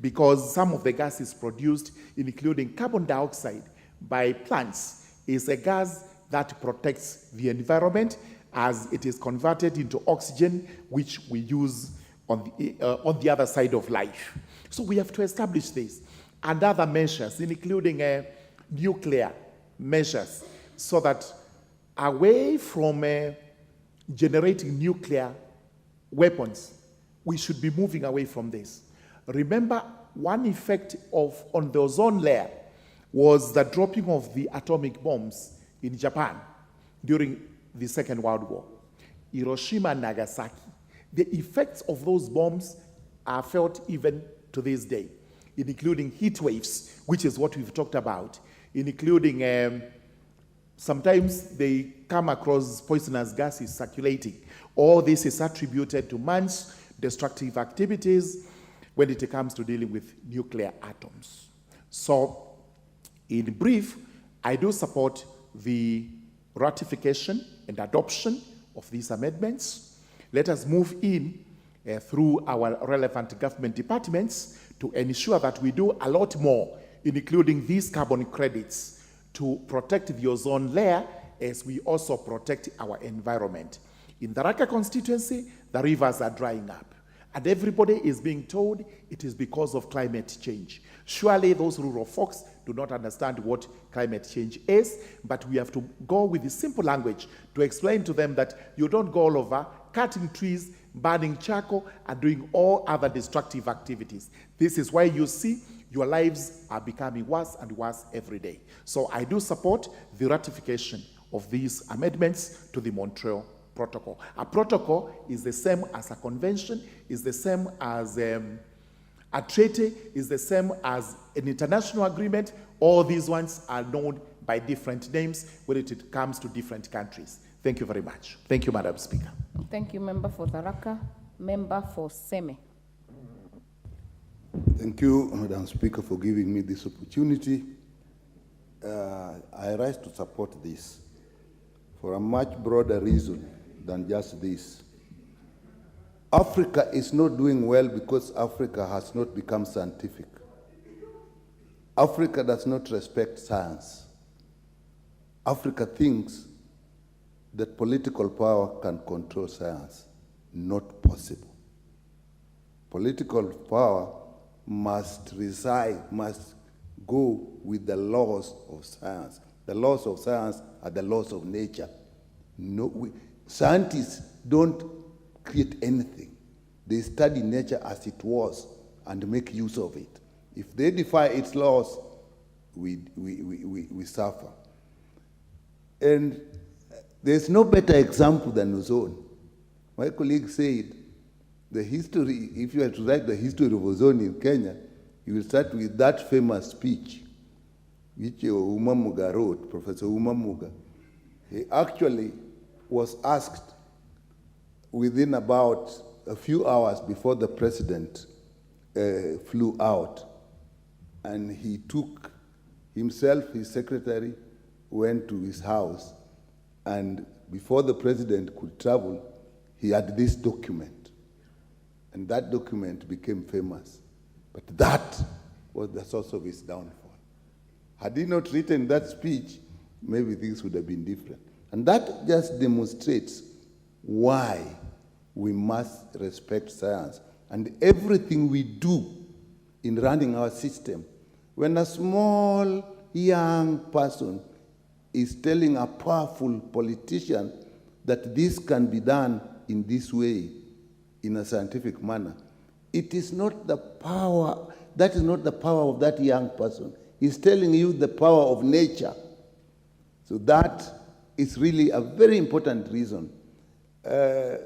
Because some of the gases produced, including carbon dioxide by plants, is a gas that protects the environment as it is converted into oxygen, which we use on the other side of life. So we have to establish this and other measures, including nuclear measures, so that away from generating nuclear weapons, we should be moving away from this. Remember, one effect on the ozone layer was the dropping of the atomic bombs in Japan during the Second World War. Hiroshima and Nagasaki. The effects of those bombs are felt even to this day, including heat waves, which is what we've talked about, including sometimes they come across poisonous gases circulating. All this is attributed to man's destructive activities when it comes to dealing with nuclear atoms. So, in brief, I do support the ratification and adoption of these amendments. Let us move in through our relevant government departments to ensure that we do a lot more, including these carbon credits, to protect the ozone layer as we also protect our environment. In the Raqqa constituency, the rivers are drying up, and everybody is being told it is because of climate change. Surely those rural folks do not understand what climate change is, but we have to go with the simple language to explain to them that you don't go all over cutting trees, burning charcoal, and doing all other destructive activities. This is why you see your lives are becoming worse and worse every day. So I do support the ratification of these amendments to the Montreal Protocol. A protocol is the same as a convention, is the same as a treaty, is the same as an international agreement. All these ones are known by different names when it comes to different countries. Thank you very much. Thank you, Madam Speaker. Thank you, Member for Tharaka. Member for Seme. Thank you, Madam Speaker, for giving me this opportunity. I rise to support this for a much broader reason than just this. Africa is not doing well because Africa has not become scientific. Africa does not respect science. Africa thinks that political power can control science. Not possible. Political power must reside, must go with the laws of science. The laws of science are the laws of nature. Scientists don't create anything. They study nature as it was and make use of it. If they defy its laws, we suffer. And there's no better example than ozone. My colleague said, the history, if you are to write the history of ozone in Kenya, you will start with that famous speech, which Umamuga wrote, Professor Umamuga. He actually was asked within about a few hours before the president flew out, and he took himself, his secretary, went to his house, and before the president could travel, he had this document. And that document became famous. But that was the source of his downfall. Had he not written that speech, maybe things would have been different. And that just demonstrates why we must respect science. And everything we do in running our system, when a small young person is telling a powerful politician that this can be done in this way, in a scientific manner, it is not the power, that is not the power of that young person. He's telling you the power of nature. So that is really a very important reason. The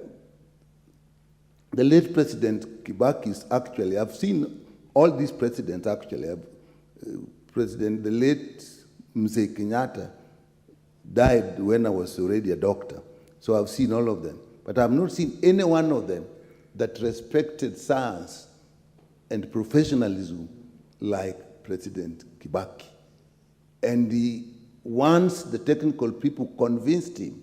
late President Kibaki is actually, I've seen all these presidents actually. The late Mzee Kenyatta died when I was already a doctor. So I've seen all of them. But I've not seen any one of them that respected science and professionalism like President Kibaki. And once the technical people convinced him,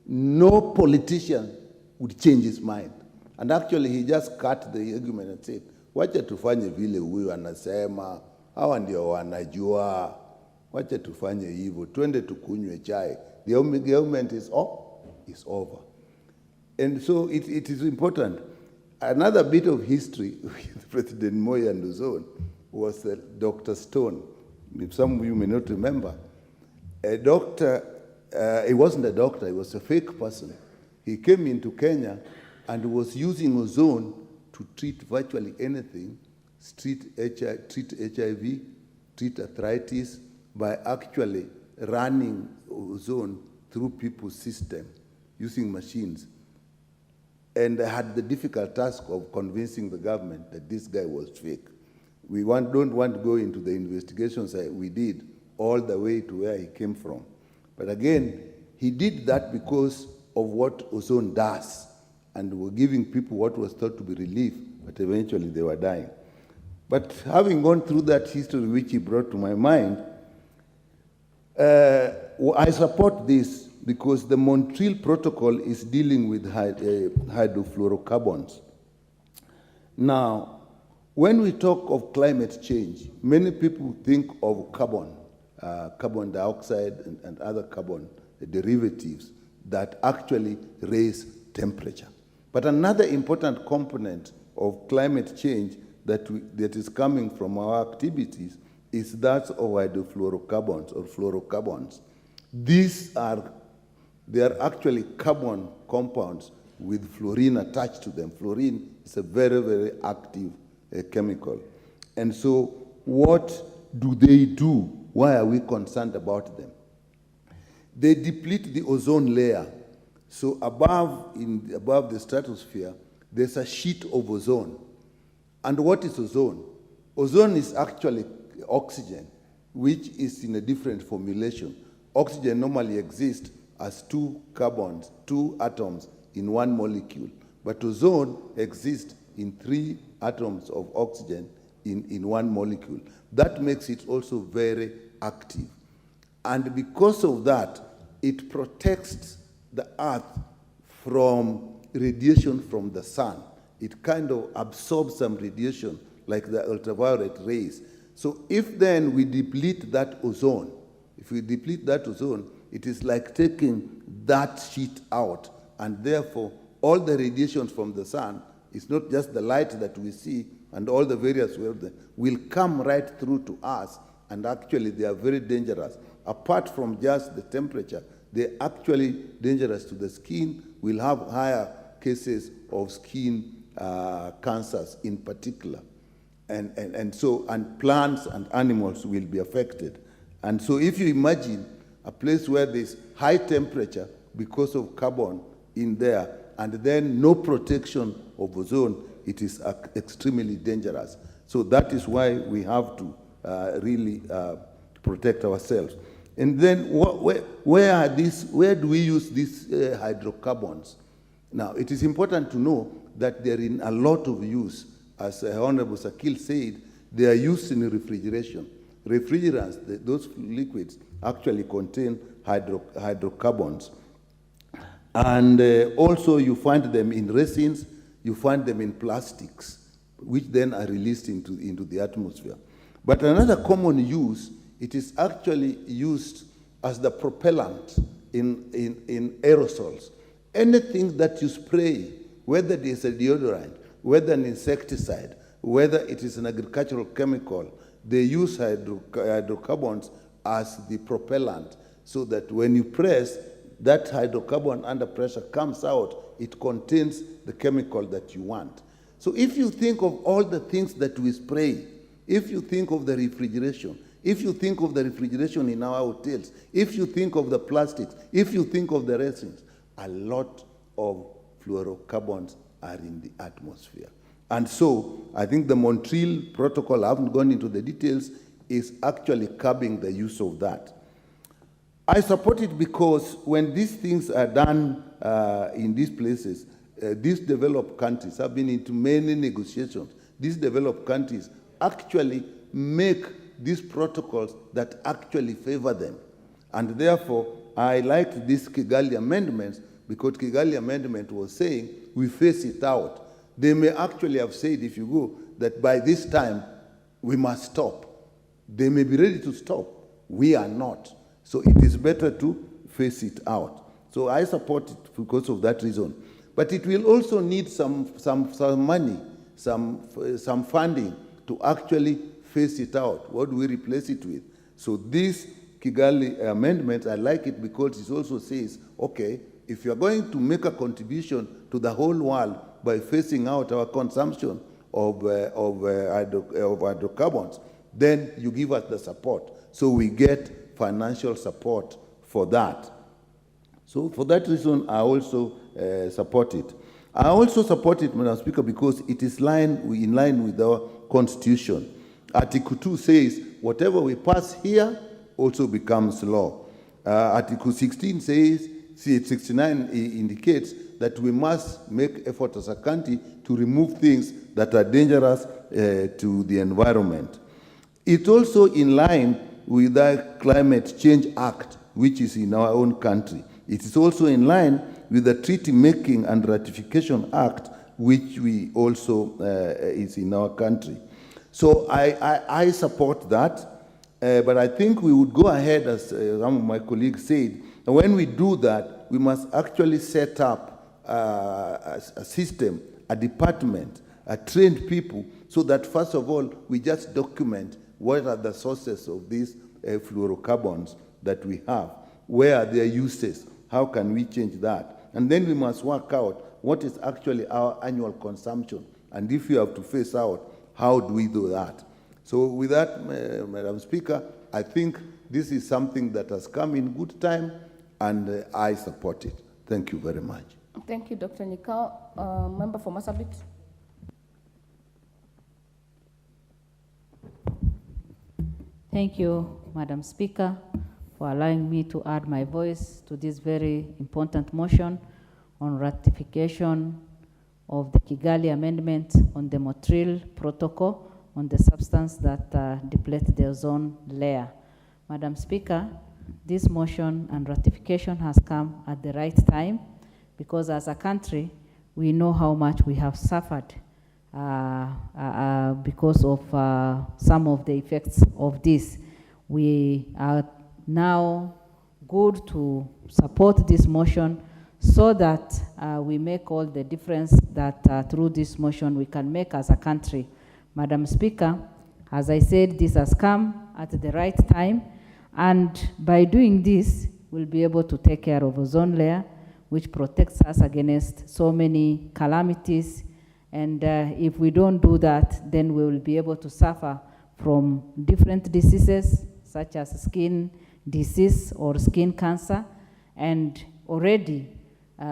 no politician would change his mind. And actually he just cut the argument and said, wacha tufanye vile huyu anasema, hawa ndio wanajua, wacha tufanye hivyo, twende tukunywe chai, The government is over. And so it is important. Another bit of history with President Moi and Ozone was Dr. Stone. If some of you may not remember, a doctor, he wasn't a doctor, he was a fake person. He came into Kenya and was using ozone to treat virtually anything, treat HIV, treat arthritis, by actually running ozone through people's system using machines. And I had the difficult task of convincing the government that this guy was fake. We don't want to go into the investigations we did all the way to where he came from. But again, he did that because of what ozone does, and were giving people what was thought to be relief, but eventually they were dying. But having gone through that history which he brought to my mind, I support this because the Montreal Protocol is dealing with hydrofluorocarbons. Now, when we talk of climate change, many people think of carbon, carbon dioxide and other carbon derivatives that actually raise temperature. But another important component of climate change that is coming from our activities is that of hydrofluorocarbons or fluorocarbons. They are actually carbon compounds with fluorine attached to them. Fluorine is a very, very active chemical. And so what do they do? Why are we concerned about them? They deplete the ozone layer. So above the stratosphere, there's a sheet of ozone. And what is ozone? Ozone is actually oxygen, which is in a different formulation. Oxygen normally exists as two atoms in one molecule. But ozone exists in 3 atoms of oxygen in one molecule. That makes it also very active. And because of that, it protects the Earth from radiation from the sun. It kind of absorbs some radiation, like the ultraviolet rays. So if then we deplete that ozone, it is like taking that sheet out, and therefore all the radiation from the sun, it's not just the light that we see and all the various waves, will come right through to us, and actually they are very dangerous. Apart from just the temperature, they're actually dangerous to the skin. We'll have higher cases of skin cancers in particular. And plants and animals will be affected. And so if you imagine a place where there's high temperature because of carbon in there, and then no protection of ozone, it is extremely dangerous. So that is why we have to really protect ourselves. And then where do we use these hydrocarbons? Now, it is important to know that they're in a lot of use. As Honorable Sakil said, they are used in refrigeration. Refrigerants, those liquids, actually contain hydrocarbons. And also you find them in resins, you find them in plastics, which then are released into the atmosphere. But another common use, it is actually used as the propellant in aerosols. Anything that you spray, whether it is a deodorant, whether an insecticide, whether it is an agricultural chemical, they use hydrocarbons as the propellant, so that when you press, that hydrocarbon under pressure comes out, it contains the chemical that you want. So if you think of all the things that we spray, if you think of the refrigeration, if you think of the refrigeration in our hotels, if you think of the plastics, if you think of the resins, a lot of fluorocarbons are in the atmosphere. And so I think the Montreal Protocol, I haven't gone into the details, is actually curbing the use of that. I support it because when these things are done in these places, these developed countries have been into many negotiations. These developed countries actually make these protocols that actually favor them. And therefore, I liked these Kigali amendments because Kigali amendment was saying we face it out. They may actually have said, if you go, that by this time we must stop. They may be ready to stop. We are not. So it is better to phase it out. So I support it because of that reason. But it will also need some money, some funding to actually phase it out. What do we replace it with? So this Kigali amendment, I like it because it also says, okay, if you're going to make a contribution to the whole world by phasing out our consumption of hydrocarbons, then you give us the support. So we get financial support for that. So for that reason, I also support it. I also support it, Madam Speaker, because it is in line with our Constitution. Article 2 says, whatever we pass here also becomes law. Article 16 says, 69 indicates that we must make effort as a country to remove things that are dangerous to the environment. It's also in line with the Climate Change Act, which is in our own country. It is also in line with the Treaty Making and Ratification Act, which we also is in our country. So I support that, but I think we would go ahead, as some of my colleagues said, and when we do that, we must actually set up a system, a department, trained people, so that first of all, we just document what are the sources of these fluorocarbons that we have, where are their uses, how can we change that? And then we must work out what is actually our annual consumption, and if you have to phase out, how do we do that? So with that, Madam Speaker, I think this is something that has come in good time, and I support it. Thank you very much. Thank you, Dr. Nikau. Member for Marsabit. Thank you, Madam Speaker, for allowing me to add my voice to this very important motion on ratification of the Kigali Amendment on the Montreal Protocol on the substance that deplete the ozone layer. Madam Speaker, this motion and ratification has come at the right time because as a country, we know how much we have suffered because of some of the effects of this. We are now good to support this motion so that we make all the difference that through this motion we can make as a country. Madam Speaker, as I said, this has come at the right time, and by doing this, we'll be able to take care of ozone layer, which protects us against so many calamities. And if we don't do that, then we will be able to suffer from different diseases, such as skin disease or skin cancer. And already,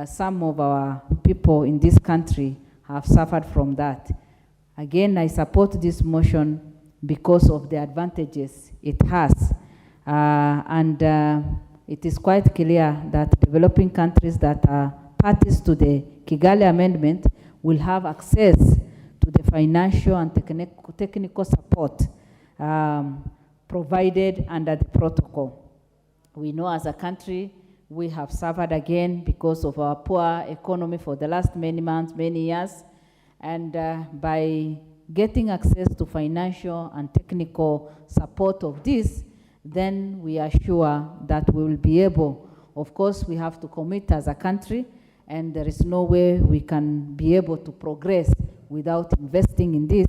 some of our people in this country have suffered from that. Again, I support this motion because of the advantages it has. It is quite clear that developing countries that are parties to the Kigali Amendment will have access to the financial and technical support provided under the protocol. We know as a country, we have suffered again because of our poor economy for the last many months, many years. And by getting access to financial and technical support of this, then we are sure that we will be able, of course, we have to commit as a country, and there is no way we can be able to progress without investing in this.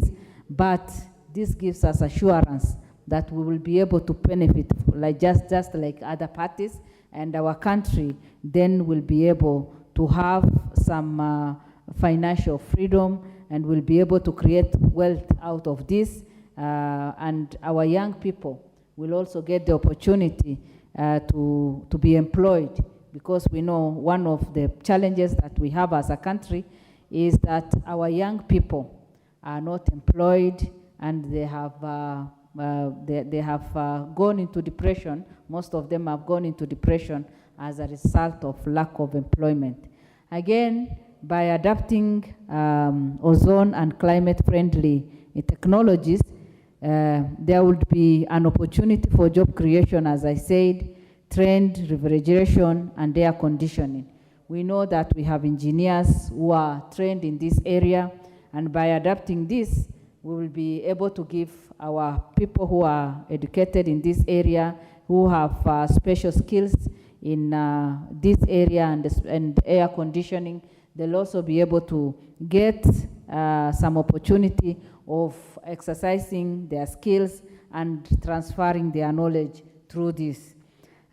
But this gives us assurance that we will be able to benefit like just like other parties, and our country then will be able to have some financial freedom and will be able to create wealth out of this. And our young people will also get the opportunity to be employed, because we know one of the challenges that we have as a country is that our young people are not employed, and they have gone into depression. Most of them have gone into depression as a result of lack of employment. Again, by adapting ozone and climate-friendly technologies, there would be an opportunity for job creation, as I said, trained refrigeration and air conditioning. We know that we have engineers who are trained in this area, and by adapting this, we will be able to give our people who are educated in this area, who have special skills in this area and air conditioning, they'll also be able to get some opportunity of exercising their skills and transferring their knowledge through this.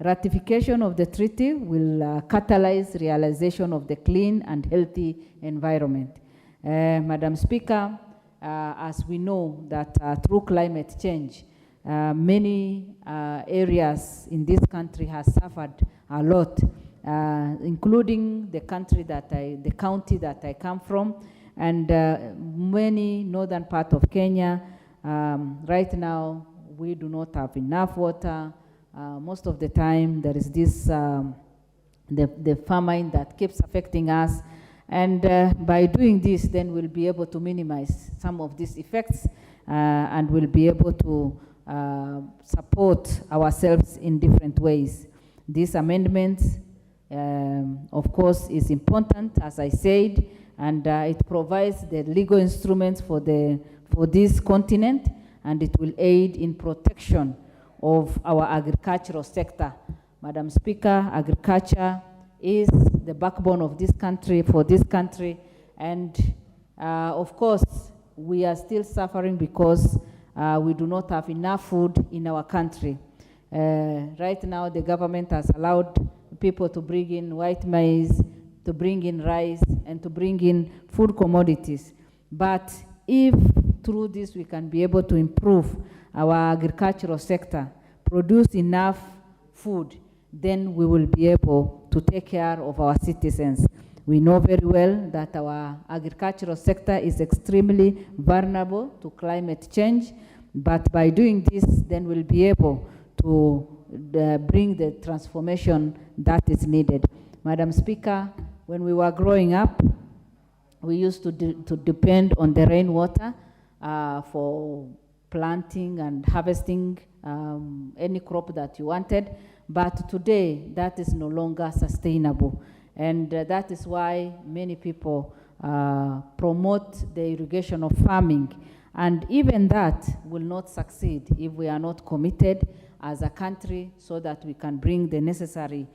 Ratification of the treaty will catalyze realization of the clean and healthy environment. Madam Speaker, as we know that through climate change, many areas in this country has suffered a lot, including the county that I come from, and many northern part of Kenya. Right now, we do not have enough water. Most of the time, there is this, the famine that keeps affecting us. And by doing this, then we'll be able to minimize some of these effects and we'll be able to support ourselves in different ways. This amendment, of course, is important, as I said, and it provides the legal instruments for this continent, and it will aid in protection of our agricultural sector. Madam Speaker, agriculture is the backbone of this country, for this country, and of course, we are still suffering because we do not have enough food in our country. Right now, the government has allowed people to bring in white maize, to bring in rice, and to bring in food commodities. But if through this we can be able to improve our agricultural sector, produce enough food, then we will be able to take care of our citizens. We know very well that our agricultural sector is extremely vulnerable to climate change, but by doing this, then we'll be able to bring the transformation that is needed. Madam Speaker, when we were growing up, we used to depend on the rainwater for planting and harvesting any crop that you wanted, but today that is no longer sustainable. And that is why many people promote the irrigation of farming. And even that will not succeed if we are not committed as a country so that we can bring the necessary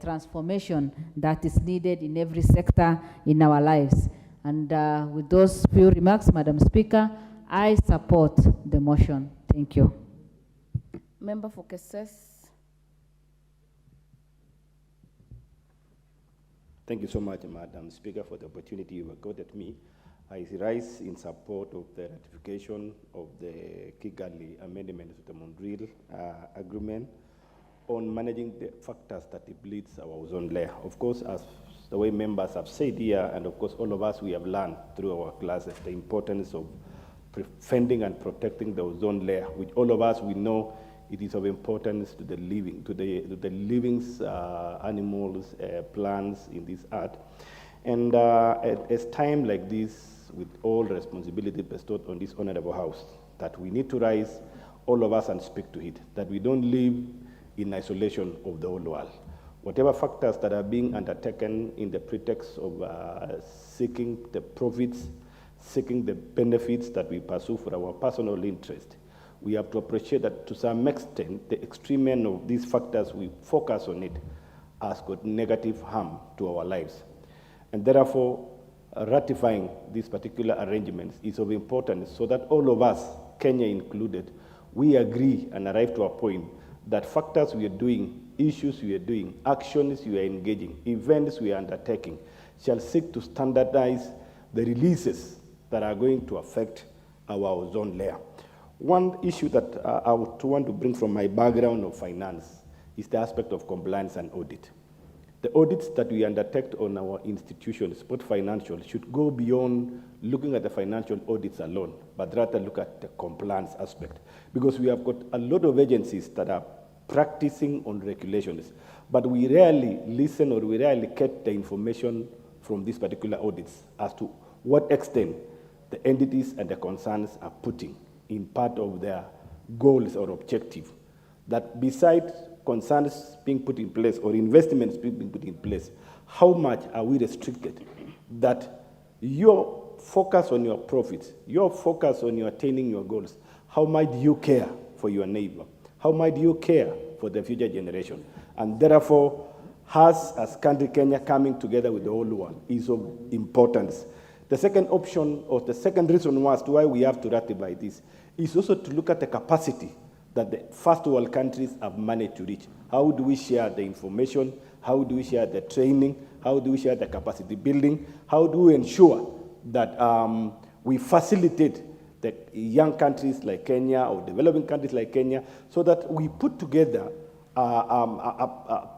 transformation that is needed in every sector in our lives. And with those few remarks, Madam Speaker, I support the motion. Thank you. Member for Cases. Thank you so much, Madam Speaker, for the opportunity you accorded me. I rise in support of the ratification of the Kigali Amendment to the Montreal Agreement on managing the factors that depletes our ozone layer. Of course, as the way members have said here, and of course all of us, we have learned through our classes the importance of defending and protecting the ozone layer, which all of us, we know it is of importance to the living, to the living animals, plants in this earth. And at a time like this, with all responsibility bestowed on this honorable house, that we need to rise, all of us, and speak to it, that we don't live in isolation of the whole world. Whatever factors that are being undertaken in the pretext of seeking the profits, seeking the benefits that we pursue for our personal interest, we have to appreciate that to some extent, the extreme end of these factors, we focus on it, has got negative harm to our lives. And therefore, ratifying these particular arrangements is of importance so that all of us, Kenya included, we agree and arrive to a point that factors we are doing, issues we are doing, actions we are engaging, events we are undertaking, shall seek to standardize the releases that are going to affect our ozone layer. One issue that I would want to bring from my background of finance is the aspect of compliance and audit. The audits that we undertake on our institutions, both financial, should go beyond looking at the financial audits alone, but rather look at the compliance aspect. Because we have got a lot of agencies that are practicing on regulations, but we rarely listen or we rarely get the information from these particular audits as to what extent the entities and the concerns are putting in part of their goals or objective. That besides concerns being put in place or investments being put in place, how much are we restricted? That your focus on your profits, your focus on your attaining your goals, how much do you care for your neighbor? How much do you care for the future generation? And therefore, us as country Kenya coming together with the whole world is of importance. The second option, or the second reason as to why we have to ratify this, is also to look at the capacity that the first world countries have managed to reach. How do we share the information? How do we share the training? How do we share the capacity building? How do we ensure that we facilitate the young countries like Kenya or developing countries like Kenya so that we put together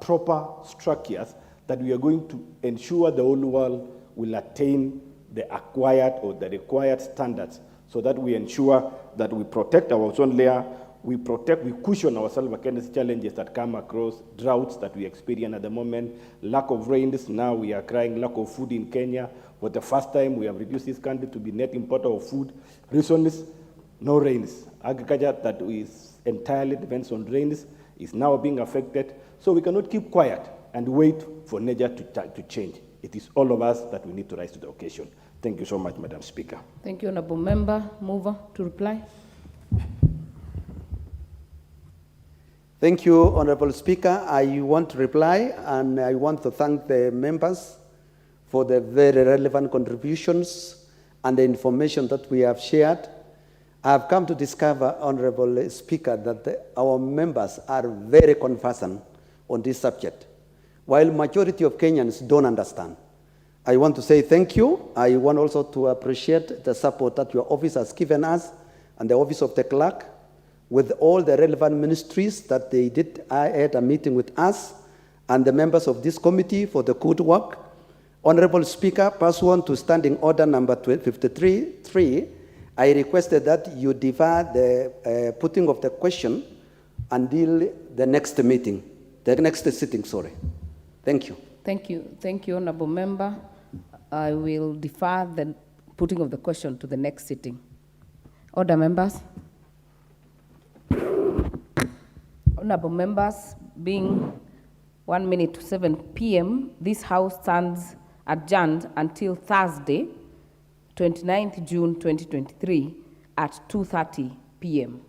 proper structures that we are going to ensure the whole world will attain the acquired or the required standards so that we ensure that we protect our ozone layer, we cushion ourselves against challenges that come across, droughts that we experience at the moment, lack of rains. Now we are crying lack of food in Kenya. For the first time, we have reduced this country to be net importer of food. Reason is no rains. Agriculture that is entirely depends on rains is now being affected. So we cannot keep quiet and wait for nature to change. It is all of us that we need to rise to the occasion. Thank you so much, Madam Speaker. Thank you, Honourable Member. Mover to reply. Thank you, Honourable Speaker. I want to reply, and I want to thank the members for the very relevant contributions and the information that we have shared. I have come to discover, Honourable Speaker, that our members are very conversant on this subject, while majority of Kenyans don't understand. I want to say thank you. I want also to appreciate the support that your office has given us and the office of the clerk with all the relevant ministries that they did. I had a meeting with us and the members of this committee for the good work. Honourable Speaker, pursuant to Standing Order number 53.3, I requested that you defer the putting of the question until the next meeting, the next sitting, sorry. Thank you. Thank you. Thank you, Honourable Member. I will defer the putting of the question to the next sitting. Order, members. Honourable members, being 1 minute to 7 p.m., this House stands adjourned until Thursday, 29th June 2023 at 2:30 p.m.